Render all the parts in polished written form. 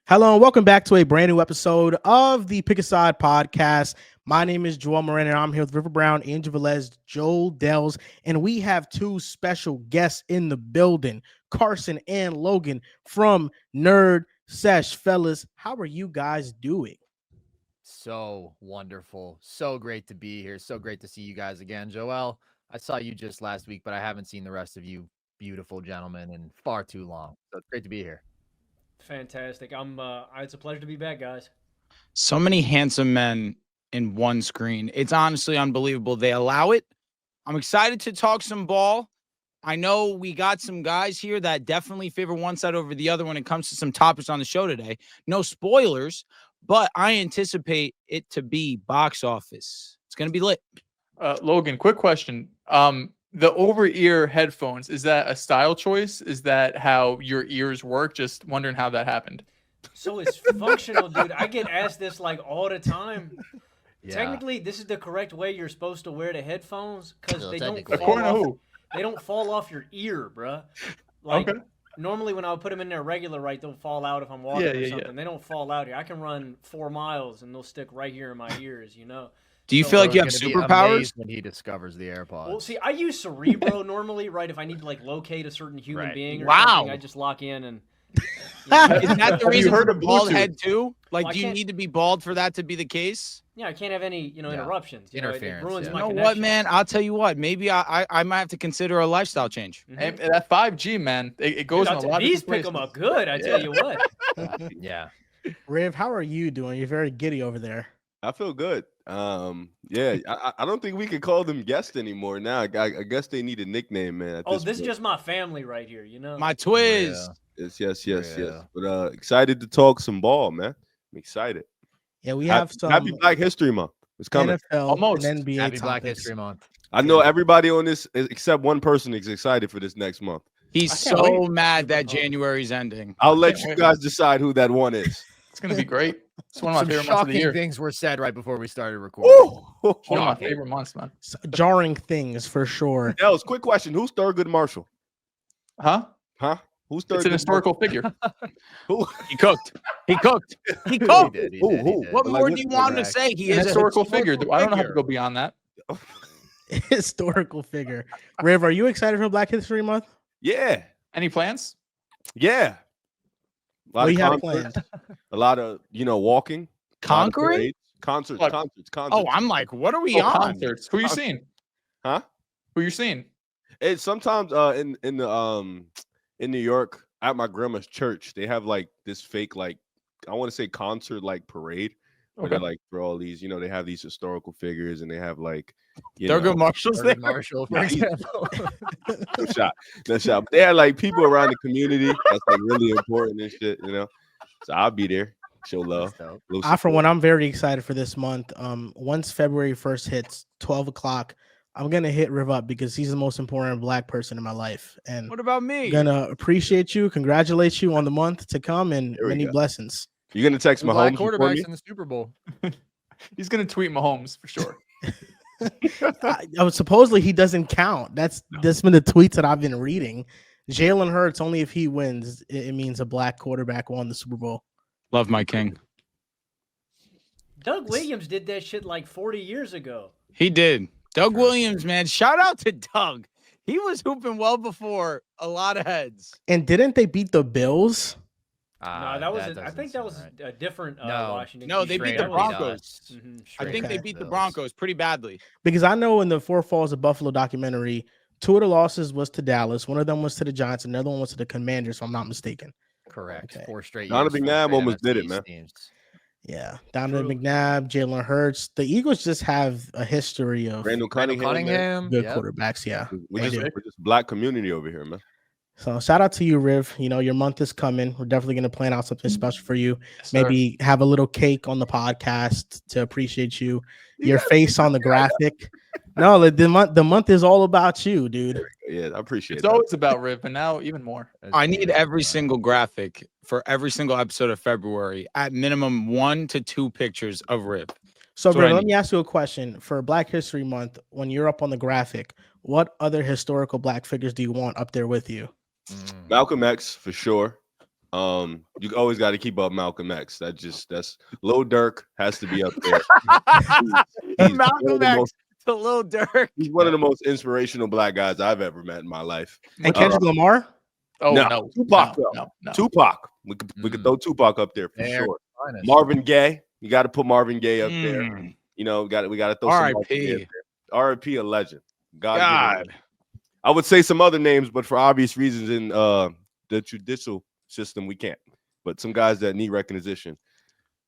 Hello and welcome back to a brand new episode of the Pick a Side podcast. My name is Joel Moran and I'm here with River Brown, Angel Velez, Joel Dehls, and we have two special guests in the building, Carson and Logan from NerdSesh. Fellas, how are you guys doing? So wonderful. So great to be here. So great to see you guys again. Joel, I saw you just last week, but I haven't seen the rest of you beautiful gentlemen in far too long. So it's great to be here. Fantastic. It's a pleasure to be back, guys. So many handsome men in one screen. It's honestly unbelievable. They allow it. I'm excited to talk some ball. I know we got some guys here that definitely favor one side over the other when it comes to some topics on the show today. No spoilers, but I anticipate it to be box office. It's going to be lit. Logan, quick question. The over-ear headphones, is that a style choice? Is that how your ears work? Just wondering how that happened. So it's functional, dude. I get asked this like all the time. Yeah. Technically, this is the correct way you're supposed to wear the headphones because No, they don't technically. fall According to off. who? They don't fall off your ear, bruh. Like Okay. normally when I would put them in there regular, right, they'll fall out if I'm walking Yeah, or yeah, something. yeah. They don't fall out here. I can run 4 miles and they'll stick right here in my ears, you know. Do you So- feel like you have Joel's gonna be superpowers? amazed when he discovers the AirPods. Well, see, I use Cerebro normally, right? If I need to like locate a certain human Right. being or Wow. something, I just lock in and. Is that the Have you reason heard for of bald Bluetooth? head too? Like, Well, I do you can't- need to be bald for that to be the case? Yeah, I can't have any, Yeah. interruptions. You know, Interference, it ruins yeah. my You know connection. what, man? I'll tell you what. Maybe I might have to consider a lifestyle change. Mhm. And that 5G, man, it goes Dude, in a lot of these different pick them places. up good. I tell you what. yeah. Riv, how are you doing? You're very giddy over there. I feel good. Yeah, I don't think we can call them guests anymore now. I guess they need a nickname, man. Oh, this is just my family right here. You know. My twist. yes. Yeah. But excited to talk some ball, man. I'm excited. Yeah, we have some Happy Black History Month. It's coming. NFL Almost. and NBA Happy Black topics. History Month. I know everybody on this except one person is excited for this next month. He's I can't so wait. mad that January's ending. I'll let can't you wait. guys decide who that one is. It's going to be great. It's one of my Some favorite months of the shocking year. things were said right before we started recording. One of my Shocking. favorite months, man. Jarring things for sure. Dehls, quick question: who's Thurgood Marshall? Huh? Huh? Who's It's an Thurgood historical figure. Who? He cooked. He cooked. He He cooked. did, he Who, did, he who? did. What Like, more what- do you want him to correct. say? He An is a historical figure. I don't know how to figure. go beyond that. Historical figure. Riv, are you excited for Black History Month? Yeah, Any plans? yeah. A lot What of do you have concerts, planned? a lot of walking, a lot of Conquering? parades, concerts, What? concerts. Oh, I'm like, what are we Oh, on? concerts. Who you seeing? Huh? Who you seeing? It's sometimes in New York at my grandma's church they have like this fake like I want to say concert like parade where they Okay. like for all these they have these historical figures and they have like Thurgood Marshall's there. Thurgood Marshall, for Yeah, he- example. no shot. But they had like people around the community that's like really important and shit. So I'll be there, show love. So, little For support. one, I'm very excited for this month. Once February 1st hits 12 o'clock, I'm gonna hit Riv up because he's the most important Black person in my life. And What about me? gonna appreciate you, congratulate you on the month to come, and There we many go. blessings. You gonna text two black Mahomes for me? quarterbacks in the Super Bowl. He's going to tweet Mahomes for sure. Supposedly he doesn't count. That's been the tweets that I've been reading. Jalen Hurts, only if he wins, it means a Black quarterback won the Super Bowl. Love my king. Doug Williams did that shit like 40 years ago. He did. Doug Williams, man. Shout out to Doug. He was hooping well before a lot of heads. And didn't they beat the Bills? No, that was. I doesn't think that was sound right. a different No. Washington. No, team. they beat Straight the up Broncos. dust. Mhm. I think Okay. they beat the Bills. Broncos pretty badly. Because I know in the Four Falls of Buffalo documentary, 2 of the losses was to Dallas, one of them was to the Giants, another one was to the Commanders, if I'm not mistaken. Correct. Okay. 4 straight Donovan years. McNabb from almost straight did it, NFC man. teams. Yeah, Donovan True. McNabb, Jalen Hurts. The Eagles just have a history of Randall Randall Cunningham. man. Cunningham. good yep. quarterbacks. Yeah, We're they just, do. we're just Black community over here, man. So shout out to you, Riv. Your month is coming. We're definitely going to plan out something special for you. Yes, sir. Maybe have a little cake on the podcast to appreciate you. Your face on the graphic. No, like, the month is all about you, dude. Yeah, I appreciate It's that. always about Riv, but now even more. That's I need beautiful, every man. single graphic for every single episode of February. At minimum, 1 to 2 pictures of Rip. So, That's what Riv, I let need. me ask you a question. For Black History Month, when you're up on the graphic, what other historical Black figures do you want up there with you? Mm. Malcolm X for sure. You always got to keep up Malcolm X. That's Lil Durk has to be up there. He's one of Malcolm the X most- to Lil Durk. He's one of the most inspirational black guys I've ever met in my life. And Kendrick Lamar. Oh No, no, Tupac, no, though. no. Tupac. We could throw Tupac up there for There, sure. honest. Marvin Gaye. You got to put Marvin Gaye up there. Mm. You know, we got to throw some Marvin Gaye up R.I.P. there. R.I.P. a legend. God. God. I would say some other names, but for obvious reasons in the judicial system, we can't. But some guys that need recognition,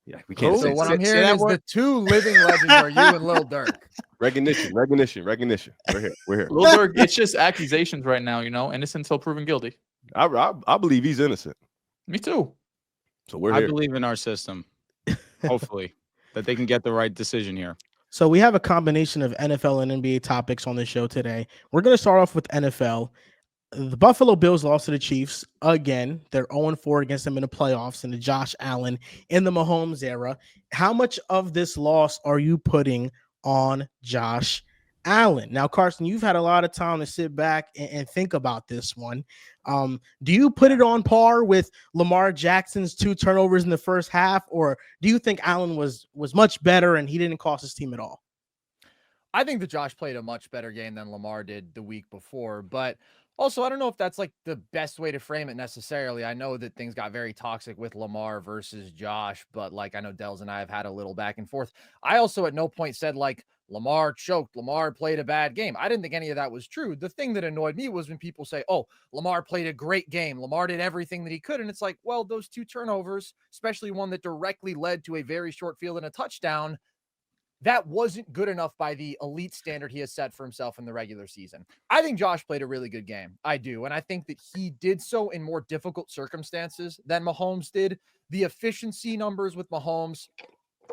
yeah, we can't. So say what Say- I'm say hearing that is word. the two living legends are you and Lil Durk. recognition. We're here. Lil Durk, it's just accusations right now, innocent until proven guilty. I believe he's innocent. Me too. So we're I here. believe in our system. Hopefully, that they can get the right decision here. So we have a combination of NFL and NBA topics on the show today. We're going to start off with NFL. The Buffalo Bills lost to the Chiefs again. They're 0-4 against them in the playoffs in the Josh Allen in the Mahomes era. How much of this loss are you putting on Josh Allen? Now, Carson, you've had a lot of time to sit back and think about this one. Do you put it on par with Lamar Jackson's 2 turnovers in the first half, or do you think Allen was much better and he didn't cost his team at all? I think that Josh played a much better game than Lamar did the week before, but also I don't know if that's like the best way to frame it necessarily. I know that things got very toxic with Lamar versus Josh, but like I know Dehls and I have had a little back and forth. I also at no point said like Lamar choked, Lamar played a bad game. I didn't think any of that was true. The thing that annoyed me was when people say, oh, Lamar played a great game. Lamar did everything that he could. And it's like, well, those 2 turnovers, especially one that directly led to a very short field and a touchdown, that wasn't good enough by the elite standard he has set for himself in the regular season. I think Josh played a really good game. I do. And I think that he did so in more difficult circumstances than Mahomes did. The efficiency numbers with Mahomes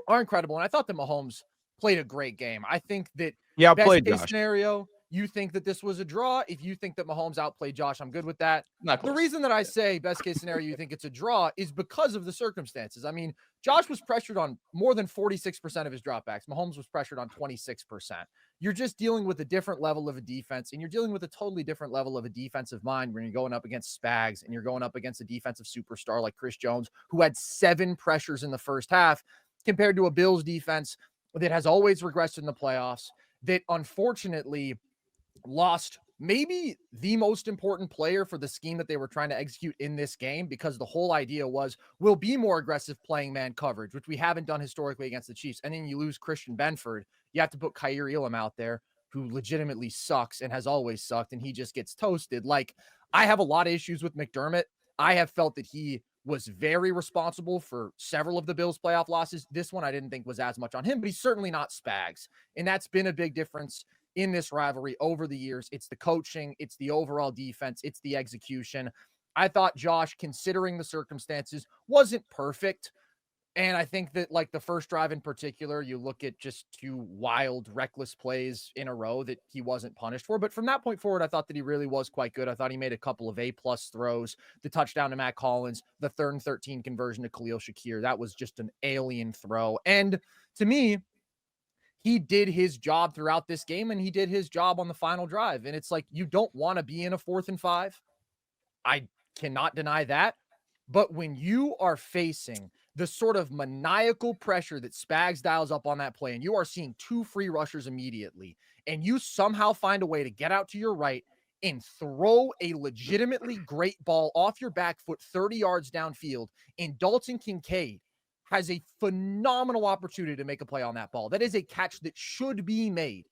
are incredible. And I thought that Mahomes played a great game. I think that best case scenario, you think that this was a draw. If you think that Mahomes outplayed Josh, I'm good with that. Not The close. reason that I say best case scenario, you think it's a draw is because of the circumstances. I mean, Josh was pressured on more than 46% of his dropbacks. Mahomes was pressured on 26%. You're just dealing with a different level of a defense, and you're dealing with a totally different level of a defensive mind when you're going up against Spags and you're going up against a defensive superstar like Chris Jones, who had 7 pressures in the first half, compared to a Bills defense that has always regressed in the playoffs, that unfortunately lost maybe the most important player for the scheme that they were trying to execute in this game, because the whole idea was we'll be more aggressive playing man coverage, which we haven't done historically against the Chiefs. And then you lose Christian Benford. You have to put Khair Elam out there, who legitimately sucks and has always sucked, and he just gets toasted. Like, I have a lot of issues with McDermott. I have felt that he was very responsible for several of the Bills' playoff losses. This one I didn't think was as much on him, but he's certainly not Spags. And that's been a big difference in this rivalry over the years. It's the coaching, it's the overall defense, it's the execution. I thought Josh, considering the circumstances, wasn't perfect. And I think that like the first drive in particular, you look at just 2 wild, reckless plays in a row that he wasn't punished for. But from that point forward, I thought that he really was quite good. I thought he made a couple of A+ throws, the touchdown to Matt Collins, the 3rd and 13 conversion to Khalil Shakir. That was just an alien throw. And to me, he did his job throughout this game, and he did his job on the final drive. And it's like, you don't want to be in a 4th and 5. I cannot deny that. But when you are facing the sort of maniacal pressure that Spags dials up on that play, and you are seeing 2 free rushers immediately, and you somehow find a way to get out to your right and throw a legitimately great ball off your back foot 30 yards downfield, and Dalton Kincaid has a phenomenal opportunity to make a play on that ball. That is a catch that should be made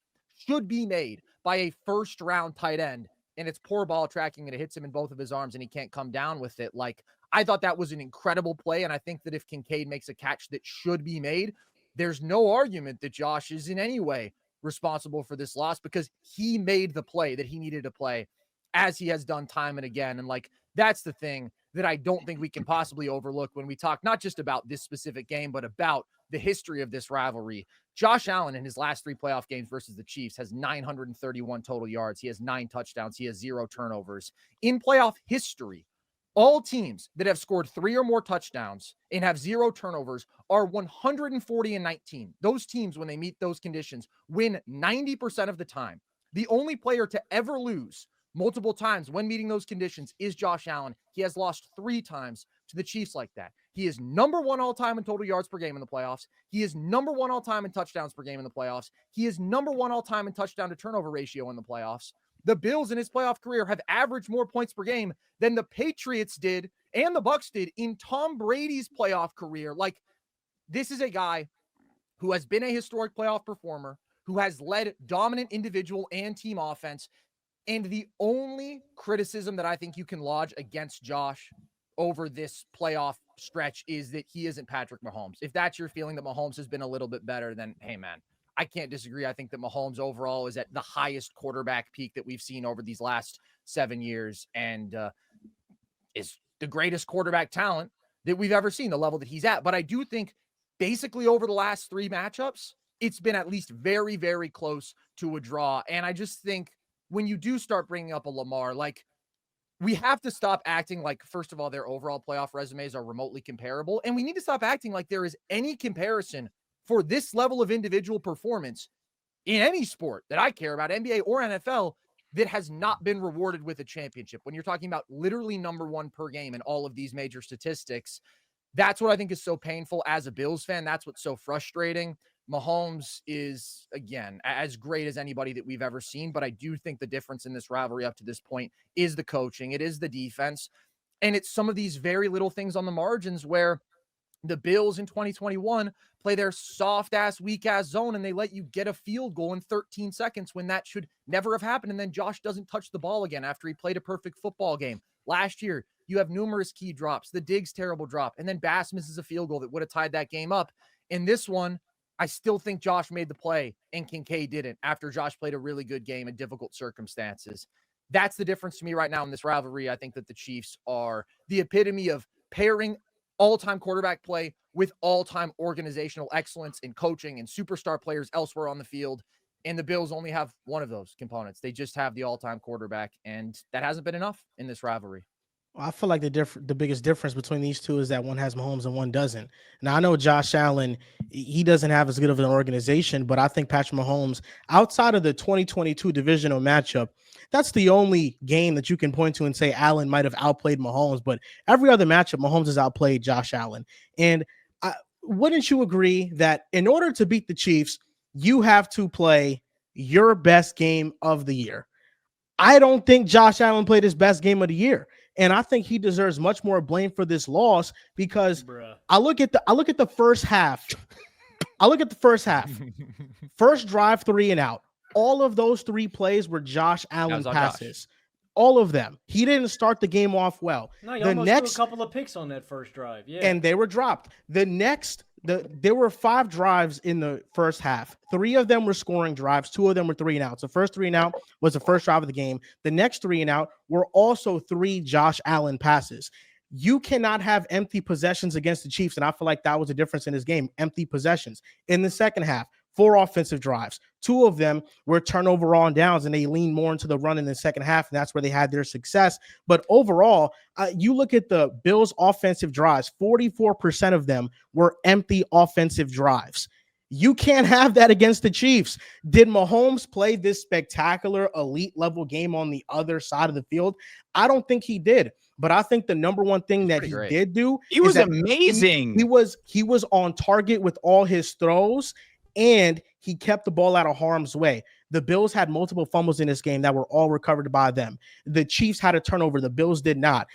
by a first-round tight end, and it's poor ball tracking, and it hits him in both of his arms, and he can't come down with it. Like, I thought that was an incredible play, and I think that if Kincaid makes a catch that should be made, there's no argument that Josh is in any way responsible for this loss, because he made the play that he needed to play, as he has done time and again. And like, that's the thing that I don't think we can possibly overlook when we talk not just about this specific game, but about the history of this rivalry. Josh Allen in his last 3 playoff games versus the Chiefs has 931 total yards. He has 9 touchdowns. He has 0 turnovers. In playoff history, all teams that have scored 3 or more touchdowns and have 0 turnovers are 140-19. Those teams, when they meet those conditions, win 90% of the time. The only player to ever lose multiple times when meeting those conditions is Josh Allen. He has lost 3 times, to the Chiefs like that. He is number 1 all-time in total yards per game in the playoffs. He is number 1 all-time in touchdowns per game in the playoffs. He is number 1 all-time in touchdown to turnover ratio in the playoffs. The Bills in his playoff career have averaged more points per game than the Patriots did and the Bucs did in Tom Brady's playoff career. Like, this is a guy who has been a historic playoff performer, who has led dominant individual and team offense. And the only criticism that I think you can lodge against Josh over this playoff stretch is that he isn't Patrick Mahomes. If that's your feeling that Mahomes has been a little bit better, then hey, man, I can't disagree. I think that Mahomes overall is at the highest quarterback peak that we've seen over these last 7 years and is the greatest quarterback talent that we've ever seen, the level that he's at. But I do think basically over the last 3 matchups, it's been at least very, very close to a draw. And I just think when you do start bringing up a Lamar, like, we have to stop acting like, first of all, their overall playoff resumes are remotely comparable. And we need to stop acting like there is any comparison for this level of individual performance in any sport that I care about, NBA or NFL, that has not been rewarded with a championship. When you're talking about literally number 1 per game in all of these major statistics, that's what I think is so painful as a Bills fan. That's what's so frustrating. Mahomes is, again, as great as anybody that we've ever seen, but I do think the difference in this rivalry up to this point is the coaching. It is the defense. And it's some of these very little things on the margins where the Bills in 2021 play their soft-ass, weak-ass zone, and they let you get a field goal in 13 seconds when that should never have happened. And then Josh doesn't touch the ball again after he played a perfect football game. Last year, you have numerous key drops, the Diggs terrible drop, and then Bass misses a field goal that would have tied that game up. In this one, I still think Josh made the play and Kincaid didn't after Josh played a really good game in difficult circumstances. That's the difference to me right now in this rivalry. I think that the Chiefs are the epitome of pairing all-time quarterback play with all-time organizational excellence in coaching and superstar players elsewhere on the field. And the Bills only have one of those components. They just have the all-time quarterback, and that hasn't been enough in this rivalry. I feel like the biggest difference between these two is that one has Mahomes and one doesn't. Now, I know Josh Allen, he doesn't have as good of an organization, but I think Patrick Mahomes, outside of the 2022 divisional matchup, that's the only game that you can point to and say Allen might have outplayed Mahomes. But every other matchup, Mahomes has outplayed Josh Allen. And wouldn't you agree that in order to beat the Chiefs, you have to play your best game of the year? I don't think Josh Allen played his best game of the year. And I think he deserves much more blame for this loss because I look at the first half. First drive, 3 and out. All of those 3 plays were Josh Allen passes. All of them. He didn't start the game off well. No, you almost threw a couple of picks on that first drive. Yeah. And they were dropped. There were 5 drives in the first half. 3 of them were scoring drives. 2 of them were 3 and out. So first 3 and out was the first drive of the game. The next 3 and out were also 3 Josh Allen passes. You cannot have empty possessions against the Chiefs. And I feel like that was a difference in this game. Empty possessions. In the second half, 4 offensive drives. 2 of them were turnover on downs, and they leaned more into the run in the second half, and that's where they had their success. But overall, you look at the Bills' offensive drives, 44% of them were empty offensive drives. You can't have that against the Chiefs. Did Mahomes play this spectacular elite level game on the other side of the field? I don't think he did. But I think the number one thing that he did do, he was amazing. He was on target with all his throws, and he kept the ball out of harm's way. The Bills had multiple fumbles in this game that were all recovered by them. The Chiefs had a turnover. The Bills did not.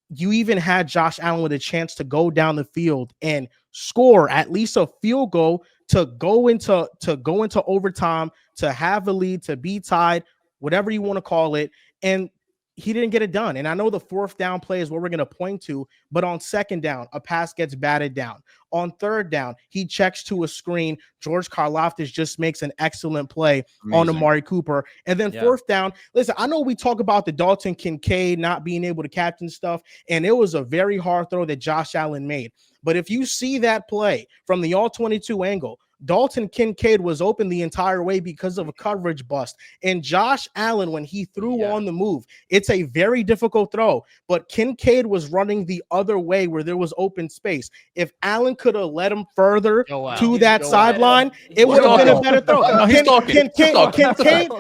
You even had Josh Allen with a chance to go down the field and score at least a field goal to go into overtime, to have a lead, to be tied, whatever you want to call it. And he didn't get it done. And I know the 4th down play is what we're going to point to, but on 2nd down, a pass gets batted down. On 3rd down, he checks to a screen. George Karlaftis just makes an excellent play on Amari Cooper. And then 4th down, listen, I know we talk about the Dalton Kincaid not being able to captain stuff, and it was a very hard throw that Josh Allen made. But if you see that play from the all-22 angle, Dalton Kincaid was open the entire way because of a coverage bust. And Josh Allen, when he threw on the move, it's a very difficult throw, but Kincaid was running the other way where there was open space. If Allen could have led him further to that sideline, it would have been a better throw. No, he's talking.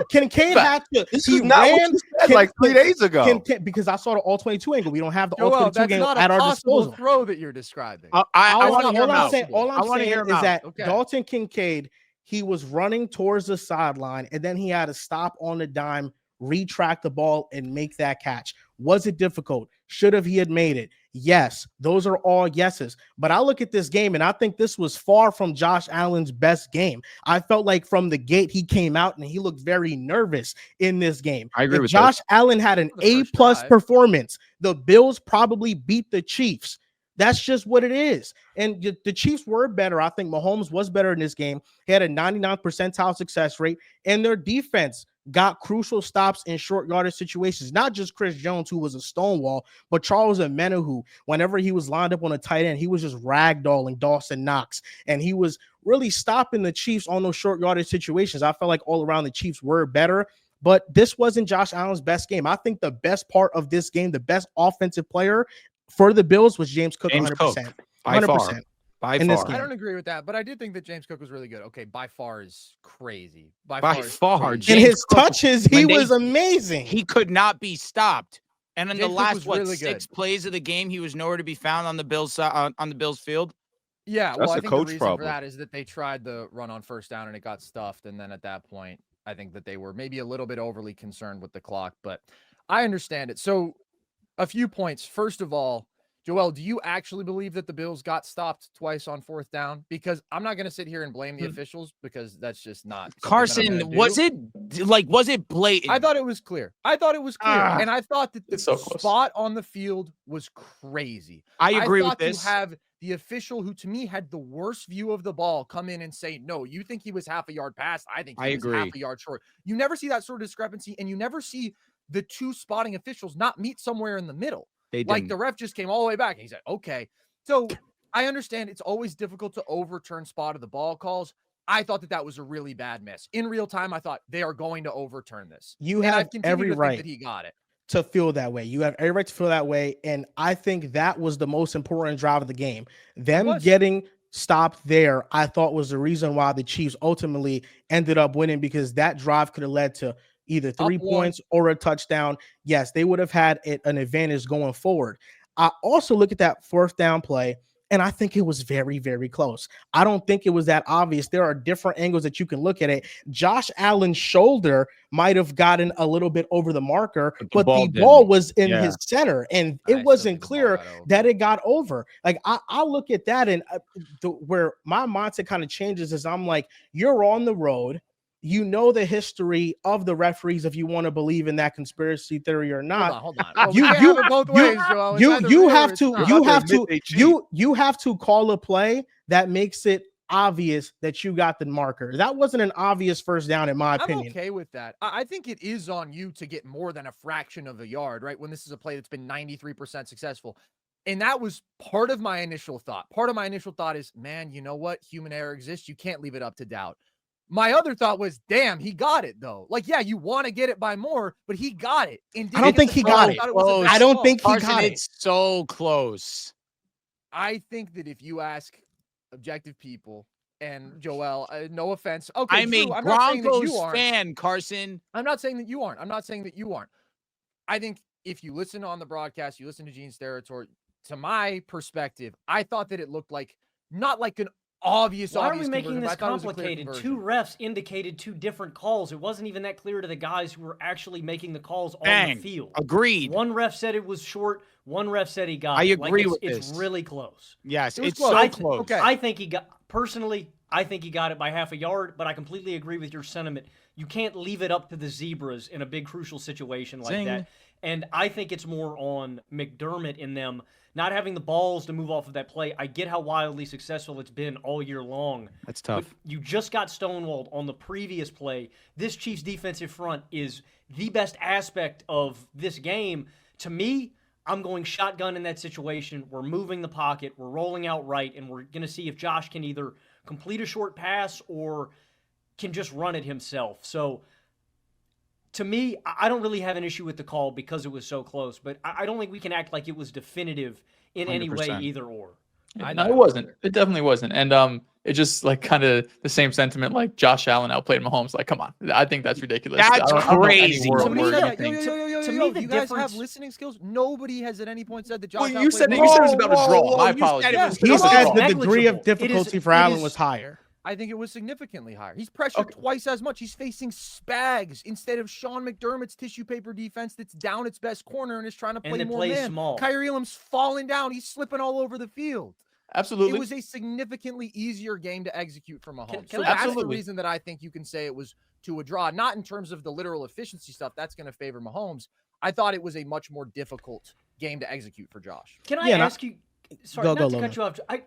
Kincaid had to. This He is not ran what you said like 3 days ago. because I saw the all 22 angle. We don't have the all Joel, 22 that's angle not at a our possible disposal. throw that you're describing. I want to hear him out. All I'm saying hear him is out. that Okay. Dalton Kincaid, he was running towards the sideline, and then he had to stop on the dime, retract the ball, and make that catch. Was it difficult? Should have he had made it? Yes, those are all yeses. But I look at this game, and I think this was far from Josh Allen's best game. I felt like from the gate he came out and he looked very nervous in this game. I agree with Josh Allen had an The first A+ drive. performance. The Bills probably beat the Chiefs. That's just what it is. And the Chiefs were better. I think Mahomes was better in this game. He had a 99th percentile success rate, and their defense got crucial stops in short yardage situations. Not just Chris Jones, who was a stonewall, but Charles Omenihu, who, whenever he was lined up on a tight end, he was just ragdolling Dawson Knox, and he was really stopping the Chiefs on those short yardage situations. I felt like all around the Chiefs were better, but this wasn't Josh Allen's best game. I think the best part of this game, the best offensive player for the Bills was James Cook, 100%. By 100%. far. By in this far. game. I don't agree with that, but I did think that James Cook was really good. Okay, by far is crazy. By is far, crazy. In James his Cook, touches, he when they- was amazing. He could not be stopped. And in James the Cook last was really 6 good. plays of the game, he was nowhere to be found on the Bills on the Bills field. Yeah, That's well, I a think coach the reason problem. for that is that they tried the run on first down and it got stuffed, and then at that point, I think that they were maybe a little bit overly concerned with the clock, but I understand it. So, a few points. First of all, Joel, do you actually believe that the Bills got stopped twice on fourth down? Because I'm not going to sit here and blame the officials because that's just not something that I'm Carson, gonna do. was it blatant? I thought it was clear. And I thought that the It's so close. spot on the field was crazy. I agree with thought this. To have the official who to me had the worst view of the ball come in and say, no, you think he was half a yard past. I think he was agree. half a yard short. You never see that sort of discrepancy, and you never see the two spotting officials not meet somewhere in the middle. They Like didn't. the ref just came all the way back and he said, okay. So I understand it's always difficult to overturn spot of the ball calls. I thought that that was a really bad miss. In real time, I thought they are going to overturn this. You And have I've continued every to think right that he got it. to feel that way. You have every right to feel that way. And I think that was the most important drive of the game. Them was. getting stopped there, I thought was the reason why the Chiefs ultimately ended up winning, because that drive could have led to either 3 one. points or a touchdown. Yes, they would have had an advantage going forward. I also look at that fourth down play, and I think it was very, very close. I don't think it was that obvious. There are different angles that you can look at it. Josh Allen's shoulder might have gotten a little bit over the marker, but the ball was in his center, and I it still wasn't think the ball clear got over. that it got over. Like I look at that, and where my mindset kind of changes is I'm like, you're on the road. You know the history of the referees, if you want to believe in that conspiracy theory or not. Hold on. Well, You- we can't you- have it both ways, Joel. It's either You real or have it's to not. you About to have admit to they cheat. you have to call a play that makes it obvious that you got the marker. That wasn't an obvious first down, in my I'm opinion. okay with that. I think it is on you to get more than a fraction of a yard, right? When this is a play that's been 93% successful. And that was part of my initial thought. Part of my initial thought is, man, you know what? Human error exists. You can't leave it up to doubt. My other thought was, damn, he got it though. Like, yeah, you want to get it by more, but he got it. And I don't think he got it. I don't think he Carson, got it. it's so close. I think that if you ask objective people, and Joel, no offense. Okay, I'm a Drew, I'm not saying that Broncos you aren't. fan, Carson. I'm not saying that you aren't. I think if you listen on the broadcast, you listen to Gene's territory, to my perspective, I thought that it looked like not like an obvious. Why are we conversion, making but this I thought it was a clear complicated? conversion. Two refs indicated two different calls. It wasn't even that clear to the guys who were actually making the calls on Bang. the field. Agreed. One ref said it was short. One ref said he got I it. agree with it's this. really close. Yes, It was it's close. so close. Okay. I think he got, personally, I think he got it by half a yard, but I completely agree with your sentiment. You can't leave it up to the zebras in a big crucial situation like Zing. that. And I think it's more on McDermott in them not having the balls to move off of that play. I get how wildly successful it's been all year long. That's tough. But you just got stonewalled on the previous play. This Chiefs defensive front is the best aspect of this game. To me, I'm going shotgun in that situation. We're moving the pocket. We're rolling out right, and we're going to see if Josh can either complete a short pass or can just run it himself. So to me, I don't really have an issue with the call because it was so close, but I don't think we can act like it was definitive in any way 100%. either or. No, it wasn't. It definitely wasn't. And it just like kind of the same sentiment like Josh Allen outplayed Mahomes. Like, come on. I think that's ridiculous. That's I don't know any crazy. world Somebody where said you that. think- To me, the you guys have difference- listening skills. Nobody has at any point said that Josh. Well, you outplayed said it Mahomes. was about a draw. My you said apologies. it was- He Come on, said it's the degree of negligible. difficulty for it Allen is- was higher. I think it was significantly higher. He's pressured twice as much. He's facing Spags instead of Sean McDermott's tissue paper defense that's down its best corner and is trying to play that more plays man. small. Kyrie Elam's falling down. He's slipping all over the field. Absolutely. It was a significantly easier game to execute for Mahomes. Can So I- that's the Absolutely. reason that I think you can say it was to a draw, not in terms of the literal efficiency stuff. That's going to favor Mahomes. I thought it was a much more difficult game to execute for Josh. Can I Yeah, no- ask you? Sorry, Go, not go, to Logan. cut you off.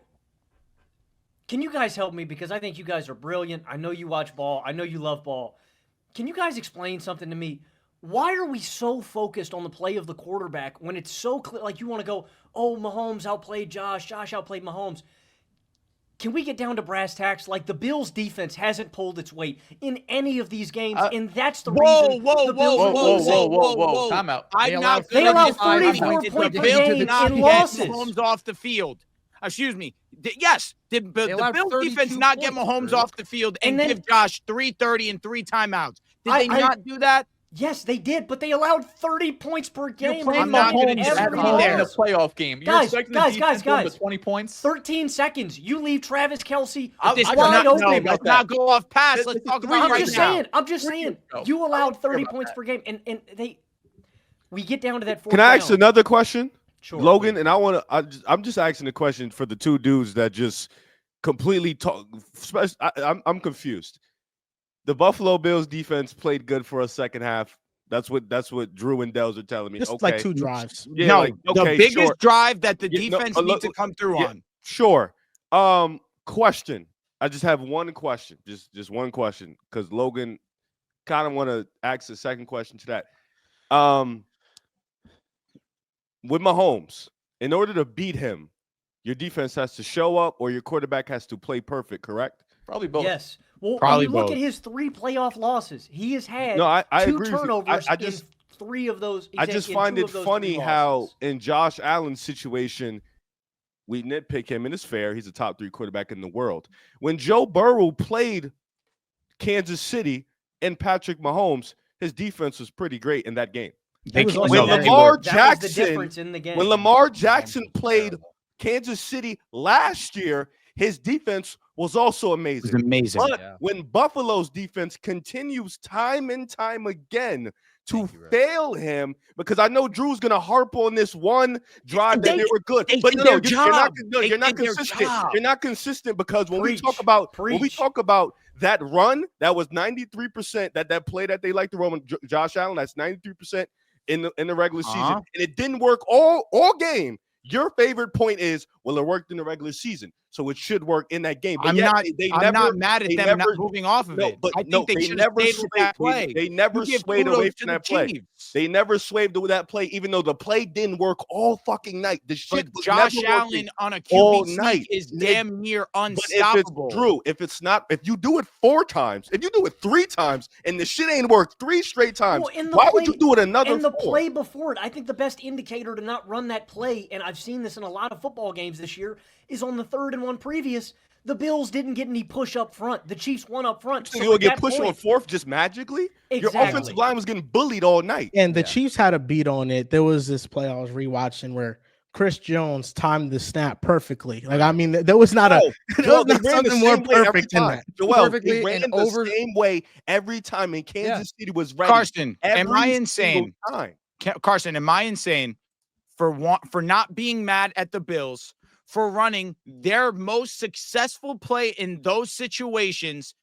Can you guys help me? Because I think you guys are brilliant. I know you watch ball. I know you love ball. Can you guys explain something to me? Why are we so focused on the play of the quarterback when it's so clear? Like you want to go, oh, Mahomes outplayed Josh. Josh outplayed Mahomes. Can we get down to brass tacks? Like the Bills' defense hasn't pulled its weight in any of these games, and that's the reason the Bills are losing. Time out. I'm not They gonna allow give you 34 points. points The per Bills game did not in get losses. Mahomes off the field. Excuse me. Yes, the allowed Bills 32 defense not get points, Mahomes Drew. off the field and And then- give Josh 330 and 3 timeouts. Did I- they not do that? Yes, they did, but they allowed 30 points per game. playing I'm not gonna Mahomes disagree every there. in a loss. playoff game. You're Guys, expecting guys, the defense to win guys. with 20 points. 13 seconds. You leave Travis Kelce This is wide not, open. no, let's not go off pass. This Let's is talk 3 about I'm right just now. saying. I'm just saying. You allowed 30 points per game, and we get down to that fourth Can I ask down. another question, Sure. Logan? And I'm just asking the question for the two dudes that just completely talk. I'm confused. The Buffalo Bills defense played good for a second half. That's what Drew and Dehls are telling me. Just Okay. like 2 drives. Yeah, No, like, the okay, biggest sure. drive that the Yeah, no, defense look, needs to come through yeah. on. Sure. Question. I just have one question. Just one question, because Logan kind of want to ask a second question to that. With Mahomes, in order to beat him, your defense has to show up or your quarterback has to play perfect, correct? Probably both. Yes. Well, Probably when you look both. at his 3 playoff losses, he has had No, I 2 agree with you. turnovers I just in 3 of those. I just find it funny how in Josh Allen's situation, we nitpick him, and it's fair. He's a top 3 quarterback in the world. When Joe Burrow played Kansas City and Patrick Mahomes, his defense was pretty great in that game. They was can't- also When no, very they Lamar were. that was the Jackson, difference in the game. when Lamar Jackson played Kansas City last year, his defense was also It was amazing. amazing. But Yeah. when Buffalo's defense continues time and time again to Thank you, Rick. fail him, because I know Drew's gonna harp on this one drive that They- they were good, they but did no, their you're not, job. no, They you're not did their consistent. job. You're not consistent because when we Preach. talk about that run, that was 93%. That play that they like to run with Josh Allen, that's 93% in the regular season, Uh-huh. and it didn't work all game. Your favorite point is, well, it worked in the regular season, so it should work in that game. But I'm yet not. they I'm never, not mad at they them not never- moving off of no, it. but I think no, they they should have never stayed with that swayed. play. They never You give swayed away kudos to from the that play. Chiefs. They never swayed with that play, even though the play didn't work all fucking night. The shit But was Josh never Allen working. on a all QB night. sneak is It- damn near But if it's unstoppable. Drew, if you do it 4 times, if you do it 3 times, and the shit ain't worked 3 straight times, Well, in the why would play- you do it another And the 4? play before it, I think the best indicator to not run that play, and I've seen this in a lot of football games this year, is on the 3rd and 1 previous. The Bills didn't get any push up front. The Chiefs won up front. So So you'll at get that pushed on point- 4th just magically? Your Exactly. offensive line was getting bullied all night. And the Yeah. Chiefs had a beat on it. There was this play I was rewatching where Chris Jones timed the snap perfectly. Like, I mean, there was not Oh, there Joel, was they not ran the something more same way every perfect than time. that. Joel, Perfectly they ran and the over- same way every time, and Kansas City was ready. Carson, am every I single insane? time. Carson, am I insane for not being mad at the Bills for running their most successful play in those situations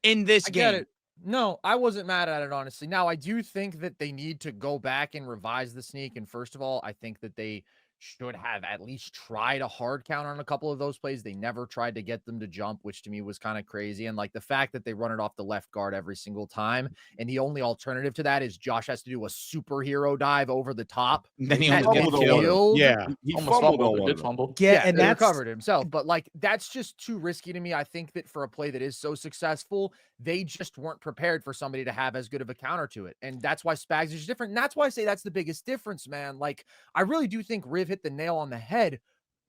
in this I game? get it. No, I wasn't mad at it, honestly. Now, I do think that they need to go back and revise the sneak. And first of all, I think that they should have at least tried a hard count on a couple of those plays. They never tried to get them to jump, which to me was kind of crazy. And like the fact that they run it off the left guard every single time. And the only alternative to that is Josh has to do a superhero dive over the top. Then he And almost get gets killed. killed. Yeah. He Almost fumbled on fumbled, one did of them. fumble. Yeah, and he that's recovered himself. But like that's just too risky to me. I think that for a play that is so successful, they just weren't prepared for somebody to have as good of a counter to it. And that's why Spags is different. And that's why I say that's the biggest difference, man. Like, I really do think Riv hit the nail on the head.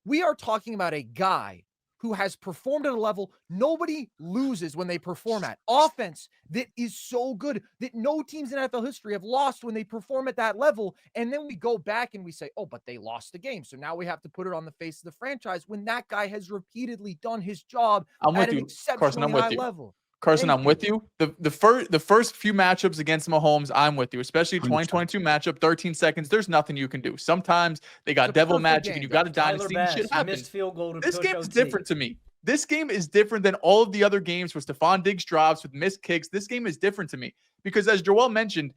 We are talking about a guy who has performed at a level nobody loses when they perform at. Offense that is so good that no teams in NFL history have lost when they perform at that level. And then we go back and we say, oh, but they lost the game. So now we have to put it on the face of the franchise when that guy has repeatedly done his job I'm at with an you, exceptionally Carson. I'm with high you. level. Carson, Thank I'm with you. The first few matchups against Mahomes, I'm with you, especially 2022 matchup, 13 seconds. There's nothing you can do. Sometimes they got It's a devil perfect magic game, and you got a Tyler dynasty. Bass, Shit happens. missed field goal to This push game is OT. different to me. This game is different than all of the other games with Stephon Diggs drops, with missed kicks. This game is different to me because, as Joel mentioned,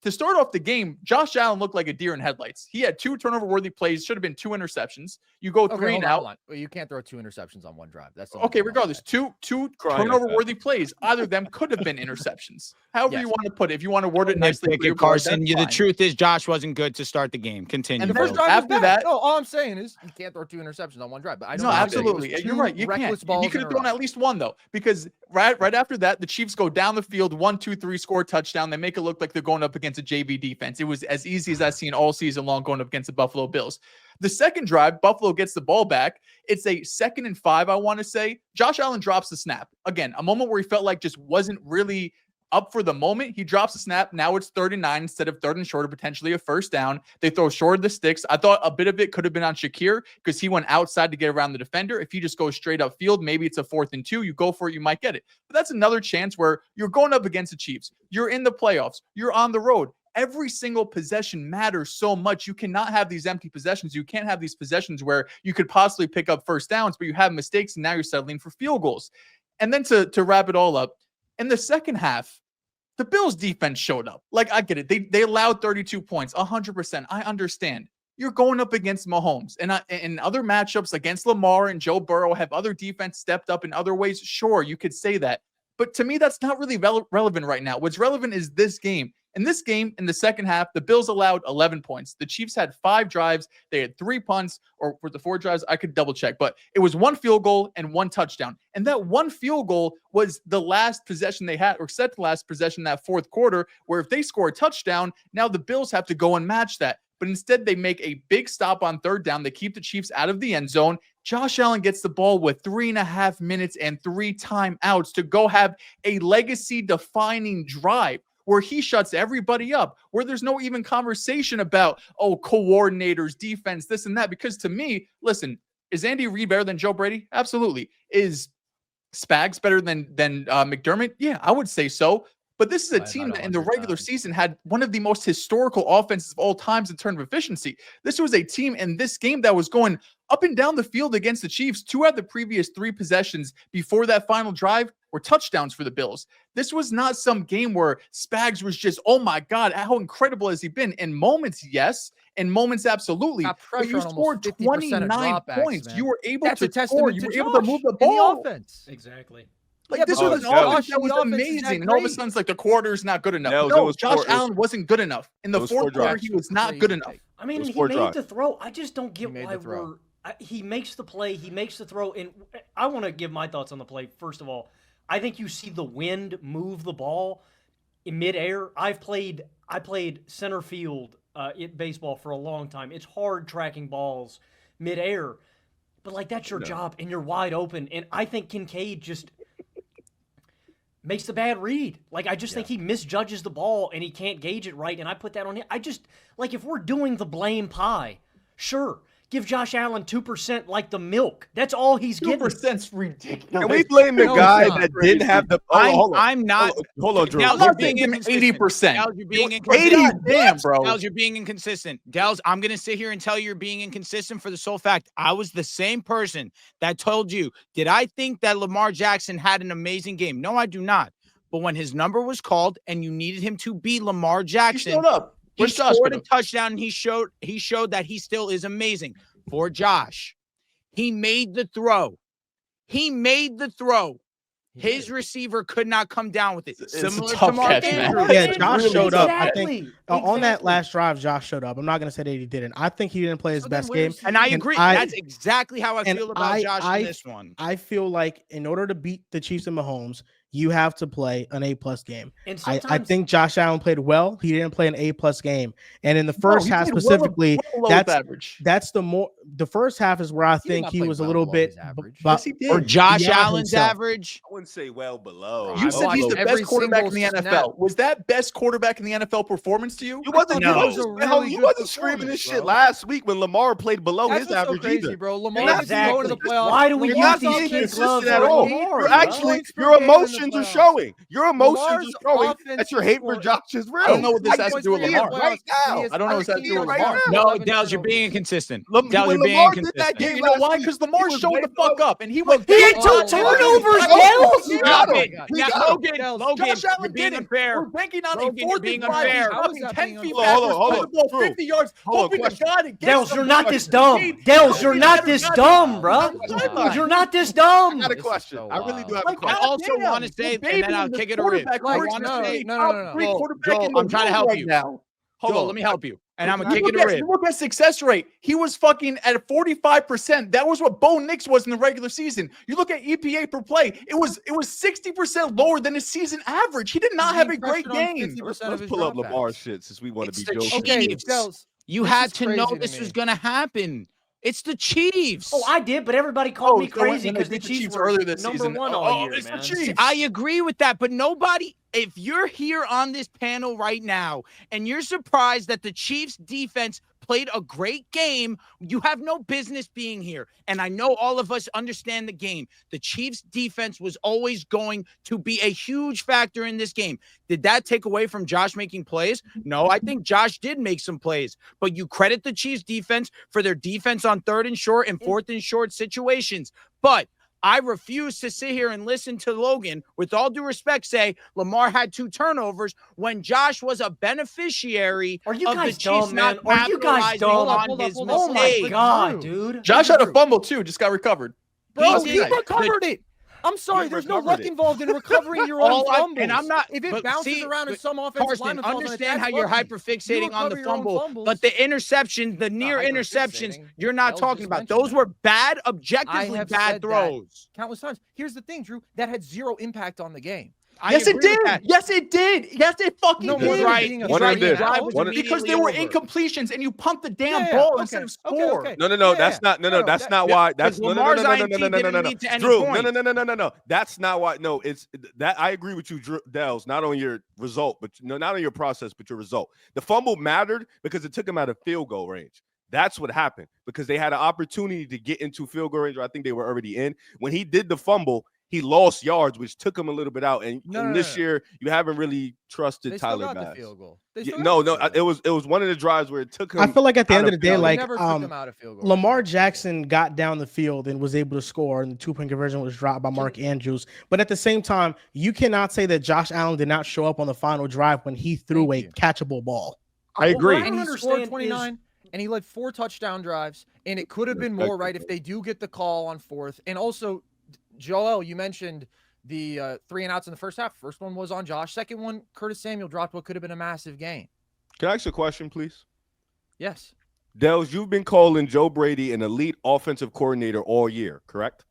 to start off the game, Josh Allen looked like a deer in headlights. He had 2 turnover-worthy plays. Should have been 2 interceptions. You go 3 hold now. on. Well, you can't throw 2 interceptions on one drive. That's the Okay, only thing I'll regardless, say. two Crying at turnover-worthy plays. Either of them could have been interceptions. However Yes. you want to put it. If you want to word it nicely, Nitpick for your it, board, Carson. that's The fine. truth is Josh wasn't good to start the game. Continue. And the And first first Bill. drive after was bad. that- No, all I'm saying is you can't throw 2 interceptions on one drive. But I don't No, think it absolutely. was You're 2 right. You reckless can't. balls You could in have a thrown row. at least one though, because right after that, the Chiefs go down the field, 1, 2, 3, score a touchdown. They make it look like they're going up against a JV defense. It was as easy as I've seen all season long going up against the Buffalo Bills. The second drive, Buffalo gets the ball back. It's a 2nd and 5, I want to say. Josh Allen drops the snap. Again, a moment where he felt like just wasn't really up for the moment. He drops the snap. Now it's 3rd and 9 instead of 3rd and short, or potentially a first down. They throw short of the sticks. I thought a bit of it could have been on Shakir because he went outside to get around the defender. If he just goes straight up field, maybe it's a 4th and 2. You go for it, you might get it. But that's another chance where you're going up against the Chiefs. You're in the playoffs. You're on the road. Every single possession matters so much. You cannot have these empty possessions. You can't have these possessions where you could possibly pick up first downs, but you have mistakes and now you're settling for field goals. And then to wrap it all up, in the second half, the Bills defense showed up. Like, I get it. They allowed 32 points, 100%. I understand. You're going up against Mahomes. And in other matchups against Lamar and Joe Burrow, have other defense stepped up in other ways? Sure, you could say that. But to me, that's not really relevant right now. What's relevant is this game. In this game, in the second half, the Bills allowed 11 points. The Chiefs had 5 drives. They had 3 punts, or for the 4 drives, I could double check. But it was 1 field goal and 1 touchdown. And that 1 field goal was the last possession they had, or set the last possession in that 4th quarter, where if they score a touchdown, now the Bills have to go and match that. But instead, they make a big stop on 3rd down. They keep the Chiefs out of the end zone. Josh Allen gets the ball with 3.5 minutes and 3 timeouts to go have a legacy-defining drive where he shuts everybody up, where there's no even conversation about, coordinators, defense, this and that. Because to me, listen, is Andy Reid better than Joe Brady? Absolutely. Is Spags better than McDermott? Yeah, I would say so. But this is a team that in the regular season had one of the most historical offenses of all times in terms of efficiency. This was a team in this game that was going up and down the field against the Chiefs. 2 out of the previous 3 possessions before that final drive were touchdowns for the Bills. This was not some game where Spags was just, oh my God, how incredible has he been? In moments, yes. In moments, absolutely. But you scored 29 points. Man. You were able to score. You were able to move the ball. In the offense. Exactly. Like, this was an offense that was amazing. And all of a sudden, it's like the quarter is not good enough. No, Josh Allen wasn't good enough. In the 4th quarter, he was not good enough. I mean, he made the throw. I just don't get why he makes the play. He makes the throw. And I want to give my thoughts on the play. First of all, I think you see the wind move the ball in midair. I played center field in baseball for a long time. It's hard tracking balls midair. But, like, that's your job, and you're wide open. And I think Kincaid just makes the bad read. Like, I just think he misjudges the ball and he can't gauge it right, and I put that on him. I just, like, if we're doing the blame pie, sure, give Josh Allen 2% like the milk. That's all he's getting. 2%'s ridiculous. Can we blame the guy that didn't have the... I'm not... Hold on, Drew. Dehls, you're being 80%. Dehls, you're being inconsistent. 80, damn, bro. Dehls, you're being inconsistent. Dehls, I'm going to sit here and tell you you're being inconsistent for the sole fact I was the same person that told you, did I think that Lamar Jackson had an amazing game? No, I do not. But when his number was called and you needed him to be Lamar Jackson, he showed up. He Where's Josh scored gonna- a touchdown, and he showed that he still is amazing. For Josh, he made the throw. His receiver could not come down with it. It's a Similar tough to Mark catch, man. Andrews. Yeah, Josh Really showed up. tough I catch. think on that last drive, Josh showed up. I'm not going to say that he didn't. I think he didn't play his So then best game. where's And I And agree. I- That's exactly how I and feel about Josh in this one. I feel like in order to beat the Chiefs and Mahomes, you have to play an A+ game. And I sometimes think Josh Allen played well. He didn't play an A+ game. And in the No, first he half did well specifically, below that's average. that's the first half is where I He did think not he play was a well little below bit his average. Yes, he did. Or Josh beyond Allen's himself. average. I wouldn't say well below. You said he's the Every best quarterback in the single NFL. snap. Was that best quarterback in the NFL performance to you? You wasn't, No. you That was wasn't, a hell, really you good wasn't screaming this performance, shit bro. last week when Lamar played below That's his what's so average crazy, either. bro. Lamar not doesn't go to the exactly. playoffs. Why do we You're use not these being kid consistent gloves at for all. Lamar, You're bro? actually, Points per your game in the emotions are playoffs. showing. Your emotions Lamar's are showing offense that your hate for scored- Josh is real. I don't know what this I has to can do with see it Lamar. right now. I don't know what this has to do with right Lamar. now. No, Dehls, you're being inconsistent. When Dehls, you're being Lamar did inconsistent. that game You know last why? week, Because he Lamar was showed way the fuck below. up, and he went. He had Oh, two Lamar. turnovers, Lamar. Dehls. We Stop got him. it. We Now, got him. Logan, Dehls. Logan, Josh you're Allen being did it. unfair. We're banking on Logan, a you're fourth being and 5. unfair. He's How is fucking that 10 being feet unfair? backwards, Hold on, throwing the ball Drew. 50 yards, Hold on, hoping to question. God it gets Dehls, you're not this something. dumb. He- Dehls, he you're had not a this goddamn- dumb, bro. Sideline. You're not this I dumb. got a This is question. so I really wild. do have a Like, question. I also goddamn, want to say, we're and then I'll babying the kick it a rip. quarterback. I We're want to expecting say, a no, top no, no. 3 Joel, quarterback Joel, in the I'm trying to world help right you. now. Hold Joel, on. let me help you. And I'm You going to kick it a rip. look at success rate. He was fucking at 45%. That was what Bo Nix was in the regular season. You look at EPA per play. It was 60% lower than his season average. He did not have a great game. Let's of his pull up dropbacks. Lamar's shit since we want It's to be the joking. Okay, Chiefs. Dehls, You this had is to know crazy to this me. was going to happen. It's the Chiefs. Oh, I did, but everybody called me so when crazy they because the beat the Chiefs Chiefs were earlier this number season, one oh, all year, it's the man. Chiefs. I agree with that, but nobody, if you're here on this panel right now and you're surprised that the Chiefs defense played a great game, you have no business being here. And I know all of us understand the game. The Chiefs defense was always going to be a huge factor in this game. Did that take away from Josh making plays? No, I think Josh did make some plays, but you credit the Chiefs defense for their defense on 3rd and short and 4th and short situations. But I refuse to sit here and listen to Logan, with all due respect, say Lamar had 2 turnovers when Josh was a beneficiary Are you of the guys Chiefs dumb, man? not Are you guys capitalizing dumb? on Hold up, his hold up. Oh my mistakes. god, Drew. dude. Josh had a fumble too, just got recovered. Bro, He he did. recovered it. I'm sorry, He there's no recovered luck it. involved in recovering your own All I- fumbles. and I'm not- If it but bounces see, around and but some offensive Carson, lineman falls on it, understand that's how you're lucky. hyperfixating You on the recover your own fumble, fumbles. but the interceptions, the near interceptions, hyperfixating. you're not Dehls talking just about. mentioned Those that. were bad, I objectively have bad said that throws. countless times. Here's the thing, Drew. That had zero impact on the game. I Yes, it agree with did. that. Yes, it did. Yes, it fucking No did. more than right. being a One of them three did. and out. One of- Because Immediately there were over. incompletions and you pumped the damn Yeah, ball okay, instead of okay, score. okay. No, Yeah, that's not. No, no, that's that- not yeah, why. That's 'cause no, Lamar's no. INT didn't lead to any Drew, points. no. That's not why. No, it's that. I agree with you, Drew, Dehls. Not on your result, but no, not on your process, but your result. The fumble mattered because it took him out of field goal range. That's what happened because they had an opportunity to get into field goal range. Or I think they were already in. When he did the fumble, he lost yards, which took him a little bit out. And, this year, you haven't really trusted They still Tyler got the Bass. field goal. No, it was one of the drives where it took him. I feel like at the out end of the day, field goal. They like never took him out of field goal. Lamar Jackson got down the field and was able to score, and the 2-point conversion was dropped by Mark Andrews. But at the same time, you cannot say that Josh Allen did not show up on the final drive when he threw Thank a you. catchable ball. I agree. What I And don't he scored understand 29, and he led 4 touchdown drives, and it could have been more, right, if they do get the call on 4th. And also, Joel, you mentioned the 3 and outs in the first half. First one was on Josh. Second one, Curtis Samuel dropped what could have been a massive gain. Can I ask you a question, please? Yes. Dehls, you've been calling Joe Brady an elite offensive coordinator all year, correct?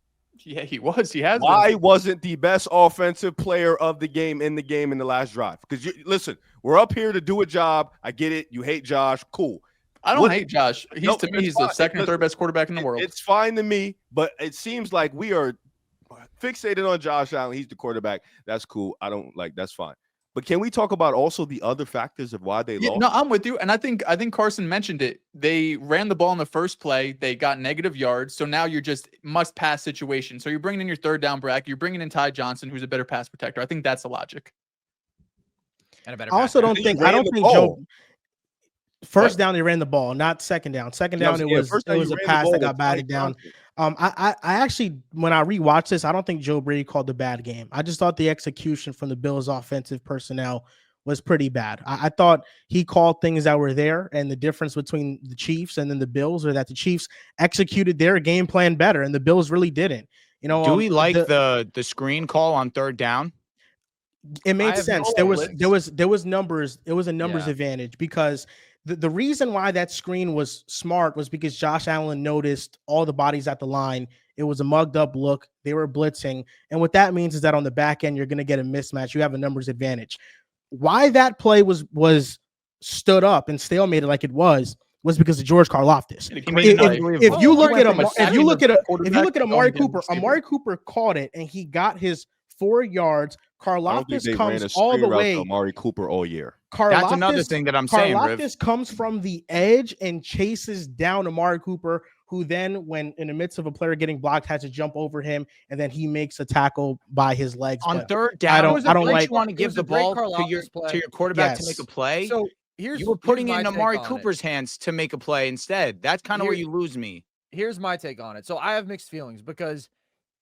Yeah, he was. He has. Why been. wasn't the best offensive player of the game in the last drive? Because listen, we're up here to do a job. I get it. You hate Josh. Cool. I don't hate Josh. No, To me, it's he's the fine. second or third best quarterback in the world. It's fine to me, but it seems like we are fixated on Josh Allen. He's the quarterback. That's cool. I don't like. That's fine. But can we talk about also the other factors of why they lost? No, I'm with you. And I think Carson mentioned it. They ran the ball in the first play. They got negative yards. So now you're just must pass situation. So you're bringing in your third down bracket. You're bringing in Ty Johnson, who's a better pass protector. I think that's the logic. And a better I also pass. don't think ran the ball. Joe. First down, they ran the ball, not second down. Second down, it was first down, a you ran the pass ball that got with batted Ty down. Johnson. I actually, when I rewatched this, I don't think Joe Brady called the bad game. I just thought the execution from the Bills' offensive personnel was pretty bad. I thought he called things that were there, and the difference between the Chiefs and then the Bills are that the Chiefs executed their game plan better, and the Bills really didn't. You know, Do we like the screen call on third down? It made have sense. no There was numbers. It was a numbers advantage because the reason why that screen was smart was because Josh Allen noticed all the bodies at the line. It was a mugged up look. They were blitzing. And what that means is that on the back end, you're going to get a mismatch. You have a numbers advantage. Why that play was stood up and stalemated like it was because of George Karlaftis. If you look at Amari Cooper caught it and he got his 4 yards. Karlaftis comes all the way. Amari Cooper all year. That's another thing that I'm saying. Karlaftis comes from the edge and chases down Amari Cooper, who then, when in the midst of a player getting blocked, has to jump over him, and then he makes a tackle by his legs. On third down, I don't like. You want to give the ball to your quarterback to make a play. So you were putting it in Amari Cooper's hands to make a play instead. That's kind of where you lose me. Here's my take on it. So I have mixed feelings because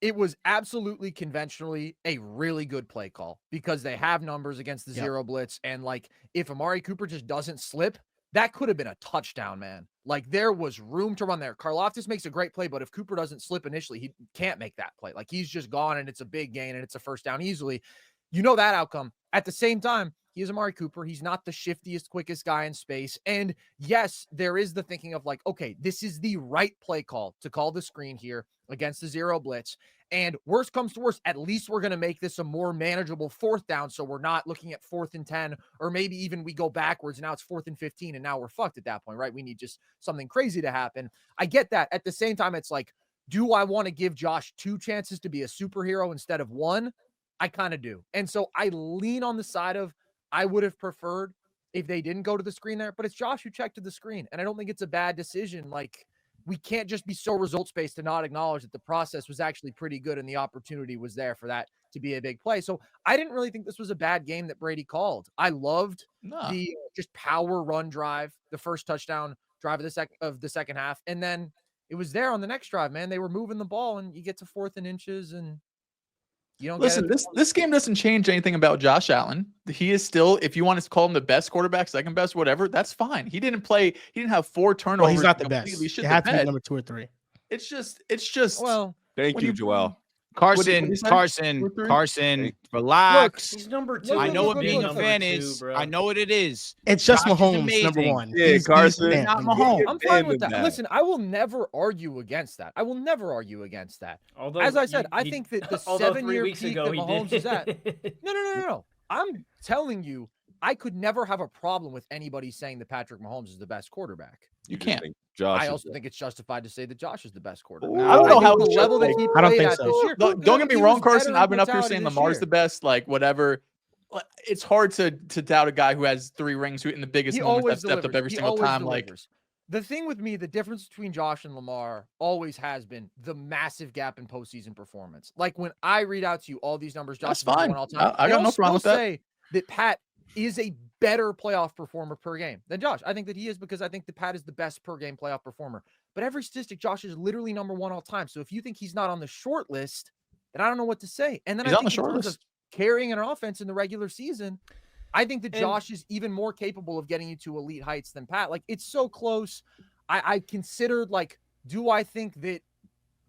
it was absolutely conventionally a really good play call because they have numbers against the zero blitz. And like, if Amari Cooper just doesn't slip, that could have been a touchdown, man. Like there was room to run there. Karlaftis makes a great play, but if Cooper doesn't slip initially, he can't make that play. Like he's just gone and it's a big gain and it's a first down easily. You know that outcome. At the same time, he is Amari Cooper. He's not the shiftiest, quickest guy in space. And yes, there is the thinking of like, okay, this is the right play call to call the screen here against the zero blitz. And worst comes to worst, at least we're going to make this a more manageable fourth down. So we're not looking at 4th and 10, or maybe even we go backwards. Now it's 4th and 15. And now we're fucked at that point, right? We need just something crazy to happen. I get that. At the same time, it's like, do I want to give Josh 2 chances to be a superhero instead of 1? I kind of do. And so I lean on the side of, I would have preferred if they didn't go to the screen there, but it's Josh who checked to the screen. And I don't think it's a bad decision. Like, we can't just be so results-based to not acknowledge that the process was actually pretty good and the opportunity was there for that to be a big play. So I didn't really think this was a bad game that Brady called. I loved the just power run drive, the first touchdown drive of the second half. And then it was there on the next drive, man. They were moving the ball and you get to 4th and inches and you don't listen. This game doesn't change anything about Josh Allen. He is still, if you want to call him the best quarterback, second best, whatever, that's fine. He didn't play. He didn't have 4 turnovers. Well, he's not the best. It had to be number 2 or 3. It's just. Well, thank you, Joel. Carson, relax. Look, he's number 2. I know what being a fan is. I know what it is. It's just Mahomes, number 1. Yeah, Carson. He's not Mahomes. I'm fine with that. Listen, I will never argue against that. Although, as I said, I think that the 7-year peak that Mahomes is at. No. I'm telling you, I could never have a problem with anybody saying that Patrick Mahomes is the best quarterback. You can't. I also think it's justified to say that Josh is the best quarterback. I don't know how the level that he played at this year. Don't get me wrong, Carson. I've been up here saying Lamar's the best, like whatever. It's hard to doubt a guy who has 3 rings, who in the biggest moments have stepped up every single time. Like the thing with me, the difference between Josh and Lamar always has been the massive gap in postseason performance. Like when I read out to you all these numbers, Josh is fine. All time. I got no problem with that. Say that Pat is a better playoff performer per game than Josh. I think that he is because I think that Pat is the best per game playoff performer. But every statistic, Josh is literally number 1 all time. So if you think he's not on the short list, then I don't know what to say. And then he's I on the think short in terms list. of carrying an offense in the regular season, I think that Josh is even more capable of getting you to elite heights than Pat. Like it's so close. I considered like, do I think that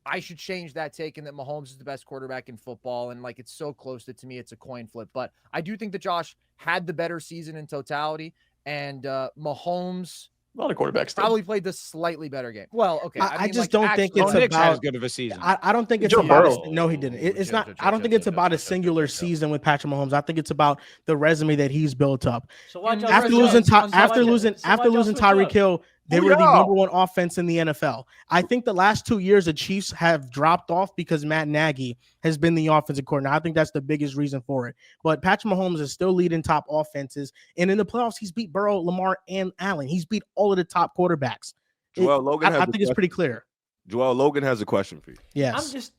I should change that take and that Mahomes is the best quarterback in football? And like, it's so close that to me, it's a coin flip. But I do think that Josh had the better season in totality. And Mahomes a lot of quarterbacks probably played the slightly better game. Well, okay. I just don't think it's about as good of a season. I don't think it's about no, he didn't. It's not. I don't think it's about a singular season with Patrick Mahomes. I think it's about the resume that he's built up. So after losing Tyreek Hill, they were the number 1 offense in the NFL. I think the last 2 years the Chiefs have dropped off because Matt Nagy has been the offensive coordinator. I think that's the biggest reason for it. But Patrick Mahomes is still leading top offenses. And in the playoffs, he's beat Burrow, Lamar, and Allen. He's beat all of the top quarterbacks. Joel Logan I think it's pretty clear. Joel Logan has a question for you. Yes.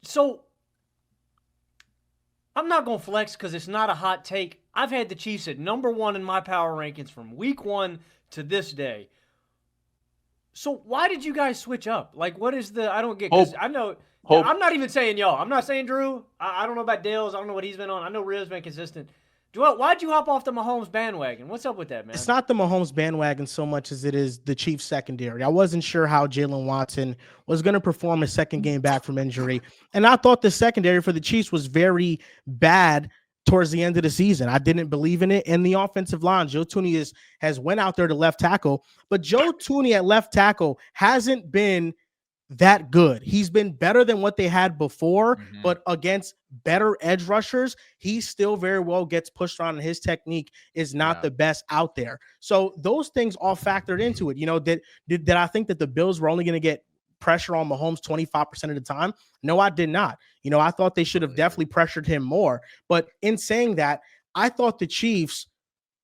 I'm not going to flex because it's not a hot take. I've had the Chiefs at number 1 in my power rankings from week 1 to this day. So why did you guys switch up? Like, what is I don't get, because I know, I'm not even saying y'all. I'm not saying Drew. I don't know about Dehls. I don't know what he's been on. I know Riv's been consistent. Joel, why'd you hop off the Mahomes bandwagon? What's up with that, man? It's not the Mahomes bandwagon so much as it is the Chiefs secondary. I wasn't sure how Jalen Watson was going to perform his second game back from injury. And I thought the secondary for the Chiefs was very bad towards the end of the season. I didn't believe in it. And the offensive line, Joe Tooney has went out there to left tackle, but Joe Tooney at left tackle hasn't been that good. He's been better than what they had before, but against better edge rushers, he still very well gets pushed around, and his technique is not the best out there. So those things all factored into it. You know, did I think that the Bills were only going to get pressure on Mahomes 25% of the time? No, I did not. You know, I thought they should have definitely pressured him more. But in saying that, I thought the Chiefs,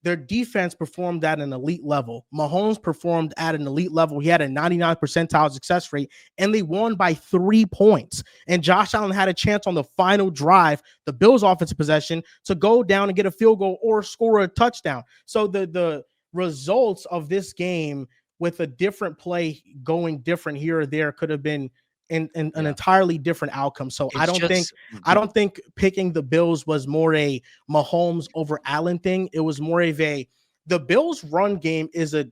their defense performed at an elite level. Mahomes performed at an elite level. He had a 99 percentile success rate, and they won by 3 points. And Josh Allen had a chance on the final drive, the Bills' offensive possession, to go down and get a field goal or score a touchdown. So the results of this game with a different play going different here or there could have been an entirely different outcome. So I don't think picking the Bills was more a Mahomes over Allen thing. It was more of the Bills run game is a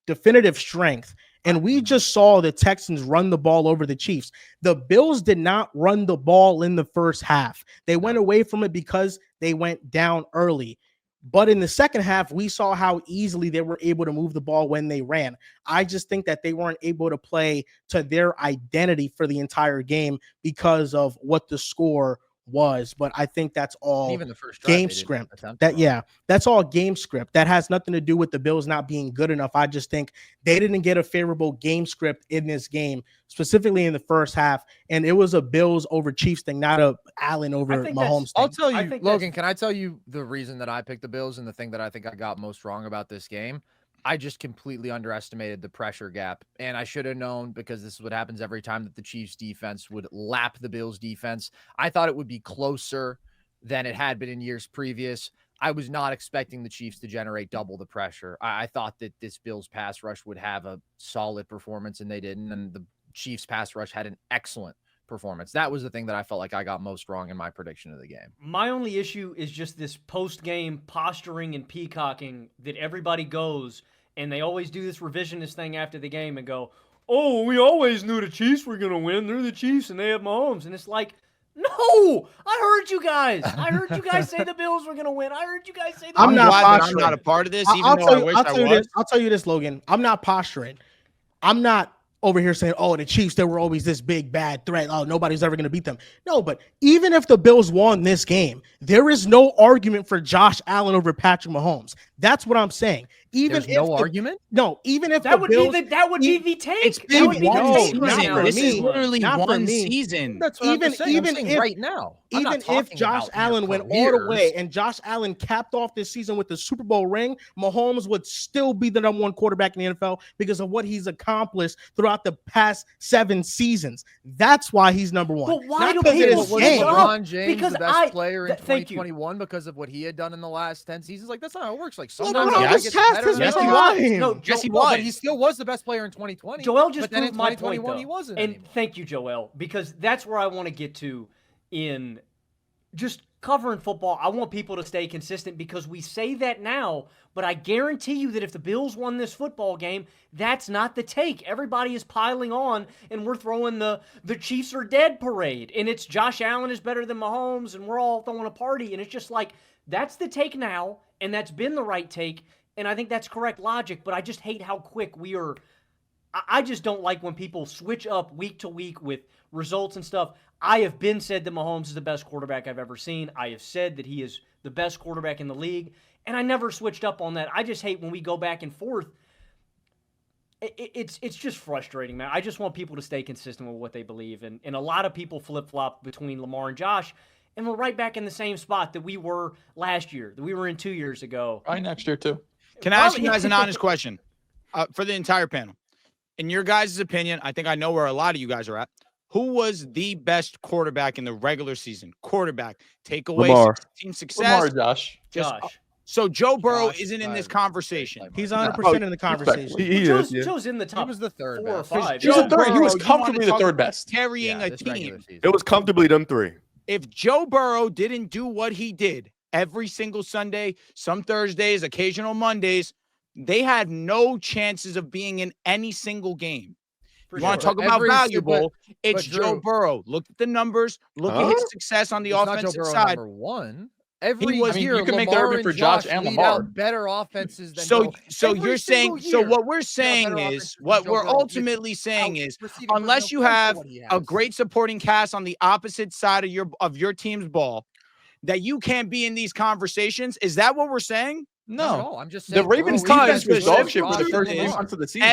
definitive strength. And we just saw the Texans run the ball over the Chiefs. The Bills did not run the ball in the first half. They went away from it because they went down early. But in the second half, we saw how easily they were able to move the ball when they ran. I just think that they weren't able to play to their identity for the entire game because of what the score was. But I think that's all even the first drive, game script. That's all game script. That has nothing to do with the Bills not being good enough. I just think they didn't get a favorable game script in this game, specifically in the first half. And it was a Bills over Chiefs thing, not a Allen over Mahomes thing. I'll tell you, Logan, can I tell you the reason that I picked the Bills and the thing that I think I got most wrong about this game? I just completely underestimated the pressure gap, and I should have known, because this is what happens every time that the Chiefs defense would lap the Bills defense. I thought it would be closer than it had been in years previous. I was not expecting the Chiefs to generate double the pressure. I thought that this Bills pass rush would have a solid performance, and they didn't. And the Chiefs pass rush had an excellent performance. That was the thing that I felt like I got most wrong in my prediction of the game. My only issue is just this post-game posturing and peacocking that everybody goes, and they always do this revisionist thing after the game and go, oh, we always knew the Chiefs were going to win. They're the Chiefs, and they have Mahomes. And it's like, no, I heard you guys. I heard you guys say the Bills were going to win. I heard you guys say the I'm not a part of this, even though I wish I was. I'll tell you this, Logan. I'm not posturing. I'm not over here saying, oh, the Chiefs, they were always this big, bad threat. Oh, nobody's ever going to beat them. No, but even if the Bills won this game, there is no argument for Josh Allen over Patrick Mahomes. That's what I'm saying. Even There's no argument? No, even if that would be the take. It's been one season. This is literally one season. That's what I'm saying right now. Even if Josh Allen went all the way and Josh Allen capped off this season with the Super Bowl ring, Mahomes would still be the number one quarterback in the NFL because of what he's accomplished throughout the past 7 seasons. That's why he's number one. But why do people was game? LeBron James the best player in 2021 because of what he had done in the last 10 seasons? Like, that's not how it works. Like, sometimes yes, he was. No, yes, he was. But he still was the best player in 2020. Joel just proved my point, though. He wasn't. And anymore. thank you, Joel, because that's where I want to get to in just covering football. I want people to stay consistent because we say that now, but I guarantee you that if the Bills won this football game, that's not the take. Everybody is piling on, and we're throwing the Chiefs are dead parade, and it's Josh Allen is better than Mahomes, and we're all throwing a party, and it's just like, that's the take now, and that's been the right take, and I think that's correct logic, but I just hate how quick we are. I just don't like when people switch up week to week with results and stuff. I have been said that Mahomes is the best quarterback I've ever seen. I have said that he is the best quarterback in the league, and I never switched up on that. I just hate when we go back and forth. It's just frustrating, man. I just want people to stay consistent with what they believe, and a lot of people flip-flop between Lamar and Josh, and we're right back in the same spot that we were last year, that we were in 2 years ago. Right, next year too. Can I ask you guys an honest question for the entire panel? In your guys' opinion, I think I know where a lot of you guys are at. Who was the best quarterback in the regular season? Quarterback, takeaway, team success. Lamar, Josh. So Joe Burrow isn't in this conversation. He's 100% in the conversation. Joe's in the top. He was the third 4 or 5. He was comfortably the third best. Carrying a team. It was comfortably them 3. If Joe Burrow didn't do what he did, every single Sunday, some Thursdays, occasional Mondays. They had no chances of being in any single game. You want to talk about valuable? It's Joe Drew, Burrow. Look at the numbers. Look at his success on the it's not Joe offensive Burrow side. number one. Every year, you can make the Lamar argument for and Josh Josh and lead Lamar. out better offenses than So, Burrow. so Every you're saying, single so year, what we're better saying offenses is, than what Joe we're Burrow with ultimately saying is, receiving unless personnel you close to have what he a has. great supporting cast on the opposite side of your team's ball, that you can't be in these conversations. Is that what we're saying? Not at No. all. I'm just The saying Ravens Burrow defense is was as dog good as shit for the Josh first and few Lamar. months of the season.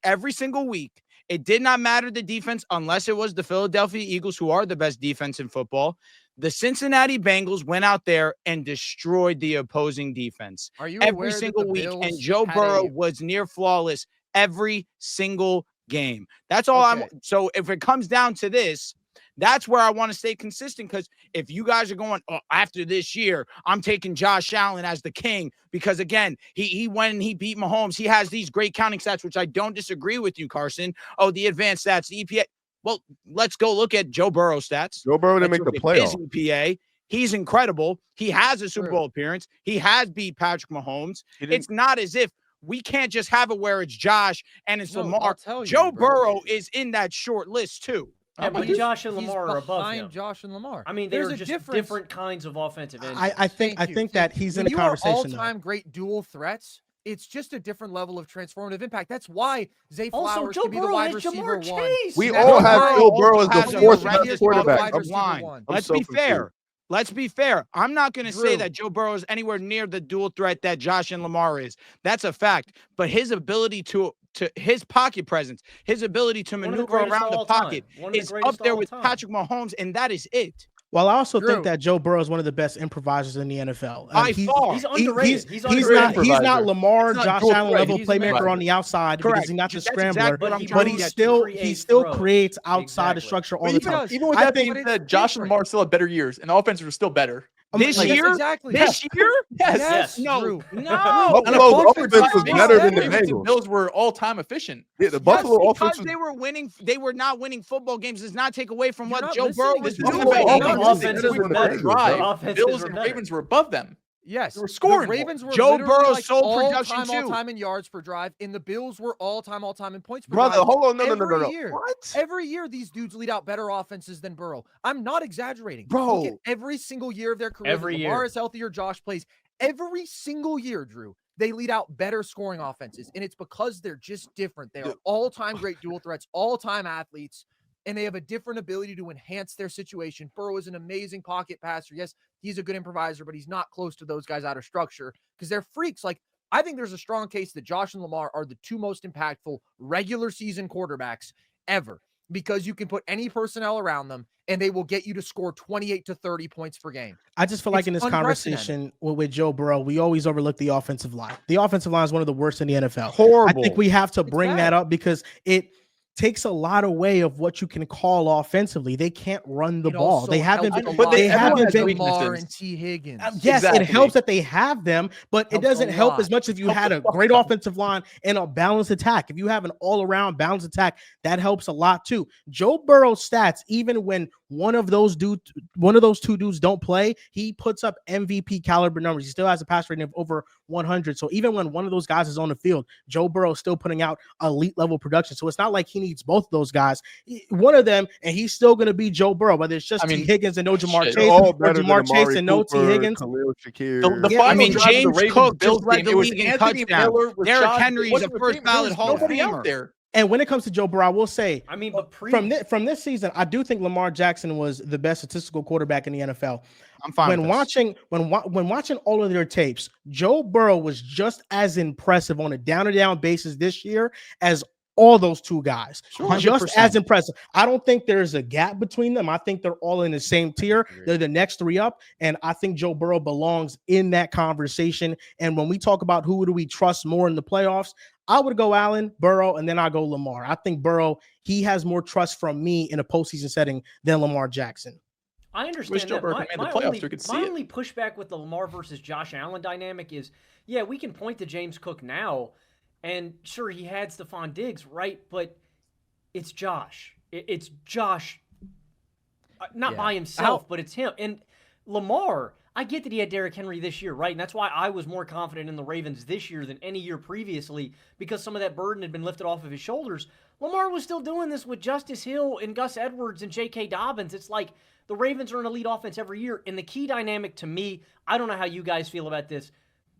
Every single week, it did not matter the defense unless it was the Philadelphia Eagles, who are the best defense in football. The Cincinnati Bengals went out there and destroyed the opposing defense Are you every aware that single the week, Bills and Joe had Burrow a- was near flawless every single game. That's all Okay. So if it comes down to this, that's where I want to stay consistent, because if you guys are going, oh, after this year, I'm taking Josh Allen as the king because, again, he went and he beat Mahomes. He has these great counting stats, which I don't disagree with you, Carson. Oh, the advanced stats, the EPA. Well, let's go look at Joe Burrow's stats. Joe Burrow didn't Let's make the look at his playoff. EPA. He's incredible. He has a Super Bowl appearance. He has beat Patrick Mahomes. It's not as if we can't just have it where it's Josh and it's Lamar. I'll tell you, Joe bro. Burrow is in that short list too. Yeah, but Josh and Lamar are above him. Josh and Lamar. I mean, There's they're a just difference. different kinds of offensive engines. I think that he's in the conversation. When you are all-time great dual threats, it's just a different level of transformative impact. That's why Zay Flowers Joe can be the Burrow wide has receiver Jamar one. Chase. We That's all why have Joe Burrow as the has fourth a best best quarterback. wide receiver Line. one. Let's so be confused. fair. Let's be fair. I'm not going to say Drew. that Joe Burrow is anywhere near the dual threat that Josh and Lamar is. That's a fact. But his ability to his pocket presence, his ability to One of the maneuver greatest around of the all time. pocket One of the is greatest up there of all with time. Patrick Mahomes, and that is it. Well, I also Drew. think that Joe Burrow is one of the best improvisers in the NFL. By far. He's underrated. He's He's underrated. not Lamar, He's not Josh dual Allen threat. level He's playmaker amazing. on the outside Correct. because he's not the That's scrambler. exactly what I'm he trying But to he get still creates creates throws. outside the Exactly. structure all But the time. even with I that think being said, Josh and Lamar still had better years, and the offenses were still better. This Yes, year? exactly. This year? Yes. No. Drew. No. And the Buffalo's offense offense was better than the Ravens and Bengals. Bills were all-time efficient. Yeah, the Yes, Buffalo because offense was they were winning. They were not winning football games. Does not take away from You're what not Joe Burrow listening was to doing. me. Buffalo The offense was offenses better were than the better. Bengals. Drive. The offenses Bills were and better. Ravens were above them. Yes, They were scoring the more. Ravens were Joe literally Burrow's like sole production, all-time, too. all-time in yards per drive, and the Bills were all-time in points per Brother, drive. hold on. No. Every year. What? Every year, these dudes lead out better offenses than Burrow. I'm not exaggerating. Bro. Look at every single year of their career. Every Lamar year. is healthy or Josh plays. Every single year, Drew, they lead out better scoring offenses, and it's because they're just different. They are all-time great dual threats, all-time athletes, and they have a different ability to enhance their situation. Burrow is an amazing pocket passer. Yes, he's a good improviser, but he's not close to those guys out of structure because they're freaks. Like, I think there's a strong case that Josh and Lamar are the two most impactful regular season quarterbacks ever because you can put any personnel around them and they will get you to score 28 to 30 points per game. I just feel like It's in this unprecedented. conversation with Joe Burrow, we always overlook the offensive line. The offensive line is one of the worst in the NFL. Horrible. I think we have to bring bad. that up because it takes a lot away of what you can call offensively. They can't run the It ball. also They haven't helps been. a But lot They that haven't has been. weaknesses. Lamar and T. Higgins. Yes, Exactly. it helps that they have them, but it Helps a doesn't help lot. as much if you Helps had the a fuck great out. offensive line and a balanced attack. If you have an all-around balanced attack, that helps a lot too. Joe Burrow's stats, even when one of those two dudes don't play, he puts up MVP caliber numbers. He still has a pass rating of over 100. So even when one of those guys is on the field, Joe Burrow is still putting out elite level production. So it's not like he needs both of those guys. One of them, and he's still going to be Joe Burrow, whether it's just T. Higgins and no Jamar shit. Chase, All or better than Jamar Chase Amari and no T. Cooper, Higgins. Khalil Shakir. The Yeah, final I mean, drive of James the Ravens Cook Bills just led game, the it was league in Anthony touchdowns. Miller, Derrick Rashad- Henry is wasn't a first there was ballot Hall of nobody Famer. out there. And when it comes to Joe Burrow, I will say, I mean, but from this season, I do think Lamar Jackson was the best statistical quarterback in the NFL. I'm fine When with this. watching all of their tapes, Joe Burrow was just as impressive on a down-to-down basis this year as all those two guys. Sure. Just 100%. as impressive. I don't think there's a gap between them. I think they're all in the same tier. They're the next three up, and I think Joe Burrow belongs in that conversation. And when we talk about who do we trust more in the playoffs, I would go Allen, Burrow, and then I go Lamar. I think Burrow, he has more trust from me in a postseason setting than Lamar Jackson. I understand Joe that. Burrow made the playoffs so we could see My it. only pushback with the Lamar versus Josh Allen dynamic is, yeah, we can point to James Cook now, and sure, he had Stephon Diggs, right? But it's Josh. It's Josh, not by himself, but it's him. And Lamar, I get that he had Derrick Henry this year, right? And that's why I was more confident in the Ravens this year than any year previously, because some of that burden had been lifted off of his shoulders. Lamar was still doing this with Justice Hill and Gus Edwards and J.K. Dobbins. It's like the Ravens are an elite offense every year. And the key dynamic to me, I don't know how you guys feel about this.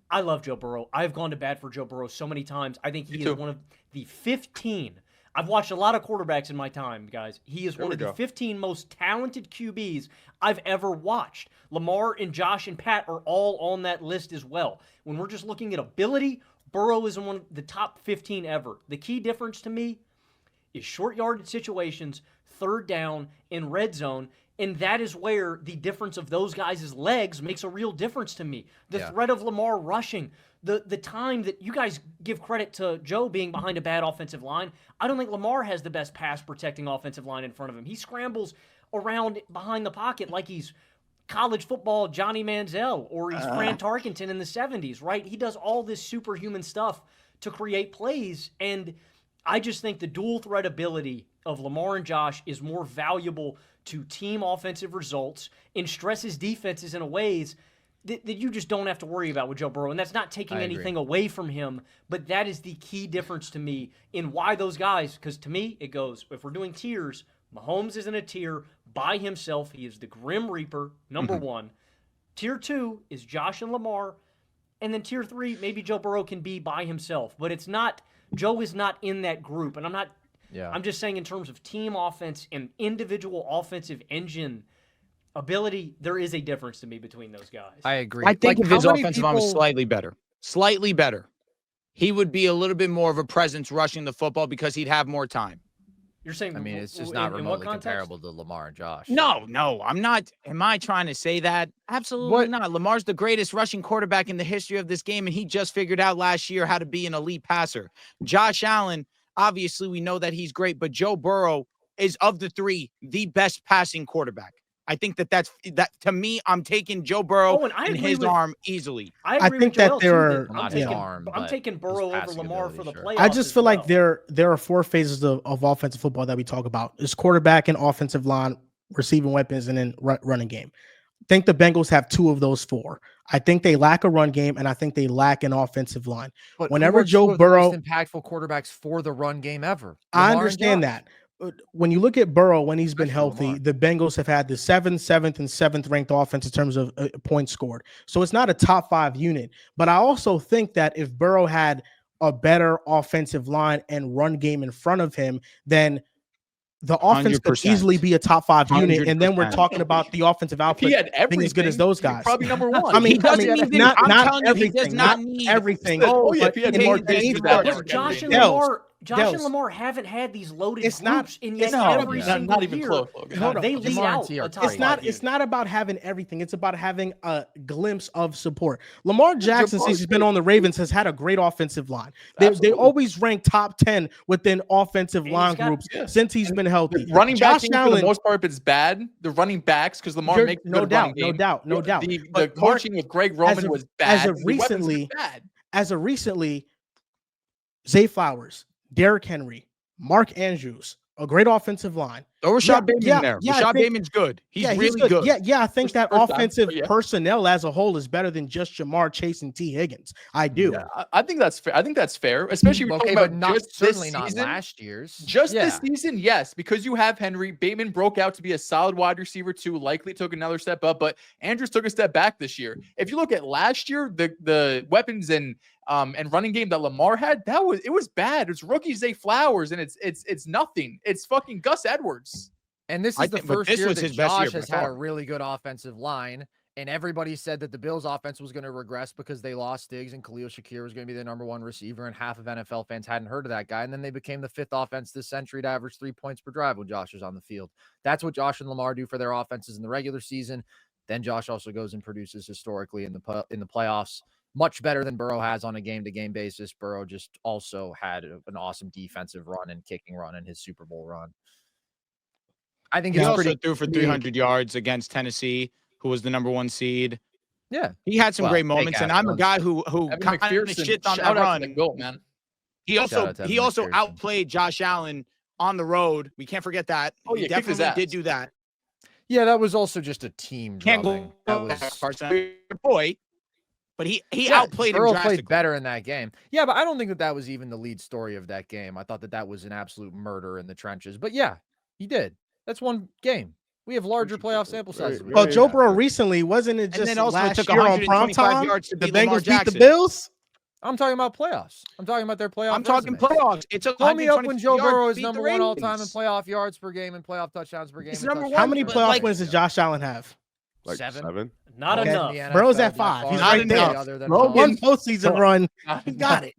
I love Joe Burrow. I've gone to bat for Joe Burrow so many times. I think he is one of the 15. I've watched a lot of quarterbacks in my time, guys. He is one of the 15 most talented QBs I've ever watched. Lamar and Josh and Pat are all on that list as well. When we're just looking at ability, Burrow is in one of the top 15 ever. The key difference to me is short yardage situations, third down, and red zone. And that is where the difference of those guys' legs makes a real difference to me. The threat of Lamar rushing, the time that you guys give credit to Joe being behind a bad offensive line. I don't think Lamar has the best pass-protecting offensive line in front of him. He scrambles around behind the pocket like he's college football Johnny Manziel or he's Fran Tarkenton in the 70s, right? He does all this superhuman stuff to create plays, and I just think the dual threat ability of Lamar and Josh is more valuable to team offensive results and stresses defenses in ways that you just don't have to worry about with Joe Burrow. And that's not taking anything away from him, but that is the key difference to me in why those guys, because to me, it goes, if we're doing tiers, Mahomes isn't a tier by himself. He is the Grim Reaper, number one. Tier 2 is Josh and Lamar. And then tier 3, maybe Joe Burrow can be by himself. But it's not, Joe is not in that group. And I'm just saying in terms of team offense and individual offensive engine ability, there is a difference to me between those guys. I agree. I think Like, if his how many offensive arm was slightly better, he would be a little bit more of a presence rushing the football because he'd have more time. You're saying, I mean, it's just not in remotely comparable to Lamar and Josh. No, I'm not. Am I trying to say that? Absolutely not. Lamar's the greatest rushing quarterback in the history of this game, and he just figured out last year how to be an elite passer. Josh Allen, obviously, we know that he's great, but Joe Burrow is, of the three, the best passing quarterback. I think that to me, I'm taking Joe Burrow and his arm easily. I think that there are. I'm taking Burrow over Lamar for the playoffs. I just feel like there are 4 phases of offensive football that we talk about. It's quarterback and offensive line, receiving weapons, and then running game. I think the Bengals have 2 of those 4. I think they lack a run game, and I think they lack an offensive line. But whenever Joe Burrow, most impactful quarterbacks for the run game ever. I understand that. When you look at Burrow, when he's been healthy, the Bengals have had the 7th, 7th, and 7th ranked offense in terms of points scored. So it's not a top 5 unit. But I also think that if Burrow had a better offensive line and run game in front of him, then the offense 100%. Could easily be a top 5 unit. 100%. And then we're talking about the offensive output being as good as those guys. Probably number 1. I mean, not everything. Not everything. If he had more days Josh and Lamar. Josh and Lamar haven't had these loaded groups, and yet every single not even year, close. they lead out. It's not about having everything. It's about having a glimpse of support. Lamar Jackson, since he's been on the Ravens, has had a great offensive line. They always rank top 10 within offensive line groups since he's been healthy. Running backs, for the most part, it's bad. The running backs, because Lamar makes no doubt. The coaching with Greg Roman was bad. As of recently, Zay Flowers, Derrick Henry, Mark Andrews, a great offensive line. Oh, Rashad Bateman there. Rashad Bateman's good. He's really good. Yeah, I think that offensive personnel as a whole is better than just Jamar Chase and T. Higgins. I do. Yeah, I think that's fair. Especially when talking about certainly not last year's. Just this season, yes, because you have Henry. Bateman broke out to be a solid wide receiver too. Likely took another step up, but Andrews took a step back this year. If you look at last year, the weapons and running game that Lamar had, it was bad. It's rookie Zay Flowers, and it's nothing. It's fucking Gus Edwards. And this is the first year that Josh has had a really good offensive line, and everybody said that the Bills' offense was going to regress because they lost Diggs and Khalil Shakir was going to be the number 1 receiver, and half of NFL fans hadn't heard of that guy. And then they became the 5th offense this century to average 3 points per drive when Josh was on the field. That's what Josh and Lamar do for their offenses in the regular season. Then Josh also goes and produces historically in the playoffs. Much better than Burrow has on a game-to-game basis. Burrow just also had an awesome defensive run and kicking run in his Super Bowl run. I think he also threw for 300 yards against Tennessee, who was the number 1 seed. Yeah, he had some great moments, and I'm a guy who kind of shits on that run. Goal, man. He also outplayed Josh Allen on the road. We can't forget that. Oh, yeah, he definitely did do that. Yeah, that was also just a team Can't drubbing. go That was Carson, boy, but he yeah, outplayed him Burrow drastically. played better in that game. Yeah, but I don't think that was even the lead story of that game. I thought that was an absolute murder in the trenches. But yeah, he did. That's one game. We have larger playoff sample sizes. Very- Well, very- Joe Burrow recently, wasn't it And just then also it last took year on 125 primetime? yards to The beat Lamar Bengals beat the Jackson. Bills. I'm talking about playoffs. I'm talking about their playoff. I'm talking resumes. playoffs. It took Call me up when 125 Joe yards Burrow to is beat number the one all time in Ravens. playoff yards per game and playoff touchdowns per game. He's and number touchdowns one. How per many game. playoff like- wins does Josh Allen have? Like Seven. 7. Not Most enough. in the Burrow's NFL at by 5. far He's and right away there. other than Bro, Mahomes. one postseason run. He got it.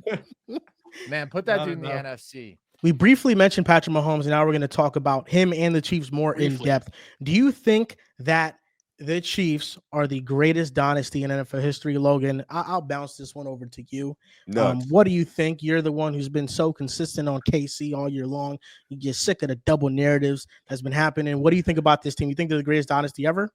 Man, put that Not dude in the enough. NFC. We briefly mentioned Patrick Mahomes, and now we're going to talk about him and the Chiefs more in Briefly. depth. Do you think that the Chiefs are the greatest dynasty in NFL history? Logan, I'll bounce this one over to you. Nuts. What do you think? You're the one who's been so consistent on KC all year long. You get sick of the double narratives that's been happening. What do you think about this team? You think they're the greatest dynasty ever?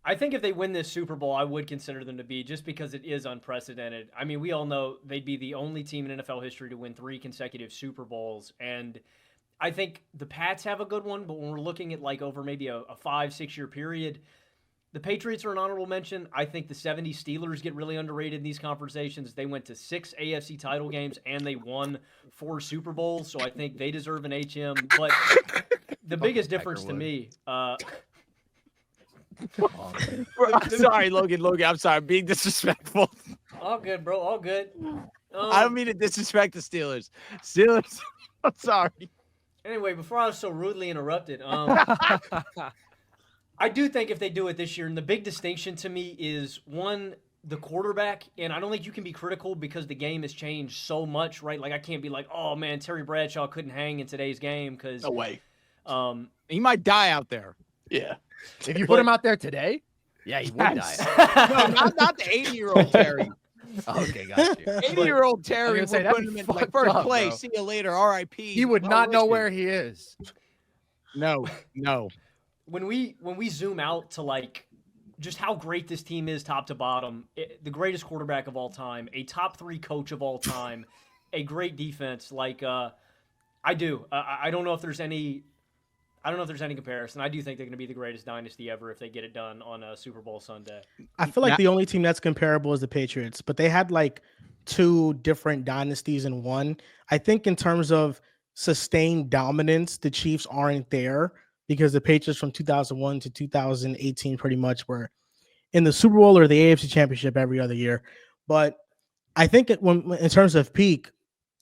I think if they win this Super Bowl, I would consider them to be, just because it is unprecedented. I mean, we all know they'd be the only team in NFL history to win 3 consecutive Super Bowls. And I think the Pats have a good one, but when we're looking at like over maybe a 5-6 year period, the Patriots are an honorable mention. I think the 70s Steelers get really underrated in these conversations. They went to 6 AFC title games and they won 4 Super Bowls, so I think they deserve an HM. But the biggest difference to me, I'm sorry, Logan. I'm sorry. I'm being disrespectful. all good, bro, all good. I don't mean to disrespect the Steelers. I'm sorry. Anyway, before I was so rudely interrupted, I do think if they do it this year, and the big distinction to me is, one, the quarterback, and I don't think you can be critical because the game has changed so much, right? Like, I can't be like, oh, man, Terry Bradshaw couldn't hang in today's game because No way. He might die out there. Yeah. If you put him out there today, yeah, he would Yes. die. No, not the 80-year-old Terry. Okay, got you. 80-year-old Terry gonna say, would that'd put be him in fucked like first up, place. bro. See you later. R.I.P. He would Well, not know listen. where he is. No. when we zoom out to like just how great this team is top to bottom, the greatest quarterback of all time, a top 3 coach of all time, a great defense, like I don't know if there's any comparison. I do think they're going to be the greatest dynasty ever if they get it done on a Super Bowl Sunday. I feel like the only team that's comparable is the Patriots, but they had like 2 different dynasties in one. I think in terms of sustained dominance, the Chiefs aren't there because the Patriots from 2001 to 2018 pretty much were in the Super Bowl or the AFC Championship every other year. But I think when in terms of peak,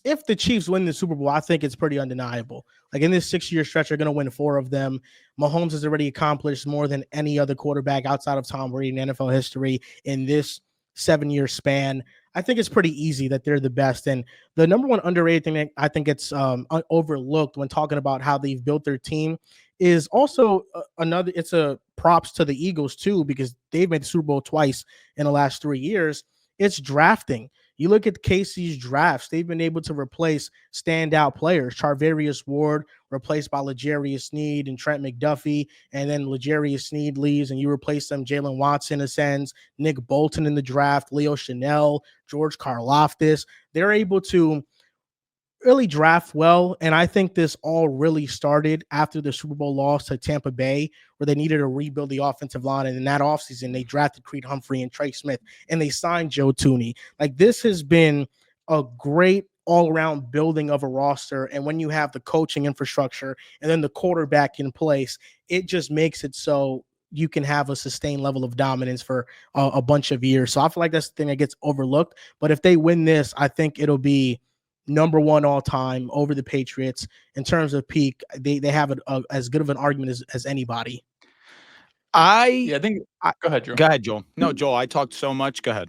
if the Chiefs win the Super Bowl, I think it's pretty undeniable. Like in this 6-year stretch, they're going to win 4 of them. Mahomes has already accomplished more than any other quarterback outside of Tom Brady in NFL history in this 7-year span. I think it's pretty easy that they're the best. And the number one underrated thing that I think it's overlooked when talking about how they've built their team is also it's a props to the Eagles too, because they've made the Super Bowl twice in the last 3 years. It's drafting. You look at KC's drafts, they've been able to replace standout players. Charvarius Ward replaced by L'Jarius Sneed and Trent McDuffie, and then L'Jarius Sneed leaves and you replace them. Jalen Watson ascends, Nick Bolton in the draft, Leo Chanel, George Karlaftis. They're able to really draft well, and I think this all really started after the Super Bowl loss to Tampa Bay, where they needed to rebuild the offensive line, and in that offseason, they drafted Creed Humphrey and Trey Smith, and they signed Joe Thuney. Like, this has been a great all-around building of a roster, and when you have the coaching infrastructure and then the quarterback in place, it just makes it so you can have a sustained level of dominance for a bunch of years. So I feel like that's the thing that gets overlooked, but if they win this, I think it'll be number 1 all time over the Patriots in terms of peak. They have as good of an argument as anybody. I think. Go ahead, Drew. Go ahead, Joel. No, Joel, I talked so much. Go ahead.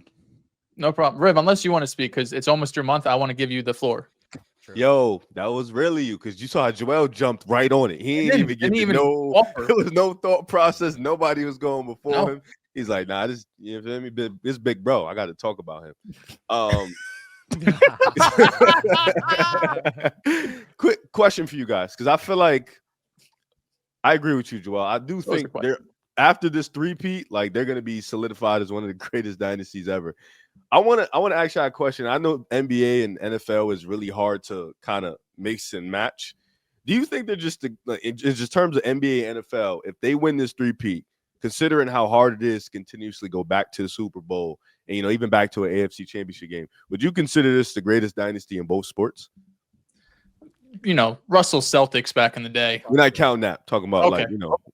No problem. Riv, unless you want to speak, because it's almost your month, I want to give you the floor. Yo, that was really you, because you saw how Joel jumped right on it. He didn't even give you no offer. There was no thought process. Nobody was going before No. him. He's like, nah, this, you feel me? This big bro. I got to talk about him. Quick question for you guys, because I feel like I agree with you, Joel. I do think they're after this three-peat, like they're gonna be solidified as one of the greatest dynasties ever. I wanna ask you a question. I know NBA and NFL is really hard to kind of mix and match. Do you think they're just in just terms of NBA and NFL, if they win this three-peat, considering how hard it is to continuously go back to the Super Bowl and even back to an AFC Championship game, would you consider this the greatest dynasty in both sports? Russell Celtics back in the day. We're not counting that. Talking about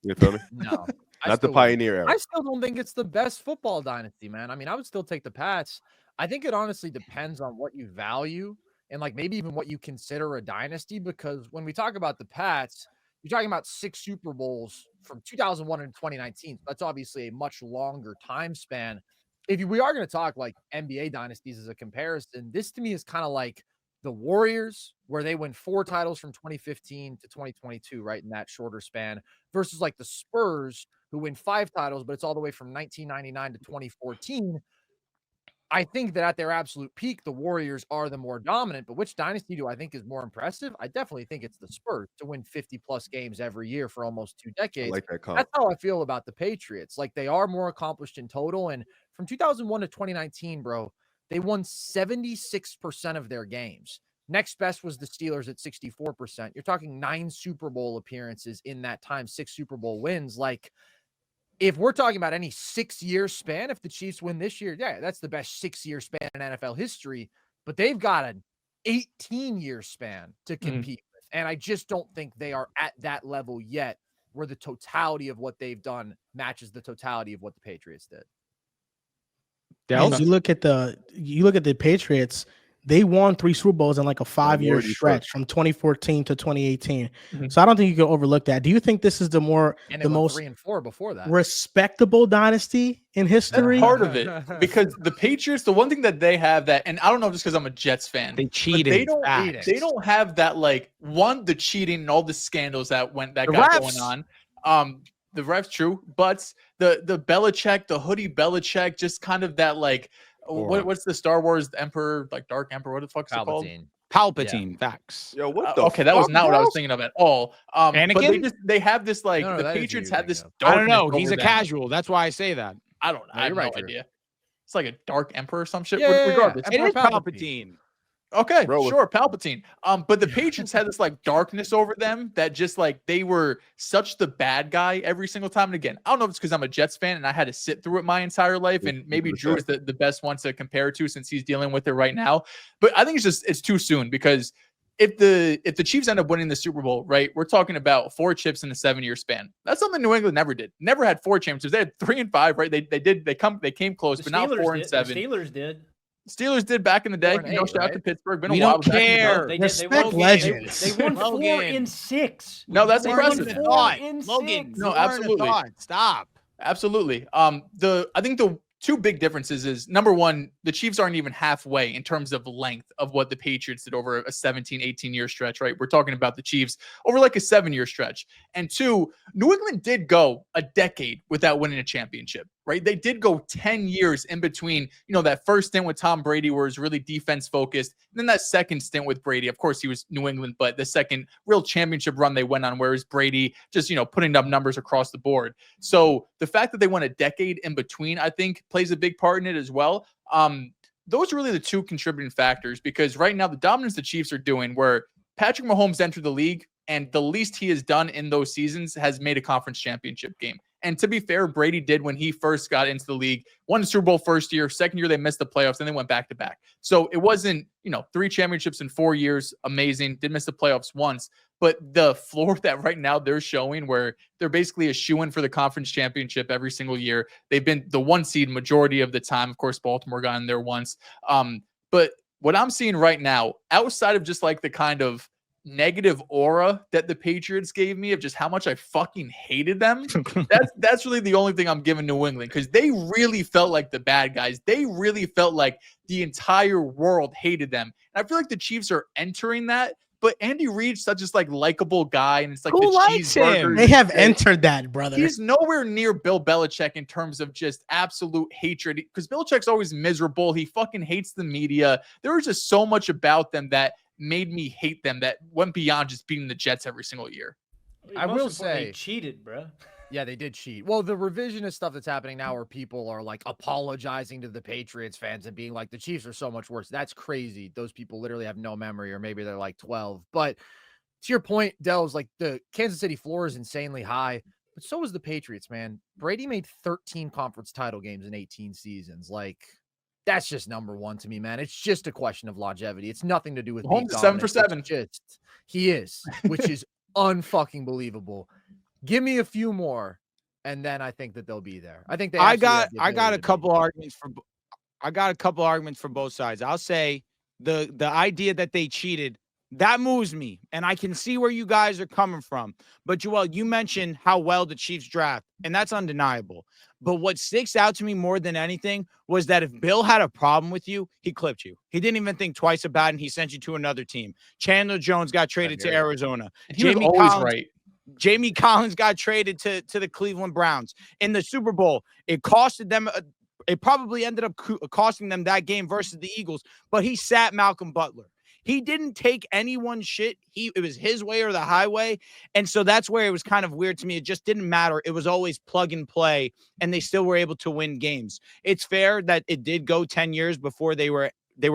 you feel me? No. Not the pioneer era. I still don't think it's the best football dynasty, man. I mean, I would still take the Pats. I think it honestly depends on what you value and maybe even what you consider a dynasty, because when we talk about the Pats, you're talking about 6 Super Bowls from 2001 and 2019. So that's obviously a much longer time span. If we are going to talk NBA dynasties as a comparison, this to me is kind of like the Warriors, where they win 4 titles from 2015 to 2022, right, in that shorter span, versus the Spurs, who win 5 titles, but it's all the way from 1999 to 2014. I think that at their absolute peak, the Warriors are the more dominant, but which dynasty do I think is more impressive? I definitely think it's the Spurs to win 50-plus games every year for almost 2 decades. I like that comp. That's how I feel about the Patriots. They are more accomplished in total, and from 2001 to 2019, bro, they won 76% of their games. Next best was the Steelers at 64%. You're talking 9 Super Bowl appearances in that time, 6 Super Bowl wins. If we're talking about any 6-year span, if the Chiefs win this year, yeah, that's the best 6-year span in NFL history. But they've got an 18-year span to compete with. And I just don't think they are at that level yet where the totality of what they've done matches the totality of what the Patriots did. Dehls? You look at the Patriots, they won 3 Super Bowls in a 5-year stretch from 2014 to 2018. So I don't think you can overlook that. Do you think this is the most 3 and 4 before that respectable dynasty in history? That's part of it, because the Patriots, the one thing that they have that, and I don't know just because I'm a Jets fan, they cheated. They don't have that the cheating and all the scandals that got going on. The refs, true, but the Belichick, the hoodie Belichick, just kind of that what's the Star Wars Emperor, Dark Emperor? What the fuck is it called? Palpatine. Facts. Yo, what the? Okay, that was not what I was thinking of at all. Anakin? But they have this No, the Patriots have this. I don't know. He's a them. casual. That's why I say that. I don't. I have no idea. It's like a Dark Emperor or some shit. Yeah, Regardless, It is Palpatine. Okay, Bro, sure, Palpatine. But the Patriots had this darkness over them that just they were such the bad guy every single time. And again, I don't know if it's because I'm a Jets fan and I had to sit through it my entire life, and maybe Drew is the best one to compare it to since he's dealing with it right now. But I think it's too soon, because if the Chiefs end up winning the Super Bowl, right, we're talking about 4 chips in a 7-year span. That's something New England never did. Never had 4 championships. They had 3 and 5, right? They came close, but not 4 and 7. The Steelers did. Steelers did back in the day. 4-8, shout out to Pittsburgh. We don't care. Respect legends. They won 4 in 6. No, that's They impressive. won 4 in Logan, 6. No, absolutely. Stop. Absolutely. I think the 2 big differences is, number one, the Chiefs aren't even halfway in terms of length of what the Patriots did over a 17-18-year stretch, right? We're talking about the Chiefs over a 7-year stretch. And 2, New England did go a decade without winning a championship, right? They did go 10 years in between, that first stint with Tom Brady where it was really defense focused. And then that second stint with Brady, of course, he was New England, but the second real championship run they went on, whereas Brady just, putting up numbers across the board. So the fact that they went a decade in between, I think, plays a big part in it as well. Those are really the 2 contributing factors, because right now the dominance the Chiefs are doing, where Patrick Mahomes entered the league and the least he has done in those seasons has made a conference championship game. And to be fair, Brady did when he first got into the league, won the Super Bowl first year, second year they missed the playoffs, and they went back to back. So it wasn't, 3 championships in 4 years, amazing, did miss the playoffs once. But the floor that right now they're showing, where they're basically a shoo-in for the conference championship every single year. They've been the 1 seed majority of the time. Of course, Baltimore got in there once. But what I'm seeing right now, outside of just the kind of negative aura that the Patriots gave me of just how much I fucking hated them, that's really the only thing I'm giving New England, because they really felt like the bad guys. They really felt like the entire world hated them. And I feel like the Chiefs are entering that, but Andy Reid's such a likable guy, and it's Who the likes him? cheeseburgers. They have entered that, brother. He's nowhere near Bill Belichick in terms of just absolute hatred, because Belichick's always miserable. He fucking hates the media. There was just so much about them that made me hate them that went beyond just beating the Jets every single year. I will say, they cheated, bro. Yeah, they did cheat. Well, the revisionist stuff that's happening now, where people are apologizing to the Patriots fans and being the Chiefs are so much worse. That's crazy. Those people literally have no memory, or maybe they're 12. But to your point, Dehls, like the Kansas City floor is insanely high, but so is the Patriots, man. Brady made 13 conference title games in 18 seasons. Like, that's just number one to me, man. It's just a question of longevity. It's nothing to do with being Mahomes is 7 for dominant. 7. It's just he is, which is unfucking believable. Give me a few more, and then I think that they'll be there. I think they. I absolutely got have the I got ability a to be couple there. arguments for I got a couple arguments for both sides. I'll say the idea that they cheated, that moves me, and I can see where you guys are coming from. But Joel, you mentioned how well the Chiefs draft, and that's undeniable. But what sticks out to me more than anything was that if Bill had a problem with you, he clipped you. He didn't even think twice about it, and he sent you to another team. Chandler Jones got traded to Arizona. And he was Jamie always Collins, right. Jamie Collins got traded to the Cleveland Browns. In the Super Bowl, it costed them it probably ended up costing them that game versus the Eagles, but he sat Malcolm Butler. He didn't take anyone's shit. It was his way or the highway. And so that's where it was kind of weird to me. It just didn't matter. It was always plug and play, and they still were able to win games. It's fair that it did go 10 years before they were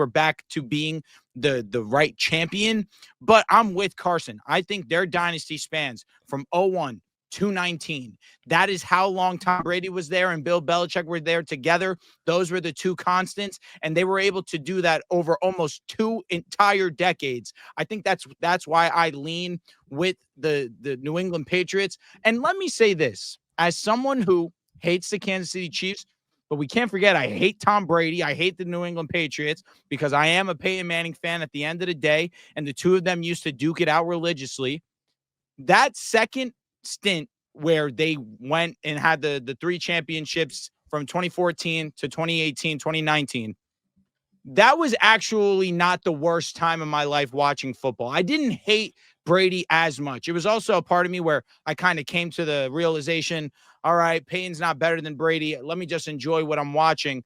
back to being the right champion, but I'm with Carson. I think their dynasty spans from 01 to 19. That is how long Tom Brady was there and Bill Belichick were there together. Those were the two constants, and they were able to do that over almost 2 entire decades. I think that's why I lean with the New England Patriots. And let me say this, as someone who hates the Kansas City Chiefs, but we can't forget, I hate Tom Brady. I hate the New England Patriots because I am a Peyton Manning fan at the end of the day, and the two of them used to duke it out religiously. That second stint where they went and had the 3 championships from 2014 to 2018, 2019, that was actually not the worst time of my life watching football. I didn't hate Brady as much. It was also a part of me where I kind of came to the realization, all right, Peyton's not better than Brady. Let me just enjoy what I'm watching.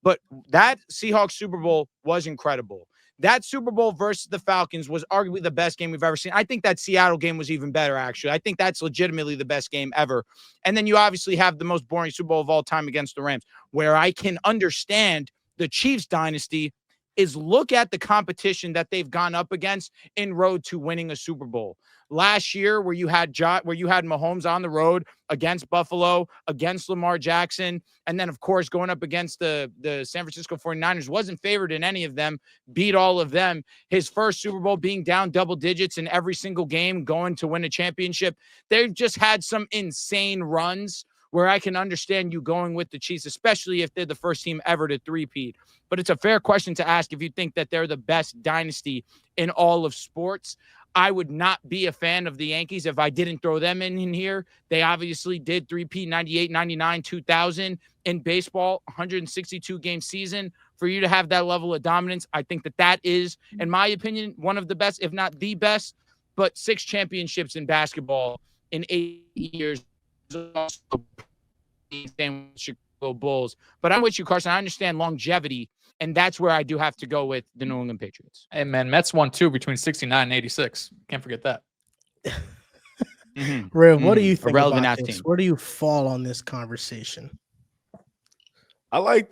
But that Seahawks Super Bowl was incredible. That Super Bowl versus the Falcons was arguably the best game we've ever seen. I think that Seattle game was even better, actually. I think that's legitimately the best game ever. And then you obviously have the most boring Super Bowl of all time against the Rams, where I can understand the Chiefs dynasty is look at the competition that they've gone up against en road to winning a Super Bowl. Last year, where you had Mahomes on the road against Buffalo, against Lamar Jackson, and then, of course, going up against the San Francisco 49ers, wasn't favored in any of them, beat all of them. His first Super Bowl being down double digits in every single game, going to win a championship. They've just had some insane runs where I can understand you going with the Chiefs, especially if they're the first team ever to three-peat. But it's a fair question to ask if you think that they're the best dynasty in all of sports. I would not be a fan of the Yankees if I didn't throw them in here. They obviously did three-peat 98, 99, 2000 in baseball, 162-game season. For you to have that level of dominance, I think that is, in my opinion, one of the best, if not the best. But 6 championships in basketball in 8 years also Chicago Bulls. But I'm with you, Carson. I understand longevity, and that's where I do have to go with the New England Patriots. Hey, man, Mets won 2 between 69 and 86. Can't forget that. Real, what do you think Irrelevant about ass this? team. Where do you fall on this conversation? I liked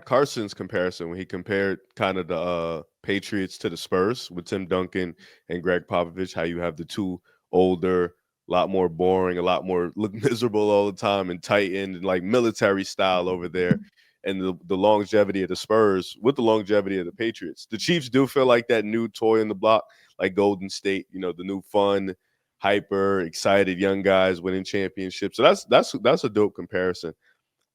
Carson's comparison when he compared kind of the Patriots to the Spurs with Tim Duncan and Greg Popovich, how you have the two older, a lot more boring, a lot more look miserable all the time and tight end and like military style over there. And the longevity of the Spurs with the longevity of the Patriots. The Chiefs do feel like that new toy in the block, like Golden State, the new fun, hyper, excited young guys winning championships. So that's a dope comparison.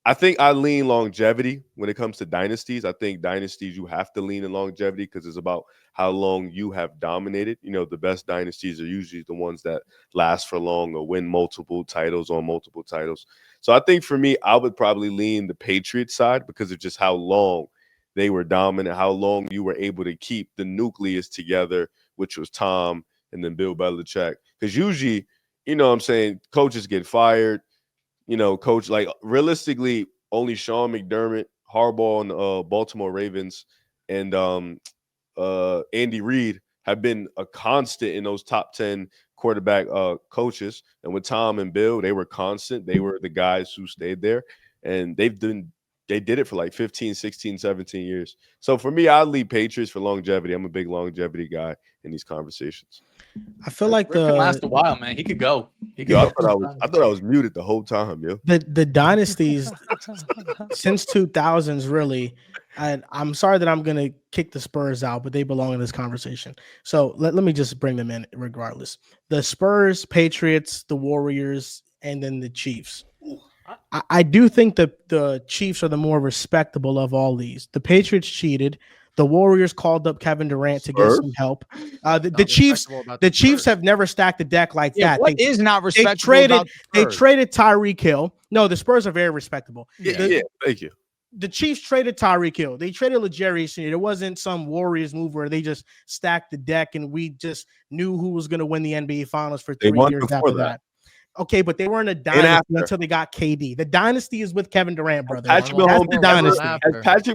I think I lean longevity when it comes to dynasties. I think dynasties, you have to lean in longevity because it's about how long you have dominated. The best dynasties are usually the ones that last for long or win multiple titles on multiple titles. So I think for me, I would probably lean the Patriots side because of just how long they were dominant, how long you were able to keep the nucleus together, which was Tom and then Bill Belichick. Because usually, what I'm saying, coaches get fired. Coach, like realistically, only Sean McDermott, Harbaugh, and Baltimore Ravens, and Andy Reid have been a constant in those top 10 quarterback coaches. And with Tom and Bill, they were constant. They were the guys who stayed there, and they've been They did it for like 15, 16, 17 years. So for me, I'd leave Patriots for longevity. I'm a big longevity guy in these conversations. I feel like Rick can last a while, man. He could go. He could Yo, go. I thought I was muted the whole time, yo. the dynasties since 2000s really. And I'm sorry that I'm gonna kick the Spurs out, but they belong in this conversation. So let me just bring them in regardless. The Spurs, Patriots, the Warriors, and then the Chiefs. I do think that the Chiefs are the more respectable of all these. The Patriots cheated. The Warriors called up Kevin Durant to get some help. The Chiefs have never stacked the deck like that. What is not respectable? They traded Tyreek Hill. No, the Spurs are very respectable. Yeah, thank you. The Chiefs traded Tyreek Hill. They traded L'Jarius Sr. There wasn't some Warriors move where they just stacked the deck and we just knew who was going to win the NBA Finals for 3 years after that. Okay, but they weren't a dynasty until they got KD. The dynasty is with Kevin Durant, brother. Has Patrick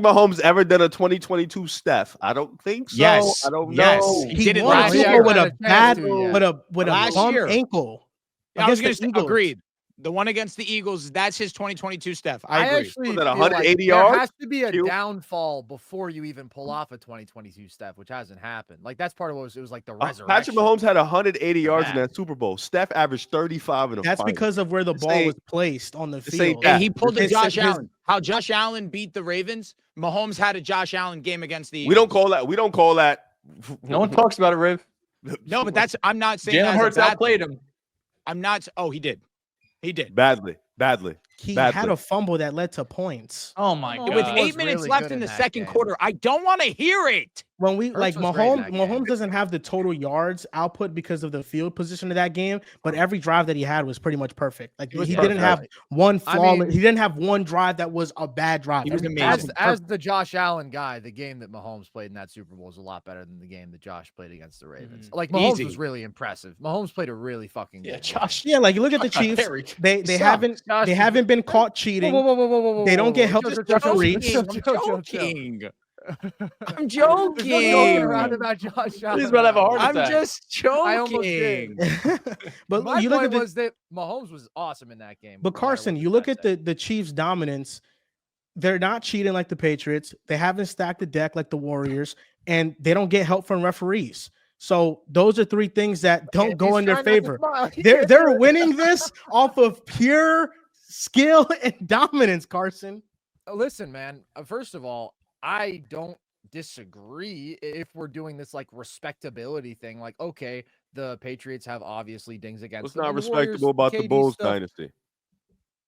Mahomes ever done a 2022 Steph? I don't think so. Yes. I don't know. He did it last year with a bum ankle. I was going to say, agreed. The one against the Eagles, that's his 2022 Steph. I agree. Actually that feel 180 like yards? there has to be a downfall before you even pull off a 2022 Steph, which hasn't happened. Like that's part of what it was like the resurrection. Patrick Mahomes had 180 yards in that Super Bowl. Steph averaged 35 in a That's fight. because of where the ball was placed on the field. And he pulled the Josh Allen. How Josh Allen beat the Ravens. Mahomes had a Josh Allen game against the Eagles. We don't call that. No one talks about it, Riv. No, but I'm not saying Jalen Hurts outplayed him. I'm not. Oh, he did. He did. Badly. He had a fumble that led to points. Oh my God. With 8 minutes left in the second quarter, I don't want to hear it. When we Mahomes doesn't have the total yards output because of the field position of that game, but every drive that he had was pretty much perfect. Like he didn't have one flaw. He didn't have one drive that was a bad drive. He was amazing. As the Josh Allen guy, the game that Mahomes played in that Super Bowl was a lot better than the game that Josh played against the Ravens. Like Mahomes was really impressive. Mahomes played a really fucking good game. Josh. Yeah, like you look at the Chiefs. They haven't been caught cheating. Whoa. They don't get help. I'm joking around about Josh Allen. He's about to have a heart attack. I'm just joking. I almost did. But my you look point at was that Mahomes was awesome in that game. But Carson, you look at the Chiefs' dominance. They're not cheating like the Patriots. They haven't stacked the deck like the Warriors, and they don't get help from referees. So those are three things that don't go in their favor. They're winning this off of pure skill and dominance, Carson. Listen, man. First of all, I don't disagree if we're doing this like respectability thing. Like, okay, the Patriots have obviously dings against What's them. not The respectable Warriors, about the KD Bulls stuff, dynasty?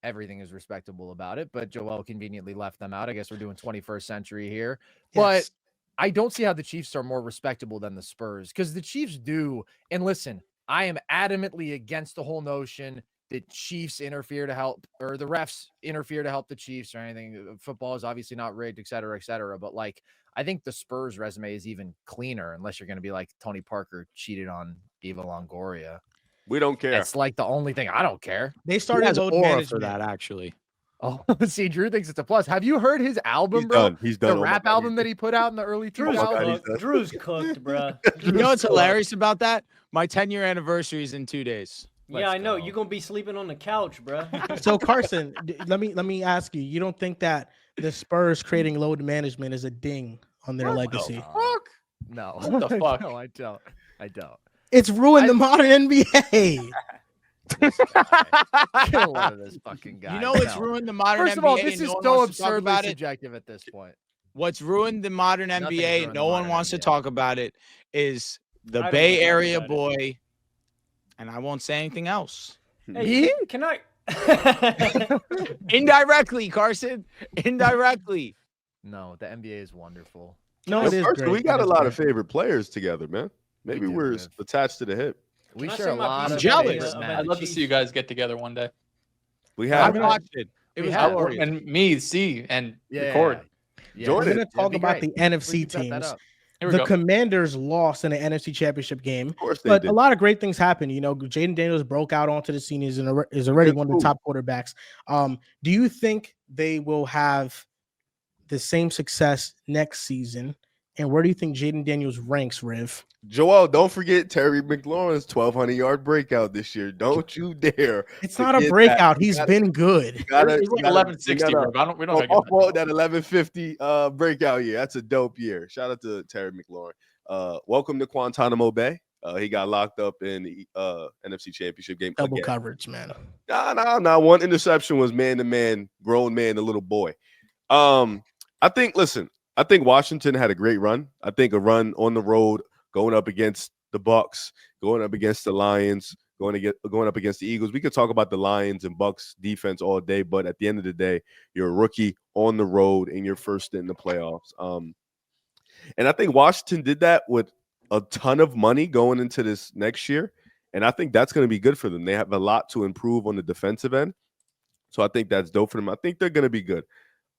everything is respectable about it, but Joel conveniently left them out. I guess we're doing 21st century here. Yes. But I don't see how the Chiefs are more respectable than the Spurs, because the Chiefs do. And listen, I am adamantly against the whole notion that Chiefs interfere to help, or the refs interfere to help the Chiefs or anything. Football is obviously not rigged, et cetera, et cetera. But like, I think the Spurs resume is even cleaner, unless you're going to be like Tony Parker cheated on Eva Longoria. We don't care. That's like the only thing I don't care. They started load aura management for that, actually. Oh, see, Drew thinks it's a plus. Have you heard his album, He's bro? done. He's done. The rap album that he put out in the early 2000s. Drew's cooked, bro. You know what's hilarious about that? My 10-year anniversary is in 2 days. Yeah, I know. You're gonna be sleeping on the couch, bro. So Carson, let me ask you. You don't think that the Spurs creating load management is a ding on their legacy? No. What the fuck? No, I don't. It's ruined the modern NBA. Kill one of this fucking guy. You know what's ruined the modern NBA? First of all, this and is no one so wants to talk absurdly about it? subjective at this point. What's ruined the modern Nothing's NBA, ruined no the one modern wants to NBA. talk about it, is the I don't Bay wanna talk Area about it. boy, and I won't say anything else. Hey, can I? Indirectly, Carson. Indirectly. No, the NBA is wonderful. No, it is Carson, great. we got It a is lot great. of favorite players together, man. Maybe do, we're Viv. attached to the hip. We Can I share say a my lot piece of of jealous, ideas, about man. I'd love to see you guys get together one day. We I have. watched it. It We was have. glorious. And me, C, and Yeah, record. yeah. Jordan. We're going to talk That'd be about great. the NFC We can set that teams. up. Here we The go. Commanders lost in the NFC Championship game, Of course they but did. a lot of great things happened. You know, Jaden Daniels broke out onto the scene. Is already one of the top quarterbacks. Do you think they will have the same success next season? And where do you think Jaden Daniels ranks, Riv? Joel, don't forget Terry McLaurin's 1,200-yard breakout this year. Don't you dare. It's not a forget breakout. that. He's been good. He's like 1160. We don't that gotta give him that. 1150 breakout year. That's a dope year. Shout out to Terry McLaurin. Welcome to Guantanamo Bay. He got locked up in the NFC Championship game. Double again. coverage, man. Nah. One interception was man-to-man, grown man to little boy. I think Washington had a great run. I think a run on the road, going up against the Bucks, going up against the Lions, going up against the Eagles. We could talk about the Lions and Bucks defense all day, but at the end of the day, you're a rookie on the road in your first in the playoffs. And I think Washington did that with a ton of money going into this next year. And I think that's going to be good for them. They have a lot to improve on the defensive end. So I think that's dope for them. I think they're going to be good.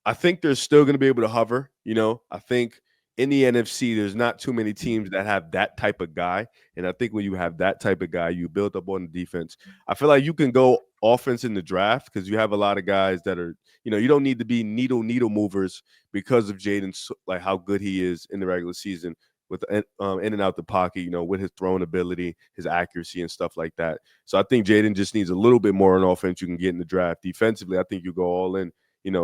I think they're still going to be able to hover. I think in the NFC, there's not too many teams that have that type of guy. And I think when you have that type of guy, you build up on the defense. I feel like you can go offense in the draft because you have a lot of guys that are, you don't need to be needle movers because of Jaden's, like how good he is in the regular season with in and out the pocket, with his throwing ability, his accuracy and stuff like that. So I think Jaden just needs a little bit more on offense you can get in the draft. Defensively, I think you go all in,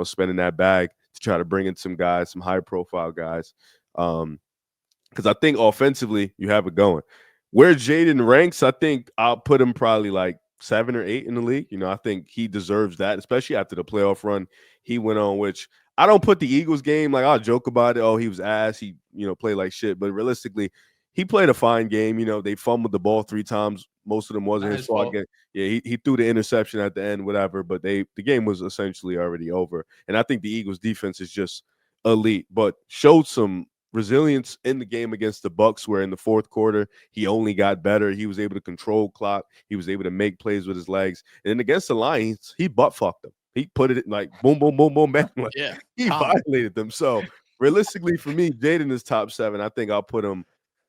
spending that bag to try to bring in some guys, some high profile guys. Because I think offensively you have it going. Where Jaden ranks, I think I'll put him probably like 7 or 8 in the league. I think he deserves that, especially after the playoff run he went on, which I don't put the Eagles game, like I'll joke about it. Oh, he was ass. He, played like shit. But realistically, he played a fine game. They fumbled the ball 3 times. Most of them wasn't his fault. Yeah, he threw the interception at the end, whatever. But the game was essentially already over. And I think the Eagles defense is just elite, but showed some resilience in the game against the Bucks, where in the fourth quarter he only got better. He was able to control clock. He was able to make plays with his legs. And then against the Lions, he butt fucked them. He put it like boom, boom, boom, boom, bang. Like, Yeah, he violated them. So realistically, for me, Jaden is top 7. I think I'll put him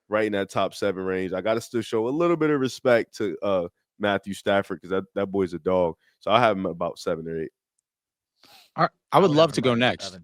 right in that top 7 range. I got to still show a little bit of respect to Matthew Stafford because that boy's a dog. So I have him about 7 or 8. I would love to go next.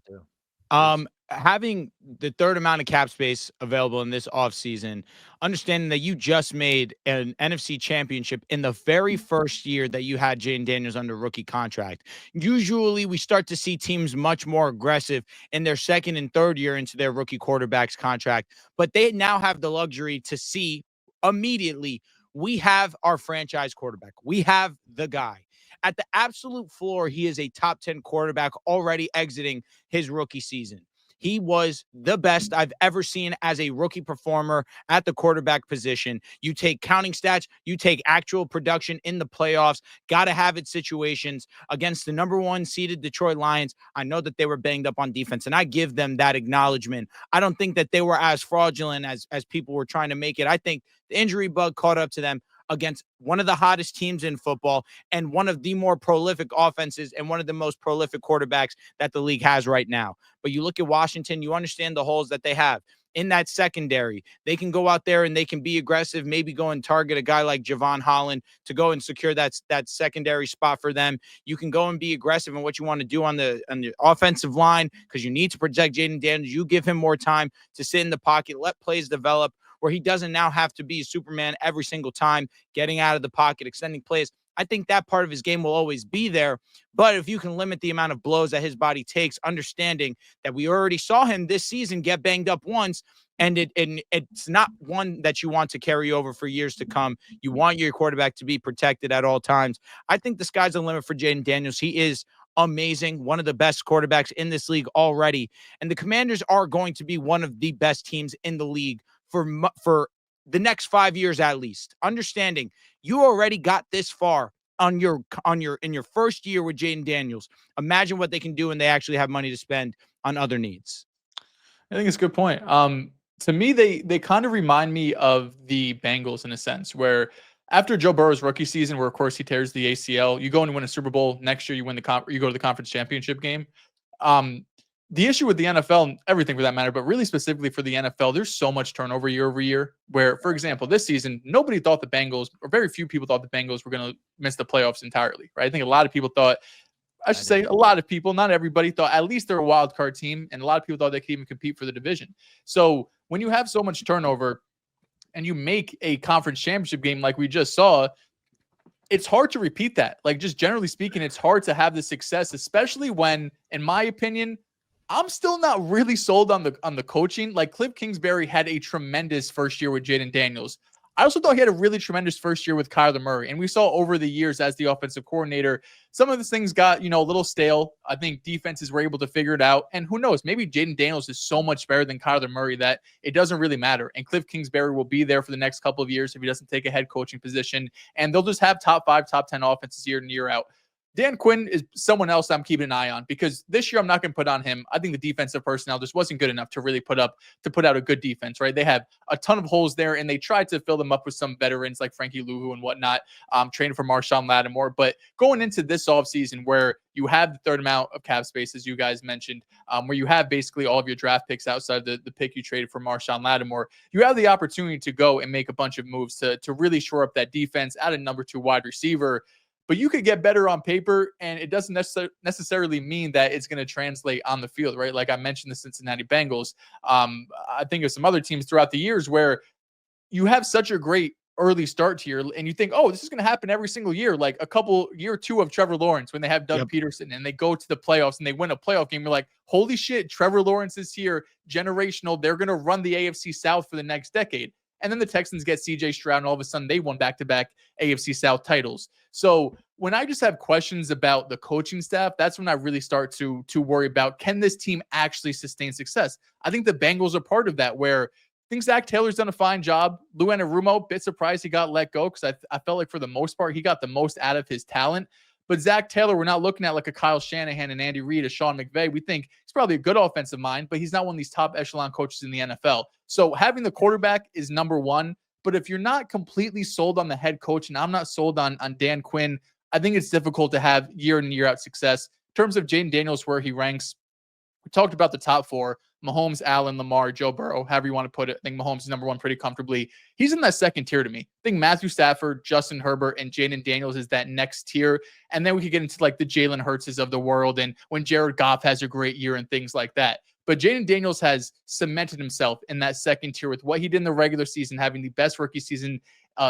Having the third amount of cap space available in this offseason, understanding that you just made an NFC championship in the very first year that you had Jaden Daniels under rookie contract. Usually we start to see teams much more aggressive in their second and third year into their rookie quarterback's contract, but they now have the luxury to see immediately, we have our franchise quarterback. We have the guy. At the absolute floor, he is a top 10 quarterback already exiting his rookie season. He was the best I've ever seen as a rookie performer at the quarterback position. You take counting stats, you take actual production in the playoffs, got to have it situations against the number 1 seeded Detroit Lions. I know that they were banged up on defense, and I give them that acknowledgement. I don't think that they were as fraudulent as people were trying to make it. I think the injury bug caught up to them against one of the hottest teams in football and one of the more prolific offenses and one of the most prolific quarterbacks that the league has right now. But you look at Washington, you understand the holes that they have in that secondary. They can go out there and they can be aggressive, maybe go and target a guy like Javon Holland to go and secure that secondary spot for them. You can go and be aggressive in what you want to do on the offensive line because you need to protect Jaden Daniels. You give him more time to sit in the pocket, let plays develop, where he doesn't now have to be a Superman every single time, getting out of the pocket, extending plays. I think that part of his game will always be there. But if you can limit the amount of blows that his body takes, understanding that we already saw him this season get banged up once, and it's not one that you want to carry over for years to come. You want your quarterback to be protected at all times. I think the sky's the limit for Jaden Daniels. He is amazing, one of the best quarterbacks in this league already. And the Commanders are going to be one of the best teams in the league for the next 5 years at least. Understanding you already got this far in your first year with Jaden Daniels. Imagine what they can do when they actually have money to spend on other needs. I think it's a good point. To me, they kind of remind me of the Bengals in a sense, where after Joe Burrow's rookie season, where of course he tears the ACL, you go and win a Super Bowl. Next year, you go to the conference championship game. The issue with the NFL and everything for that matter, but really specifically for the NFL, there's so much turnover year over year where, for example, this season, nobody thought the Bengals, or very few people thought the Bengals were going to miss the playoffs entirely, right? I think a lot of people thought, I should say a lot of people, not everybody, thought at least they're a wild card team, and a lot of people thought they could even compete for the division. So when you have so much turnover and you make a conference championship game like we just saw, it's hard to repeat that. Like, just generally speaking, it's hard to have the success, especially when, in my opinion, I'm still not really sold on the coaching. Like, Cliff Kingsbury had a tremendous first year with Jaden Daniels. I also thought he had a really tremendous first year with Kyler Murray. And we saw over the years as the offensive coordinator, some of these things got, a little stale. I think defenses were able to figure it out. And who knows, maybe Jaden Daniels is so much better than Kyler Murray that it doesn't really matter. And Cliff Kingsbury will be there for the next couple of years if he doesn't take a head coaching position. And they'll just have top 5, top 10 offenses year in, year out. Dan Quinn is someone else I'm keeping an eye on, because this year I'm not going to put on him. I think the defensive personnel just wasn't good enough to really put out a good defense, right? They have a ton of holes there, and they tried to fill them up with some veterans like Frankie Luvu and whatnot, training for Marshawn Lattimore. But going into this offseason where you have the third amount of cap space, as you guys mentioned, where you have basically all of your draft picks outside the pick you traded for Marshawn Lattimore, you have the opportunity to go and make a bunch of moves to really shore up that defense, add a number 2 wide receiver. But you could get better on paper, and it doesn't necessarily mean that it's going to translate on the field, right? Like I mentioned the Cincinnati Bengals. I think of some other teams throughout the years where you have such a great early start here, and you think, oh, this is going to happen every single year. Like year 2 of Trevor Lawrence when they have Doug Peterson and they go to the playoffs and they win a playoff game. You're like, holy shit, Trevor Lawrence is here, generational. They're going to run the AFC South for the next decade. And then the Texans get CJ Stroud, and all of a sudden they won back-to-back AFC South titles. So when I just have questions about the coaching staff, that's when I really start to worry about, can this team actually sustain success? I think the Bengals are part of that, where I think Zach Taylor's done a fine job. Lou Anarumo, bit surprised he got let go, because I felt like for the most part he got the most out of his talent. But Zach Taylor, we're not looking at like a Kyle Shanahan and Andy Reid, a Sean McVay. We think he's probably a good offensive mind, but he's not one of these top echelon coaches in the NFL. So having the quarterback is number 1. But if you're not completely sold on the head coach, and I'm not sold on Dan Quinn, I think it's difficult to have year in, year out success. In terms of Jaden Daniels, where he ranks, we talked about the top 4. Mahomes, Allen, Lamar, Joe Burrow, however you want to put it. I think Mahomes is number 1 pretty comfortably. He's in that second tier to me. I think Matthew Stafford, Justin Herbert, and Jaden Daniels is that next tier. And then we could get into like the Jalen Hurtses of the world, and when Jared Goff has a great year and things like that. But Jaden Daniels has cemented himself in that second tier with what he did in the regular season, having the best rookie season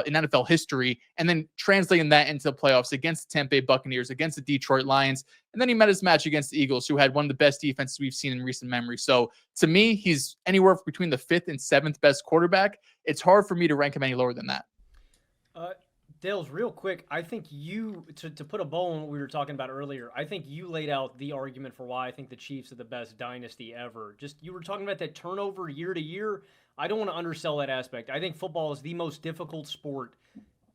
in NFL history, and then translating that into the playoffs against the Tampa Bay Buccaneers, against the Detroit Lions. And then he met his match against the Eagles, who had one of the best defenses we've seen in recent memory. So to me, he's anywhere between the 5th and 7th best quarterback. It's hard for me to rank him any lower than that. Dehls, real quick, I think you, to put a bow on what we were talking about earlier, I think you laid out the argument for why I think the Chiefs are the best dynasty ever. Just, you were talking about that turnover year to year. I don't want to undersell that aspect. I think football is the most difficult sport,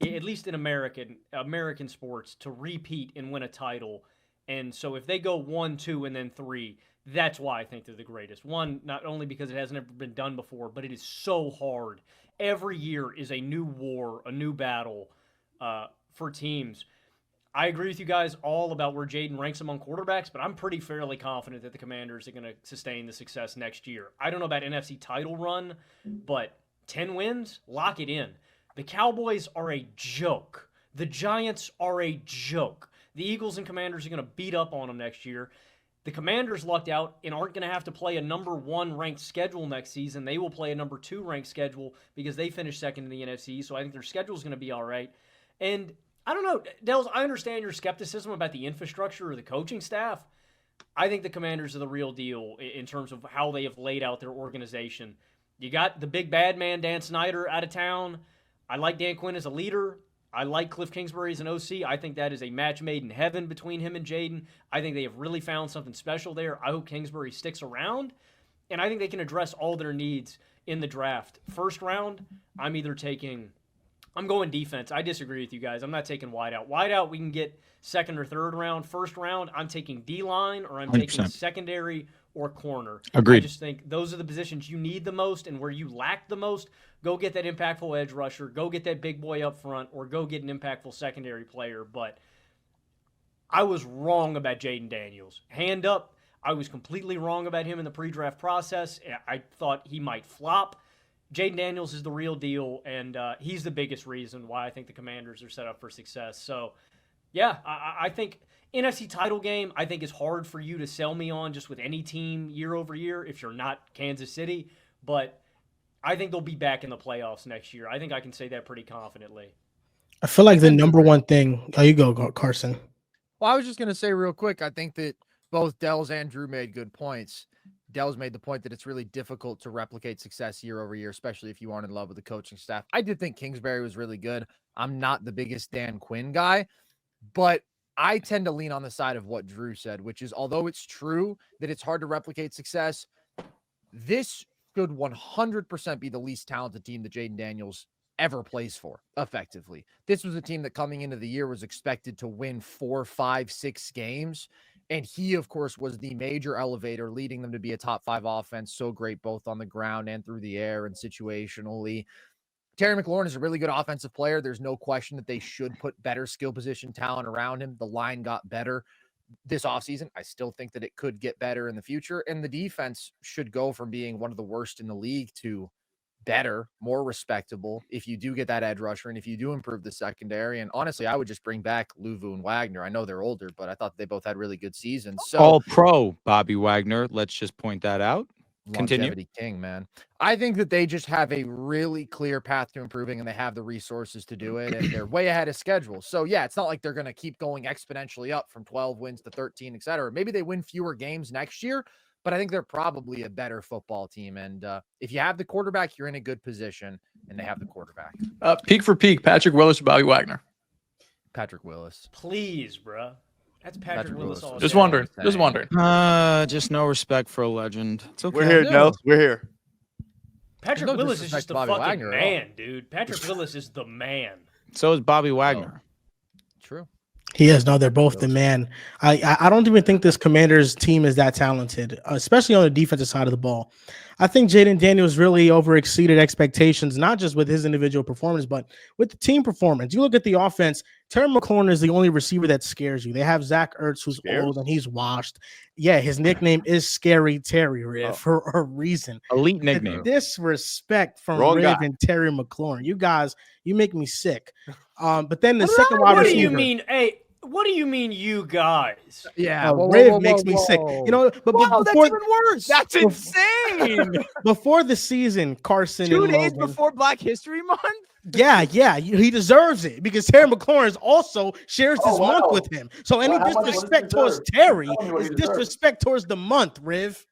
at least in American sports, to repeat and win a title. And so if they go 1, 2, and then 3, that's why I think they're the greatest. One, not only because it hasn't ever been done before, but it is so hard. Every year is a new war, a new battle for teams. I agree with you guys all about where Jaden ranks among quarterbacks, but I'm pretty fairly confident that the Commanders are going to sustain the success next year. I don't know about NFC title run, but 10 wins, lock it in. The Cowboys are a joke. The Giants are a joke. The Eagles and Commanders are going to beat up on them next year. The Commanders lucked out and aren't going to have to play a number 1 ranked schedule next season. They will play a number 2 ranked schedule because they finished second in the NFC, so I think their schedule is going to be all right. And I don't know, Dehls, I understand your skepticism about the infrastructure or the coaching staff. I think the Commanders are the real deal in terms of how they have laid out their organization. You got the big bad man, Dan Snyder, out of town. I like Dan Quinn as a leader. I like Cliff Kingsbury as an OC. I think that is a match made in heaven between him and Jaden. I think they have really found something special there. I hope Kingsbury sticks around, and I think they can address all their needs in the draft. First round, I'm going defense. I disagree with you guys. I'm not taking wideout. Wideout, we can get second or third round. First round, I'm taking D-line, or I'm 100%. Taking secondary or corner. Agreed. I just think those are the positions you need the most, and where you lack the most, go get that impactful edge rusher, go get that big boy up front, or go get an impactful secondary player. But I was wrong about Jaden Daniels. Hand up, I was completely wrong about him in the pre-draft process. I thought he might flop. Jaden Daniels is the real deal, and he's the biggest reason why I think the Commanders are set up for success. So, Yeah, I think NFC title game, I think is hard for you to sell me on just with any team year over year if you're not Kansas City. But I think they'll be back in the playoffs next year. I think I can say that pretty confidently. I feel like the number one thing. Oh, you go, Carson. Well, I was just going to say real quick, I think that both Dehls and Drew made good points. Dehls made the point that it's really difficult to replicate success year over year, especially if you aren't in love with the coaching staff. I did think Kingsbury was really good. I'm not the biggest Dan Quinn guy, but I tend to lean on the side of what Drew said, which is although it's true that it's hard to replicate success, this should 100% be the least talented team that Jaden Daniels ever plays for effectively. This was a team that coming into the year was expected to win 4, 5, 6 games. And he, of course, was the major elevator, leading them to be a top 5 offense. So great, both on the ground and through the air and situationally. Terry McLaurin is a really good offensive player. There's no question that they should put better skill position talent around him. The line got better this offseason. I still think that it could get better in the future. And the defense should go from being one of the worst in the league to better, more respectable if you do get that edge rusher and if you do improve the secondary. And honestly, I would just bring back Luvu and Wagner. I know they're older, but I thought they both had really good seasons. So All pro Bobby Wagner. Let's just point that out. Continue. Longevity king, man. I think that they just have a really clear path to improving and they have the resources to do it and they're way ahead of schedule. So yeah, it's not like they're going to keep going exponentially up from 12 wins to 13, et cetera. Maybe they win fewer games next year, but I think they're probably a better football team. And if you have the quarterback, you're in a good position, and they have the quarterback. Peak for peak, Patrick Willis or Bobby Wagner? Patrick Willis. Please, bro. That's Patrick Willis. All Just day. wondering. Just wondering. Just no respect for a legend. It's okay. We're here, Yeah. Dehls. We're here. Patrick No Willis is disrespect just to the Bobby fucking Wagner at all. man, dude. Patrick Willis is the man. So is Bobby Wagner. True. He is. No, they're both the man. I don't even think this Commanders team is that talented, especially on the defensive side of the ball. I think Jaden Daniels really overexceeded expectations, not just with his individual performance, but with the team performance. You look at the offense, Terry McLaurin is the only receiver that scares you. They have Zach Ertz, who's old and he's washed. Yeah, his nickname is Scary Terry for a reason. Elite nickname. Disrespect from Wrong Riv guy. and Terry McLaurin. You guys, you make me sick. But then the second wide What do receiver. you mean? Hey, what do you mean, you guys? Yeah. Riv makes me sick. You know, but Wow, that's before even worse. That's insane. before the season, Carson 2 and days Logan, before Black History Month. yeah, he deserves it because Terry McLaurin also shares this month with him. So any disrespect towards Terry is disrespect towards the month, Riv.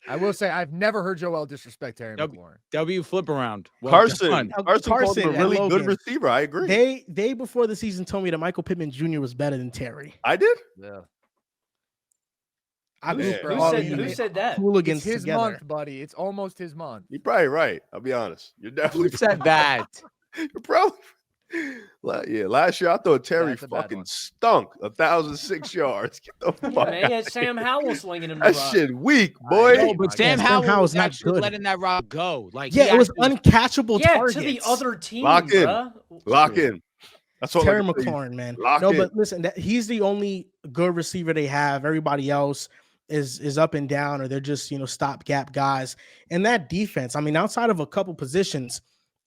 I will say I've never heard Joel disrespect Terry McLaurin. W flip around. Well Carson done. called him a and really Logan. good receiver. I agree. They before the season told me that Michael Pittman Jr. was better than Terry. I did. Yeah. I Who group said- all Who you said that? hooligans It's his together. month, buddy. It's almost his month. You're probably right. I'll be honest. You're definitely Who said that? You're probably. Yeah, last year I thought Terry That's a bad fucking one. stunk 1,006 yards. Get the fuck Man, he out. had Sam Howell slinging him the That rock. shit weak, boy. No, but Sam Sam Howell Howell's was not actually good. letting that rock go. Like Yeah, he it was actually- uncatchable Yeah, targets. to the other team, Lock in. bruh. Lock in. That's all. Terry I can tell you. McLaurin, man. Lock No, in. but listen, he's the only good receiver they have. Everybody else is up and down, or they're just stopgap guys. And that defense, I mean, outside of a couple positions,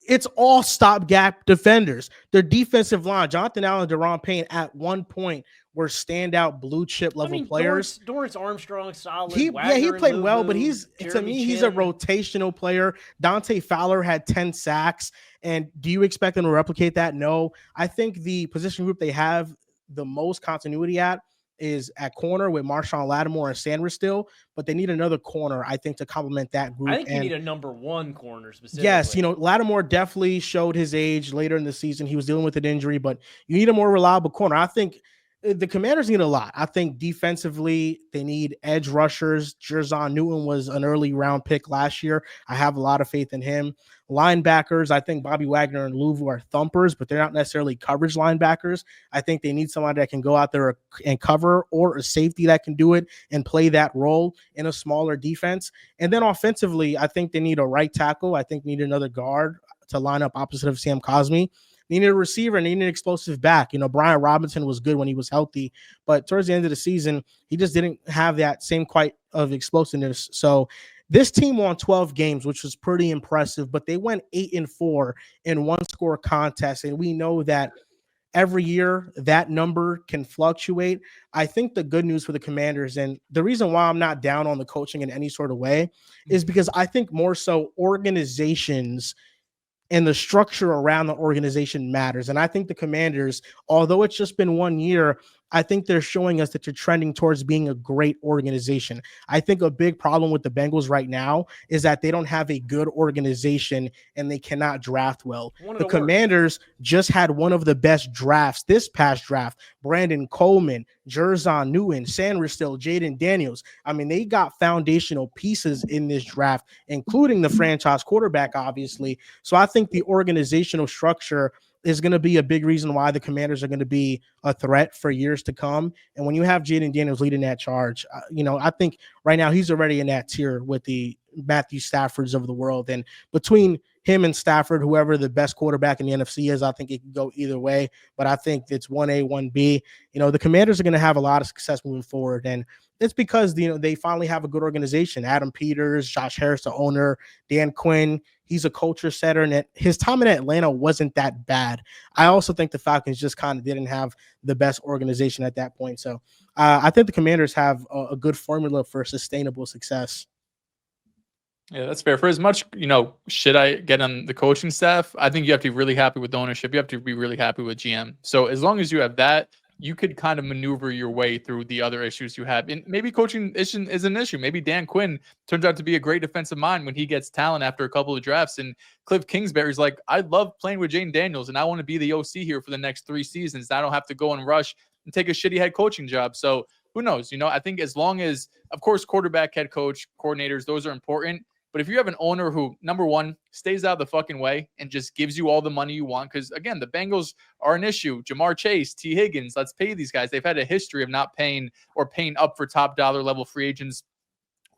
it's all stopgap defenders. Their defensive line, Jonathan Allen, Deron Payne, at one point were standout blue chip level players. Dorrance Armstrong, solid. He Wagner and played well, but Luvu, to Jeremy me, he's a Chin. rotational player. Dante Fowler had 10 sacks. And do you expect them to replicate that? No. I think the position group they have the most continuity at is at corner with Marshawn Lattimore and Sanders still, but they need another corner, I think, to complement that group. I think you And need a number one corner specifically. yes, Lattimore definitely showed his age later in the season. He was dealing with an injury, but you need a more reliable corner. I think the Commanders need a lot. I think defensively, they need edge rushers. Jerzon Newton was an early round pick last year. I have a lot of faith in him. Linebackers, I think Bobby Wagner and Luvu are thumpers, but they're not necessarily coverage linebackers. I think they need somebody that can go out there and cover, or a safety that can do it and play that role in a smaller defense. And then offensively, I think they need a right tackle. I think they need another guard to line up opposite of Sam Cosmi. They need a receiver and they need an explosive back. Brian Robinson was good when he was healthy, but towards the end of the season, he just didn't have that same quite of explosiveness. So this team won 12 games, which was pretty impressive, but they went 8-4 in one-score contest. And we know that every year that number can fluctuate. I think the good news for the Commanders, and the reason why I'm not down on the coaching in any sort of way, is because I think more so organizations and the structure around the organization matters. And I think the Commanders, although it's just been 1 year, I think they're showing us that they're trending towards being a great organization. I think a big problem with the Bengals right now is that they don't have a good organization and they cannot draft well. The Commanders just had one of the best drafts this past draft. Brandon Coleman, Jerzon Newton, Sanders Still, Jaden Daniels. I mean, they got foundational pieces in this draft, including the franchise quarterback, obviously. So I think the organizational structure is going to be a big reason why the Commanders are going to be a threat for years to come. And when you have Jaden Daniels leading that charge, I think right now he's already in that tier with the Matthew Staffords of the world. And between him and Stafford, whoever the best quarterback in the NFC is, I think it can go either way. But I think it's 1A, 1B. The Commanders are going to have a lot of success moving forward. And it's because, they finally have a good organization. Adam Peters, Josh Harris, the owner, Dan Quinn. He's a culture setter, and his time in Atlanta wasn't that bad. I also think the Falcons just kind of didn't have the best organization at that point. So I think the Commanders have a good formula for sustainable success. Yeah, that's fair. For as much, should I get on the coaching staff, I think you have to be really happy with the ownership. You have to be really happy with GM. So as long as you have that, you could kind of maneuver your way through the other issues you have. And maybe coaching is an issue. Maybe Dan Quinn turns out to be a great defensive mind when he gets talent after a couple of drafts. And Cliff Kingsbury's like, I love playing with Jaden Daniels, and I want to be the OC here for the next 3 seasons. I don't have to go and rush and take a shitty head coaching job. So who knows? I think as long as, of course, quarterback, head coach, coordinators, those are important. But if you have an owner who, number one, stays out of the fucking way and just gives you all the money you want, because, again, the Bengals are an issue. Jamar Chase, T. Higgins, let's pay these guys. They've had a history of not paying or paying up for top dollar level free agents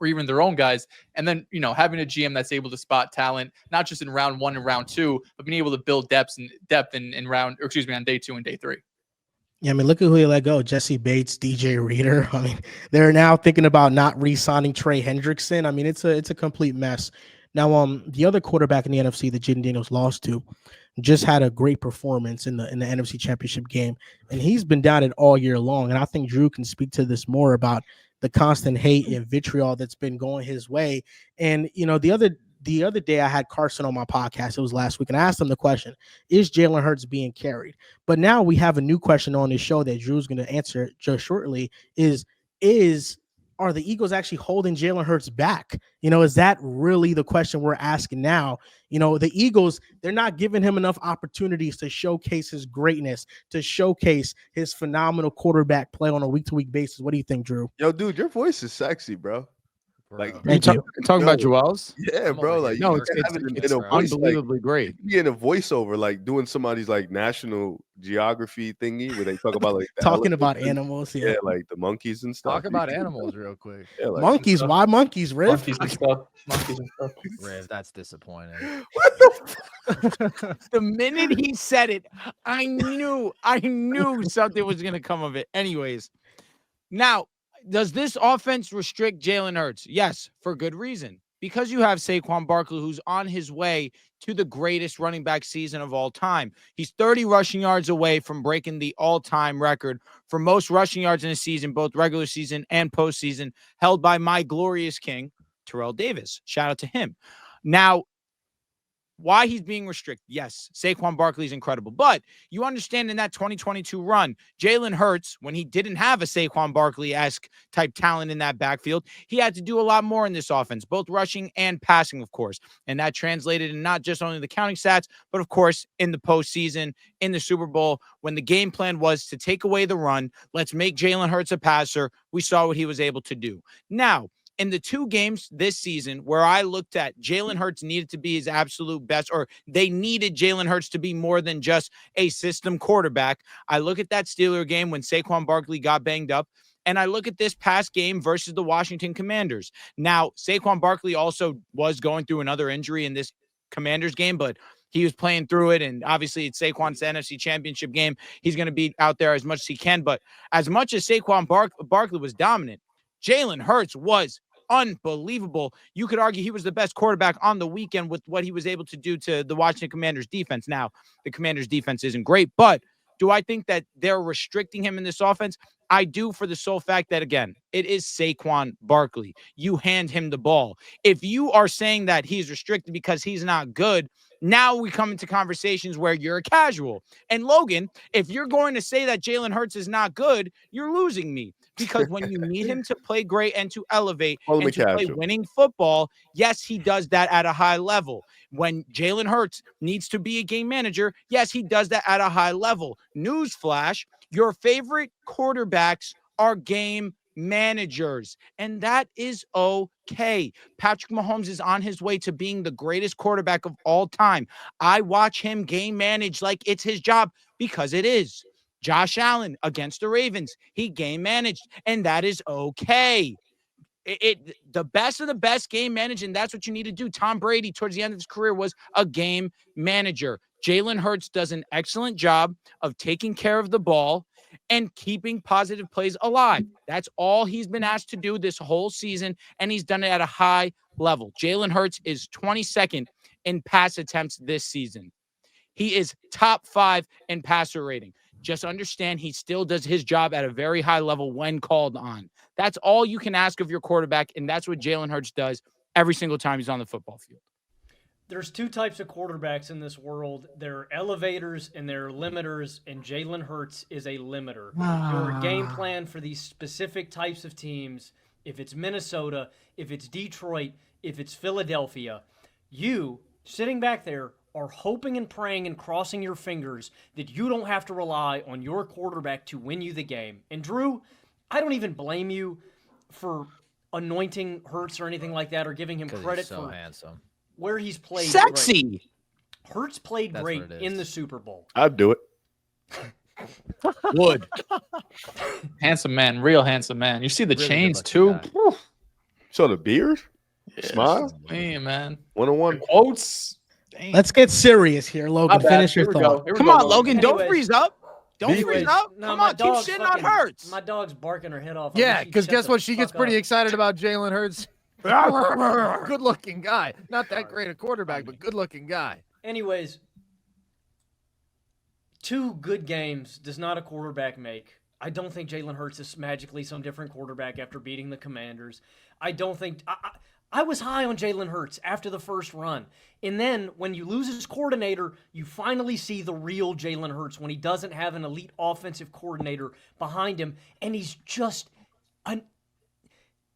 or even their own guys. And then, having a GM that's able to spot talent, not just in round 1 and round 2, but being able to build depth in on day 2 and day 3. Yeah, I mean, look at who they let go. Jesse Bates, DJ Reader. I mean, they're now thinking about not re-signing Trey Hendrickson. I mean, it's a complete mess. Now, the other quarterback in the NFC that Jaden Daniels lost to just had a great performance in the NFC Championship game, and he's been down it all year long. And I think Drew can speak to this more about the constant hate and vitriol that's been going his way. And the other day I had Carson on my podcast. It was last week, and I asked him the question, is Jalen Hurts being carried? But now we have a new question on this show that Drew's going to answer just shortly are the Eagles actually holding Jalen Hurts back? Is that really the question we're asking now? The Eagles, they're not giving him enough opportunities to showcase his greatness, to showcase his phenomenal quarterback play on a week-to-week basis. What do you think, Drew? Yo, dude, your voice is sexy, bro. Like, talking about Joel's? Yeah, bro. Like, no, it's unbelievably great. You get a voiceover, like doing somebody's like National Geography thingy where they talk about like talking about animals. Yeah, like the monkeys and stuff. Talk about animals real quick. Yeah, like, monkeys? Why monkeys, Riv? Monkeys and stuff. Riv, that's disappointing. What the The minute he said it, I knew something was going to come of it. Anyways, now, does this offense restrict Jalen Hurts? Yes, for good reason. Because you have Saquon Barkley, who's on his way to the greatest running back season of all time. He's 30 rushing yards away from breaking the all-time record for most rushing yards in a season, both regular season and postseason, held by my glorious king, Terrell Davis. Shout out to him. Now, why he's being restricted? Yes, Saquon Barkley is incredible. But you understand in that 2022 run, Jalen Hurts, when he didn't have a Saquon Barkley-esque type talent in that backfield, he had to do a lot more in this offense, both rushing and passing, of course. And that translated in not just only the counting stats, but, of course, in the postseason, in the Super Bowl, when the game plan was to take away the run, let's make Jalen Hurts a passer. We saw what he was able to do. Now, in the 2 games this season where I looked at Jalen Hurts needed to be his absolute best, or they needed Jalen Hurts to be more than just a system quarterback, I look at that Steeler game when Saquon Barkley got banged up, and I look at this past game versus the Washington Commanders. Now, Saquon Barkley also was going through another injury in this Commanders game, but he was playing through it, and obviously it's Saquon's NFC Championship game. He's going to be out there as much as he can, but as much as Saquon Barkley was dominant, Jalen Hurts was unbelievable. You could argue he was the best quarterback on the weekend with what he was able to do to the Washington Commanders defense. Now, the Commanders defense isn't great, but Do I think that they're restricting him in this offense? I do, for the sole fact that, again, it is Saquon Barkley. You hand him the ball. If you are saying that he's restricted because he's not good, now we come into conversations where you're a casual. And Logan, if you're going to say that Jalen Hurts is not good, you're losing me. Because when you need him to play great and to elevate and to play winning football, yes, he does that at a high level. When Jalen Hurts needs to be a game manager, yes, he does that at a high level. Newsflash, your favorite quarterbacks are game managers, and that is okay. Patrick Mahomes is on his way to being the greatest quarterback of all time. I watch him game manage like it's his job, because it is. Josh Allen against the Ravens, he game managed, and that is okay. The best of the best game managed, and that's what you need to do. Tom Brady, towards the end of his career, was a game manager. Jalen Hurts does an excellent job of taking care of the ball and keeping positive plays alive. That's all he's been asked to do this whole season, and he's done it at a high level. Jalen Hurts is 22nd in pass attempts this season. He is top 5 in passer rating. Just understand he still does his job at a very high level when called on. That's all you can ask of your quarterback, and that's what Jalen Hurts does every single time he's on the football field. There's two types of quarterbacks in this world. There are elevators and there are limiters, and Jalen Hurts is a limiter. Your game plan for these specific types of teams, if it's Minnesota, if it's Detroit, if it's Philadelphia, you, sitting back there, are hoping and praying and crossing your fingers that you don't have to rely on your quarterback to win you the game. And Drew, I don't even blame you for anointing Hurts or anything like that, or giving him credit so for handsome. where he's played. Sexy. Great. Hurts played That's great in the Super Bowl. I'd do it. Would. Handsome man, real handsome man. You see the Really chains good-looking too. guy. So the beard, Yeah, smile, hey, man. 101. Quotes. Dang. Let's get serious here, Logan. My bad. Finish Here your we thought. go. Here we Come go, on, Logan. Don't Anyways. freeze up. Don't Anyways, freeze up. No, Come my on, keep dog's shitting fucking- on Hurts. My dog's barking her head off. I Yeah, wish she'd because shut guess the what? She gets fuck pretty up. excited about Jalen Hurts. Good-looking guy. Not that great a quarterback, but good-looking guy. Anyways, 2 good games does not a quarterback make. I don't think Jalen Hurts is magically some different quarterback after beating the Commanders. I don't think I was high on Jalen Hurts after the first run. And then when you lose his coordinator, you finally see the real Jalen Hurts when he doesn't have an elite offensive coordinator behind him. And he's just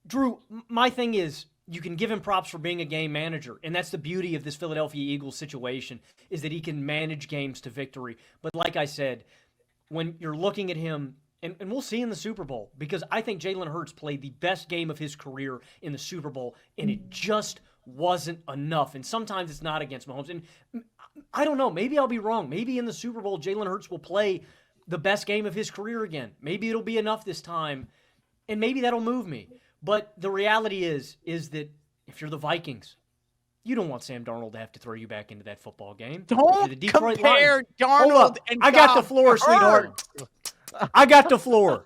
Drew, my thing is, you can give him props for being a game manager. And that's the beauty of this Philadelphia Eagles situation, is that he can manage games to victory. But like I said, when you're looking at him, and we'll see in the Super Bowl, because I think Jalen Hurts played the best game of his career in the Super Bowl, and it just wasn't enough. And sometimes it's not against Mahomes. And I don't know. Maybe I'll be wrong. Maybe in the Super Bowl, Jalen Hurts will play the best game of his career again. Maybe it'll be enough this time, and maybe that'll move me. But the reality is that if you're the Vikings, you don't want Sam Darnold to have to throw you back into that football game. If you're Don't the Detroit compare Lions, Darnold hold up. and I got the Goff floor, to sweetheart. I got the floor.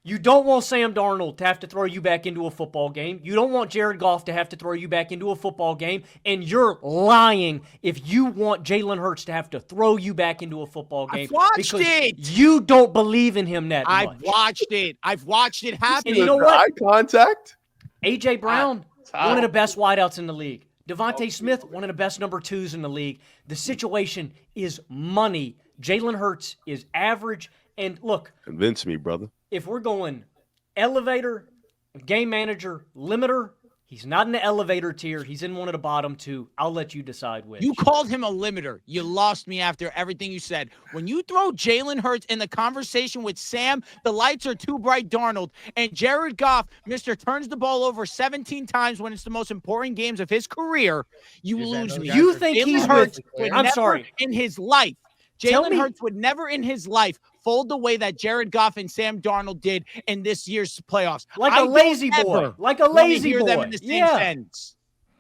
You don't want Sam Darnold to have to throw you back into a football game. You don't want Jared Goff to have to throw you back into a football game. And you're lying if you want Jalen Hurts to have to throw you back into a football game. I've watched because it. You don't believe in him that I've much. watched it. I've watched it happen. And you know what? Eye contact. A.J. Brown, Wow. one of the best wideouts in the league. Devontae Smith, one of the best number 2s in the league. The situation is money. Jalen Hurts is average. And look, Convince me, brother. if we're going elevator, game manager, limiter, he's not in the elevator tier. He's in one of the bottom 2. I'll let you decide which. You called him a limiter. You lost me after everything you said. When you throw Jalen Hurts in the conversation with Sam, the lights are too bright, Darnold, and Jared Goff, Mr. turns the ball over 17 times when it's the most important games of his career, you lose me. You think Jalen he's Hurts with? would I'm never sorry. in his life. Tell me- Jalen Hurts would never in his life fold the way that Jared Goff and Sam Darnold did in this year's playoffs. Like I a don't lazy boy. ever Like a want to lazy hear boy. them in the same Yeah. sentence.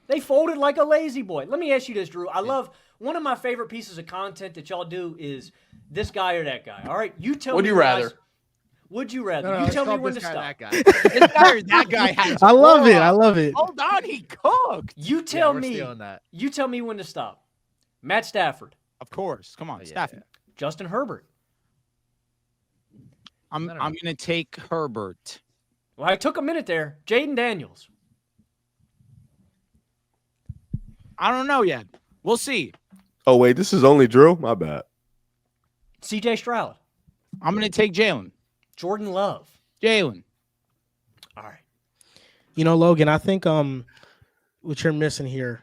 They folded like a lazy boy. Let me ask you this, Drew. I love one of my favorite pieces of content that y'all do is this guy or that guy. All right, you tell me. Would you guys- rather? Would you rather? No, you it's tell me called when to this guy, stop. that guy. This guy or that guy has I love it. I four. love it. Hold on, he cooked. You Yeah, tell we're me. stealing that. You tell me when to stop. Matt Stafford, Of course. Come on, Oh, yeah, Stafford. Justin Herbert. I'm going to take Herbert. Well, I took a minute there. Jaden Daniels. I don't know yet. We'll see. Oh, wait, this is only Drew? My bad. CJ Stroud. I'm going to take Jalen. Jordan Love. Jalen. All right. You know, Logan, I think what you're missing here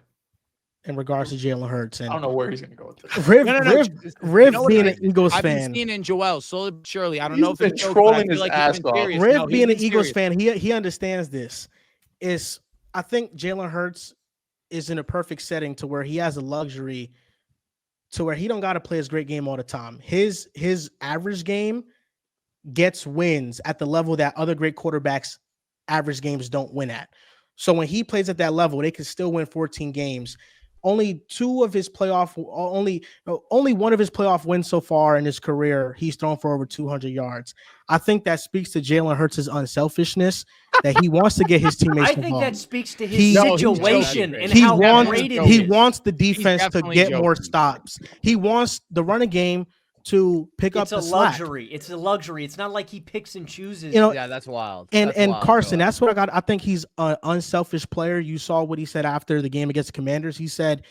in regards to Jalen Hurts and I don't know where he's going to go with this. Riv You know what being I- an Eagles I've fan. been seeing in Joel slowly but surely. I don't He's know if been it's a joke, but I trolling feel his like ass he's been off. serious. Riv No, being an he's Eagles serious. fan, he understands this. I think Jalen Hurts is in a perfect setting to where he has a luxury to where he don't got to play his great game all the time. His average game gets wins at the level that other great quarterbacks average games don't win at. So when he plays at that level, they can still win 14 games. Only one of his playoff wins so far in his career, he's thrown for over 200 yards. I think that speaks to Jalen Hurts' unselfishness, that he wants to get his teammates I think involved. that speaks to his He- No, he's situation joking. and He how wants great it he is. wants the defense to definitely get more joking. stops. He wants the running game to pick up It's a the slack. luxury. It's a luxury. It's not like he picks and chooses. You know, Yeah, that's wild. And That's and wild, Carson, Joel. that's what I got. I think he's an unselfish player. You saw what he said after the game against the Commanders. He said